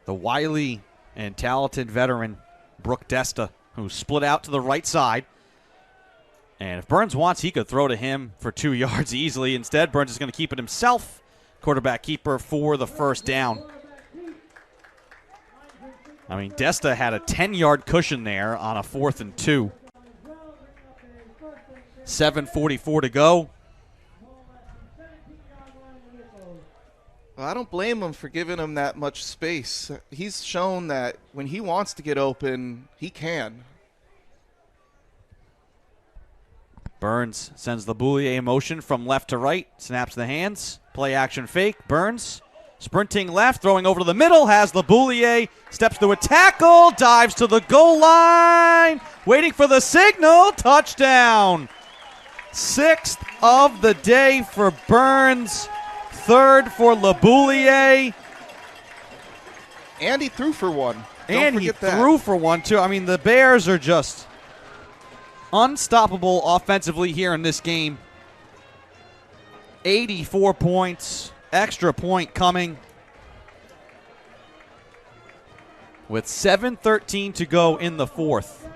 the wily and talented veteran Brooke Desta, who split out to the right side. And if Burns wants, he could throw to him for 2 yards easily. Instead, Burns is going to keep it himself. Quarterback keeper for the first down. I mean, Desta had a 10-yard cushion there on a 4th and 2. 7:44 to go. Well, I don't blame him for giving him that much space. He's shown that when he wants to get open, he can. Burns sends the Boulier motion from left to right, snaps the hands, play action fake. Burns sprinting left, throwing over to the middle, has the Boulier, steps through a tackle, dives to the goal line, waiting for the signal, touchdown. 6th of the day for Burns, 3rd for LeBoulier. And he threw for one. And he threw for one, too. I mean, the Bears are just unstoppable offensively here in this game. 84 points, extra point coming. With 7:13 to go in the fourth.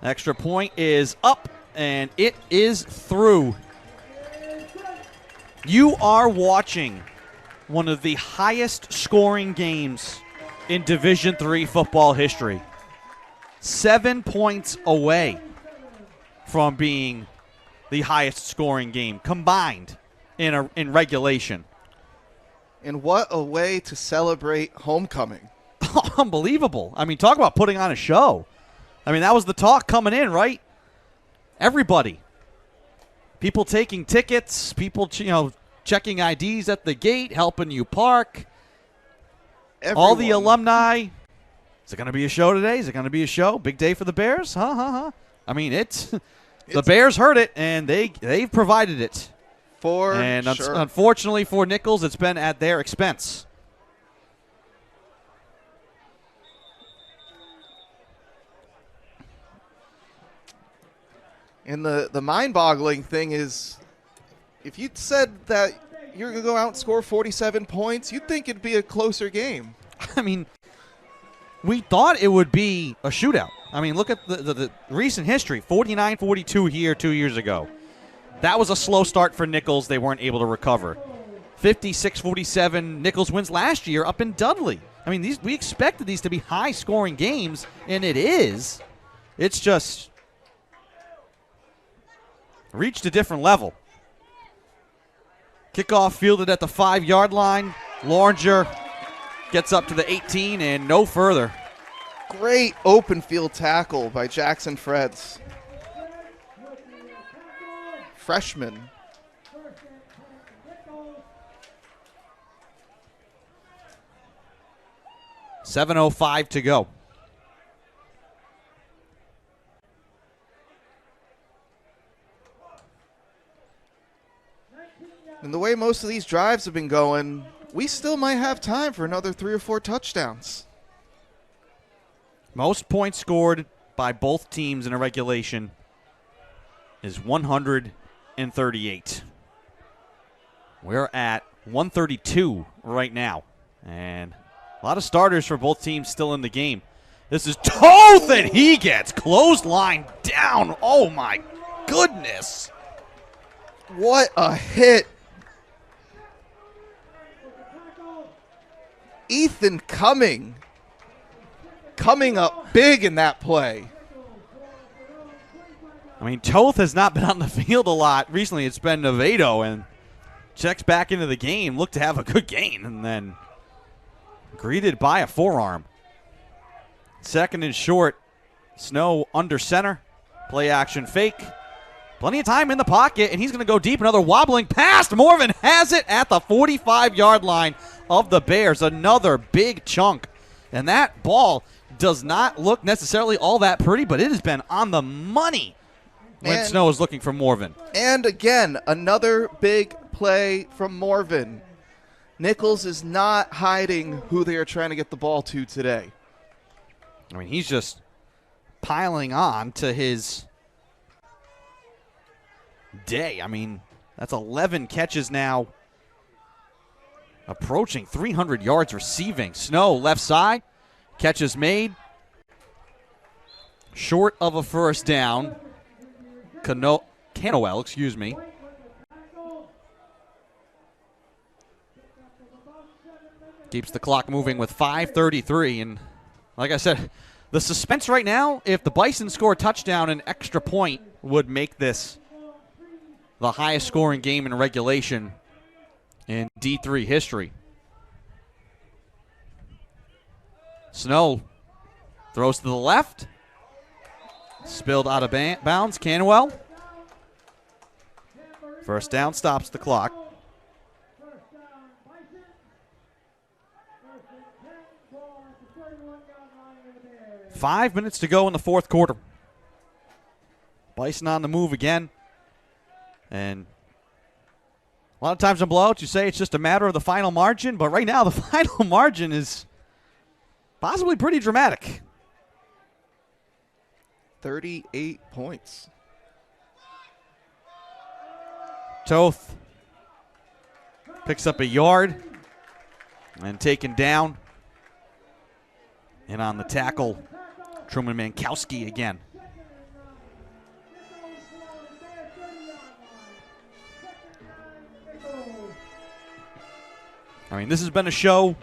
Extra point is up, and it is through. You are watching one of the highest scoring games in Division III football history. 7 points away from being the highest scoring game combined in regulation. And what a way to celebrate homecoming. Unbelievable. I mean, talk about putting on a show. I mean, that was the talk coming in, right? Everybody. People taking tickets, people, checking IDs at the gate, helping you park. Everyone. All the alumni. Is it going to be a show today? Is it going to be a show? Big day for the Bears? I mean, the Bears heard it, and they've provided it. For and sure. Unfortunately for Nichols, it's been at their expense. And the mind-boggling thing is, if you'd said that you're going to go out and score 47 points, you'd think it'd be a closer game. I mean, we thought it would be a shootout. I mean, look at the recent history. 49-42 here 2 years ago. That was a slow start for Nichols. They weren't able to recover. 56-47, Nichols wins last year up in Dudley. I mean, we expected these to be high-scoring games, and it is. It's just reached a different level. Kickoff fielded at the 5-yard line. Loringer gets up to the 18 and no further. Great open field tackle by Jackson Freds. Freshman. $7:05 to go. And the way most of these drives have been going, we still might have time for another 3 or 4 touchdowns. Most points scored by both teams in a regulation is 138. We're at 132 right now. And a lot of starters for both teams still in the game. This is Toth, and he gets clothesline down. Oh, my goodness. What a hit. Ethan coming up big in that play. I mean, Toth has not been on the field a lot recently. It's been Nevado, and checks back into the game. Looked to have a good gain, and then greeted by a forearm. Second and short. Snow under center. Play action fake. Plenty of time in the pocket, and he's going to go deep. Another wobbling pass. Morven has it at the 45-yard line of the Bears. Another big chunk. And that ball does not look necessarily all that pretty, but it has been on the money when Snow is looking for Morven. And again, another big play from Morven. Nichols is not hiding who they are trying to get the ball to today. I mean, he's just piling on to his day. I mean, that's 11 catches now, approaching 300 yards receiving. Snow left side, catches made, short of a first down. Cannowell, excuse me. Keeps the clock moving with 5:33, and like I said, the suspense right now, if the Bison score a touchdown, an extra point would make this the highest scoring game in regulation in D3 history. Snow throws to the left. Spilled out of bounds. Canwell. First down, stops the clock. Five minutes to go in the fourth quarter. Bison on the move again. And a lot of times in blowouts, you say it's just a matter of the final margin, but right now the final margin is possibly pretty dramatic. 38 points. Toth picks up a yard and taken down. And on the tackle, Truman Mankowski again. I mean, this has been a show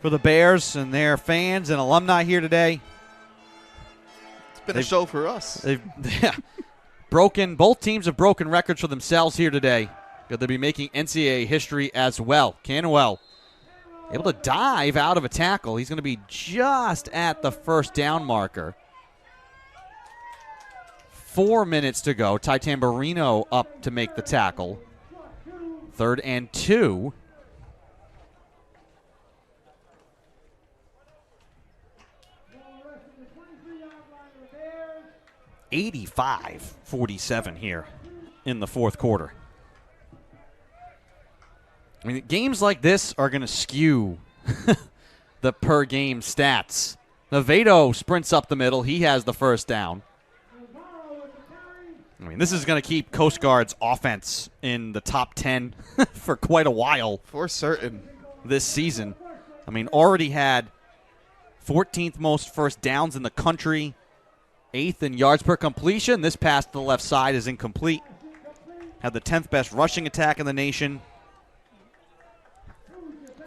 for the Bears and their fans and alumni here today. It's been a show for us. Both teams have broken records for themselves here today. They'll be making NCAA history as well. Canwell able to dive out of a tackle. He's going to be just at the first down marker. 4 minutes to go. Ty Tamburino up to make the tackle. 3rd and 2. $85-47 here in the fourth quarter. I mean, games like this are going to skew the per-game stats. Nevado sprints up the middle. He has the first down. I mean, this is going to keep Coast Guard's offense in the top 10 for quite a while. For certain. This season. I mean, already had 14th most first downs in the country. 8th in yards per completion. This pass to the left side is incomplete. Had the 10th best rushing attack in the nation.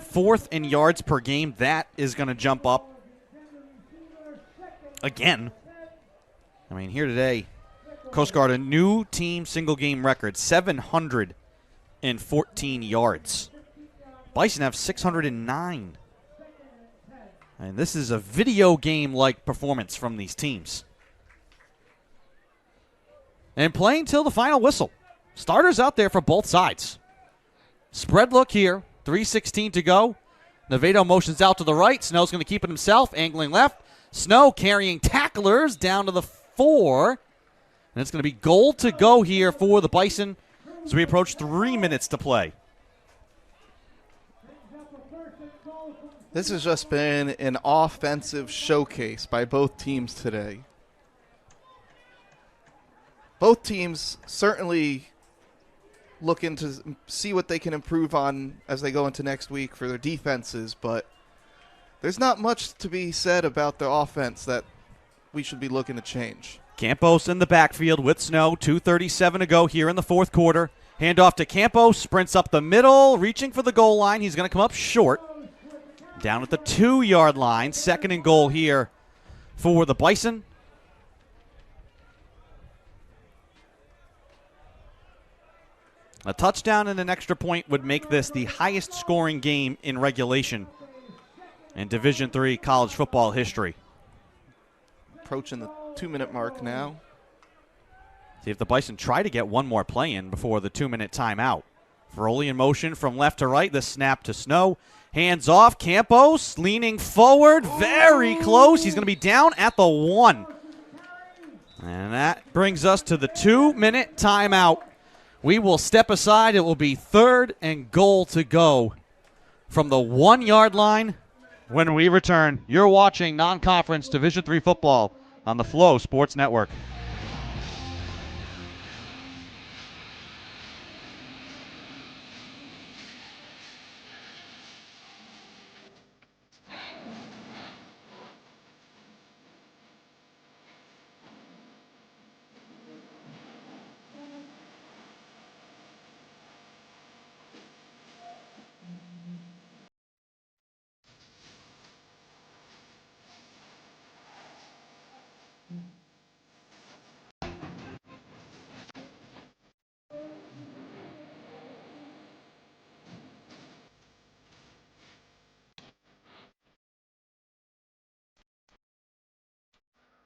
4th in yards per game. That is going to jump up again. I mean, here today, Coast Guard, a new team single game record, 714 yards. Bison have 609. And this is a video game-like performance from these teams. And playing till the final whistle. Starters out there for both sides. Spread look here. 3:16 to go. Nevado motions out to the right. Snow's going to keep it himself, angling left. Snow carrying tacklers down to the 4. And it's going to be goal to go here for the Bison as we approach 3 minutes to play. This has just been an offensive showcase by both teams today. Both teams certainly looking to see what they can improve on as they go into next week for their defenses, but there's not much to be said about the offense that we should be looking to change. Campos in the backfield with Snow. 2:37 to go here in the fourth quarter. Handoff to Campos, sprints up the middle, reaching for the goal line. He's going to come up short. Down at the 2-yard line. 2nd and goal here for the Bison. A touchdown and an extra point would make this the highest scoring game in regulation in Division III college football history. Approaching the 2-minute mark now. See if the Bison try to get one more play in before the 2-minute timeout. Froley in motion from left to right. The snap to Snow. Hands off. Campos leaning forward. Very close. He's going to be down at the 1. And that brings us to the 2-minute timeout. We will step aside. It will be 3rd and goal to go from the 1-yard line when we return. You're watching non-conference Division III football on the Flow Sports Network.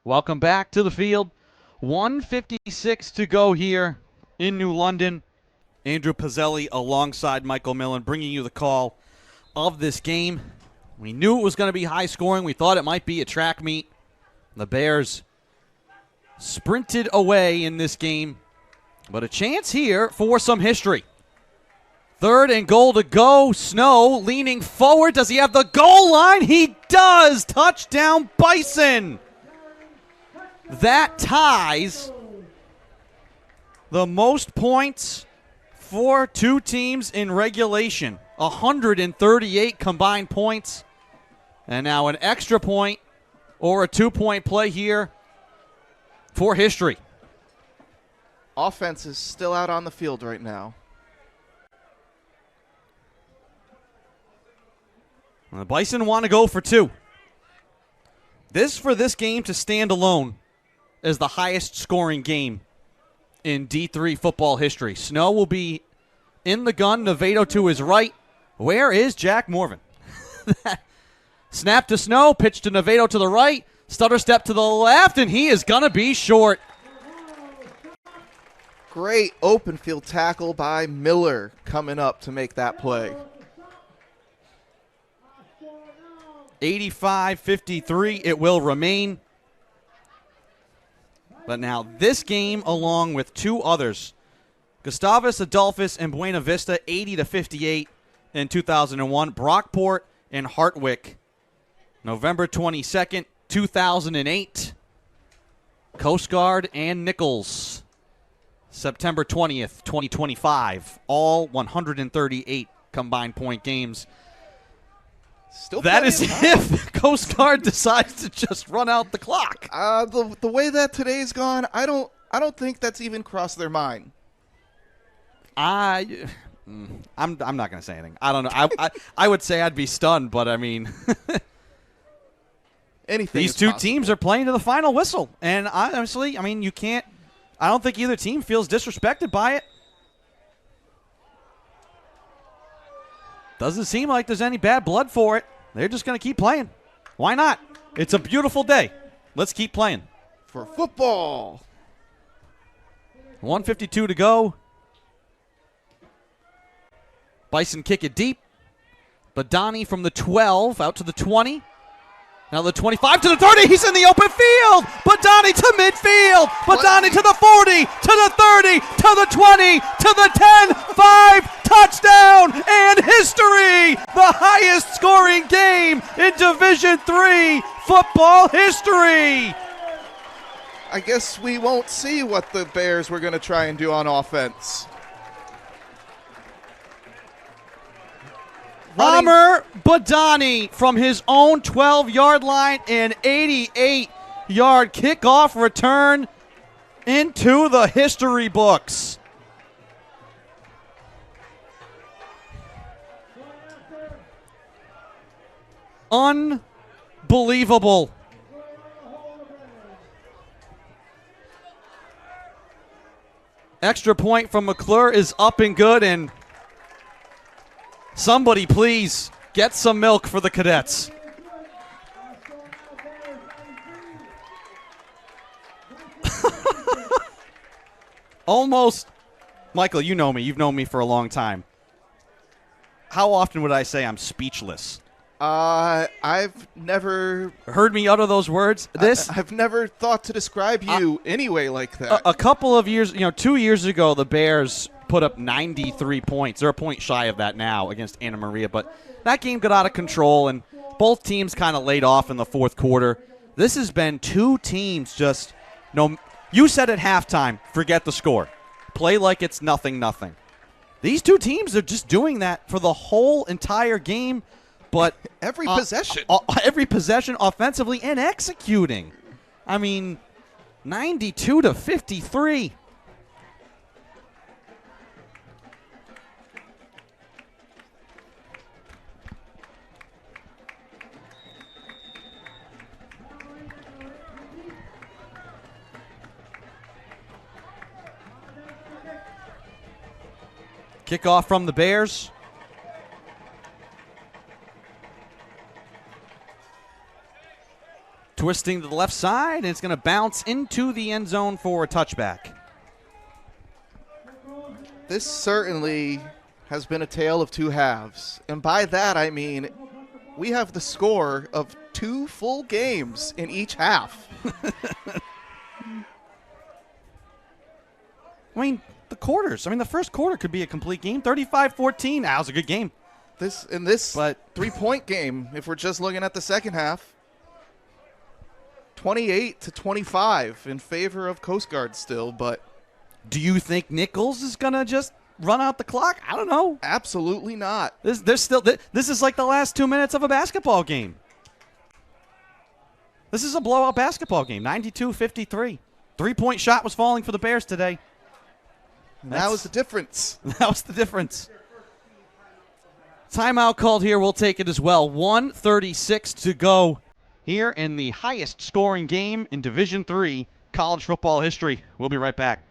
Welcome back to the field. 1:56 to go here in New London. Andrew Pizzelli alongside Michael Millen bringing you the call of this game. We knew it was going to be high scoring. We thought it might be a track meet. The Bears sprinted away in this game, but a chance here for some history. 3rd and goal to go. Snow leaning forward. Does he have the goal line? He does. Touchdown, Bison. That ties the most points for two teams in regulation. 138 combined points. And now an extra point or a 2-point play here for history. Offense is still out on the field right now. And the Bison want to go for 2. For this game to stand alone as the highest scoring game in D3 football history. Snow will be in the gun. Novato to his right. Where is Jack Morvan? Snap to Snow. Pitch to Novato to the right. Stutter step to the left, and he is going to be short. Great open field tackle by Miller coming up to make that play. 85-53 it will remain. But now this game, along with 2 others, Gustavus Adolphus and Buena Vista, 80-58 in 2001. Brockport and Hartwick, November 22nd, 2008. Coast Guard and Nichols, September 20th, 2025. All 138 combined point games. That is if Coast Guard decides to just run out the clock. The way that today's gone, I don't think that's even crossed their mind. I'm not going to say anything. I don't know. I would say I'd be stunned, but I mean, anything. These two teams are playing to the final whistle, and honestly, I mean, you can't. I don't think either team feels disrespected by it. Doesn't seem like there's any bad blood for it. They're just going to keep playing. Why not? It's a beautiful day. Let's keep playing. For football. 1:52 to go. Bison kick it deep. Badani from the 12 out to the 20. Now the 25 to the 30. He's in the open field. Badani to midfield. Badani to the 40, to the 30, to the 20, to the 10. 5. Touchdown and history. The highest scoring game in Division III football history. I guess we won't see what the Bears were going to try and do on offense. Amr Badani from his own 12-yard line, an 88-yard kickoff return into the history books. Unbelievable. Extra point from McClure is up and good, and somebody please get some milk for the Cadets. Almost. Michael, you know me. You've known me for a long time. How often would I say I'm speechless? I've never Heard me utter those words? I've never thought to describe you anyway like that. A couple of years, 2 years ago, the Bears put up 93 points. They're a point shy of that now against Anna Maria, but that game got out of control, and both teams kind of laid off in the fourth quarter. This has been two teams just, you said at halftime, forget the score. Play like it's nothing. These two teams are just doing that for the whole entire game, but every possession. Every possession offensively and executing. I mean, 92-53. Kickoff from the Bears. Twisting to the left side, and it's going to bounce into the end zone for a touchback. This certainly has been a tale of two halves. And by that, I mean we have the score of 2 full games in each half. I mean, the quarters. I mean, the first quarter could be a complete game. 35-14. That was a good game. This But 3-point game, if we're just looking at the second half, 28-25 in favor of Coast Guard still, but do you think Nichols is going to just run out the clock? I don't know. absolutely not. This is like the last 2 minutes of a basketball game. This is a blowout basketball game, 92-53. 3-point shot was falling for the Bears today. That was the difference. That was the difference. Timeout called here. We'll take it as well. 1:36 to go here in the highest scoring game in Division III college football history. We'll be right back.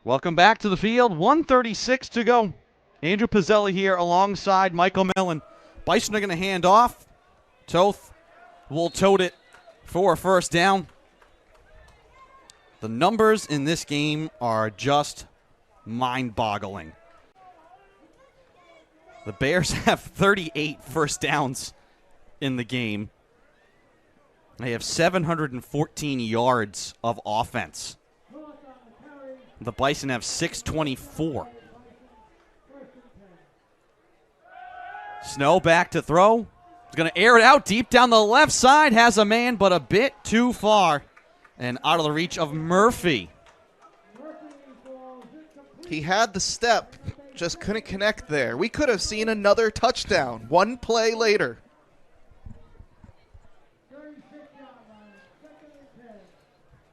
Welcome back to the field. 1:36 to go. Andrew Pizzelli here alongside Michael Millen. Bison are going to hand off. Toth will tote it for a first down. The numbers in this game are just mind-boggling. The Bears have 38 first downs in the game. They have 714 yards of offense. The Bison have 624. Snow back to throw. He's going to air it out deep down the left side. Has a man, but a bit too far. And out of the reach of Murphy. He had the step, just couldn't connect there. We could have seen another touchdown one play later.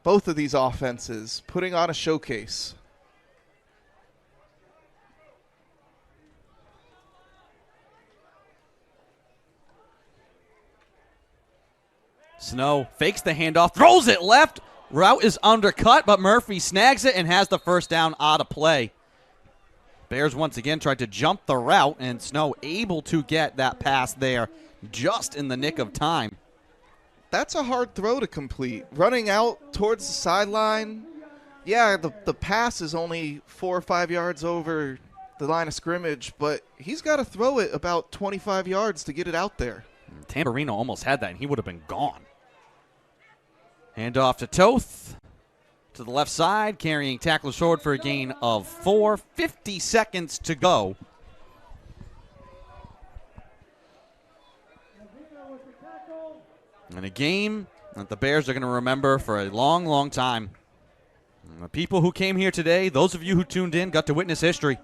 Both of these offenses putting on a showcase. Snow fakes the handoff, throws it left. Route is undercut, but Murphy snags it and has the first down out of play. Bears once again tried to jump the route, and Snow able to get that pass there just in the nick of time. That's a hard throw to complete. Running out towards the sideline, yeah, the pass is only 4 or 5 yards over the line of scrimmage, but he's got to throw it about 25 yards to get it out there. Tamburino almost had that, and he would have been gone. Handoff to Toth. To the left side, carrying tackler forward for a gain of 4. 50 seconds to go. And a game that the Bears are going to remember for a long, long time. The people who came here today, those of you who tuned in, got to witness history.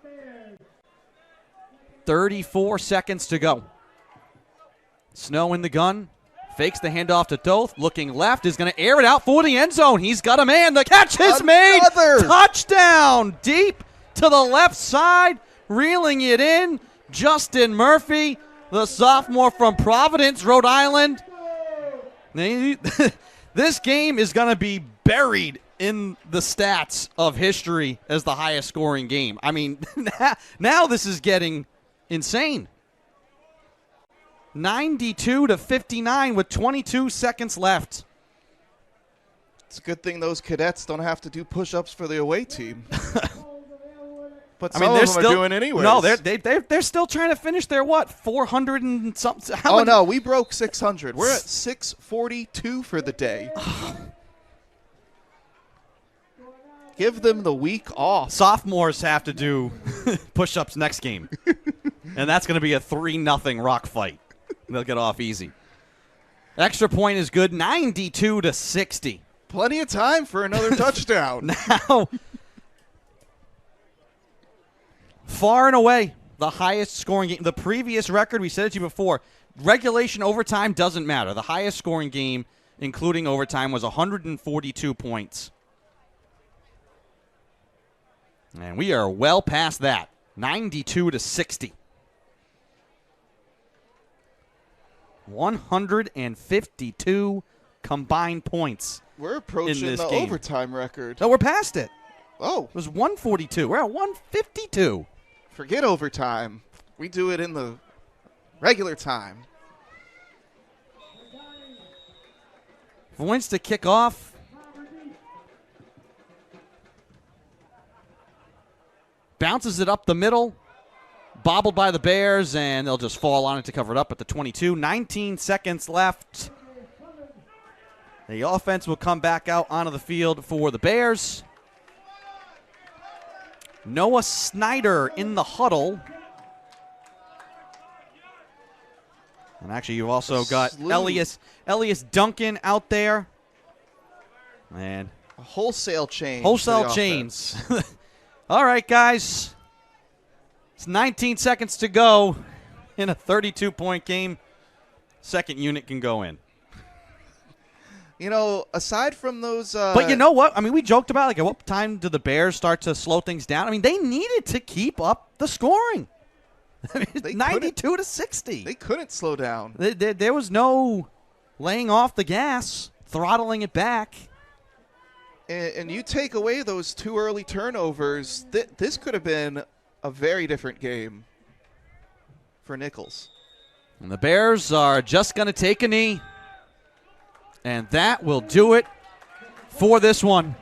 34 seconds to go. Snow in the gun. Fakes the handoff to Doth. Looking left. Is going to air it out for the end zone. He's got a man. The catch is made. Touchdown. Deep to the left side. Reeling it in. Justin Murphy, the sophomore from Providence, Rhode Island. This game is going to be buried in the stats of history as the highest scoring game. I mean, now this is getting insane. 92-59 with 22 seconds left. It's a good thing those cadets don't have to do push-ups for the away team. But some of them are doing anyways. No, they're still trying to finish their 400 and something. No, we broke 600. We're at 642 for the day. Give them the week off. Sophomores have to do push-ups next game. And that's going to be a 3-0 rock fight. They'll get off easy. Extra point is good, 92-60. Plenty of time for another touchdown. Now, far and away, the highest scoring game. The previous record, we said it to you before, regulation overtime doesn't matter. The highest scoring game, including overtime, was 142 points. And we are well past that, 92-60. 152 combined points. We're approaching the game. Overtime record. No, we're past it. Oh. It was 142. We're at 152. Forget overtime. We do it in the regular time. Points to kick off. Bounces it up the middle. Bobbled by the Bears, and they'll just fall on it to cover it up at the 22. 19 seconds left. The offense will come back out onto the field for the Bears. Noah Snyder in the huddle. And actually, you've also got Elias Duncan out there. And a wholesale change. Wholesale chains. All right, guys. It's 19 seconds to go in a 32-point game. Second unit can go in. You know, aside from those... but you know what? I mean, we joked about, like, at what time do the Bears start to slow things down? I mean, they needed to keep up the scoring. 92-60. They couldn't slow down. There was no laying off the gas, throttling it back. And you take away those two early turnovers, this could have been a very different game for Nichols. And the Bears are just going to take a knee. And that will do it for this one.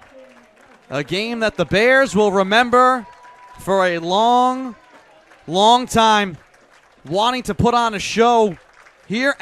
A game that the Bears will remember for a long, long time, wanting to put on a show here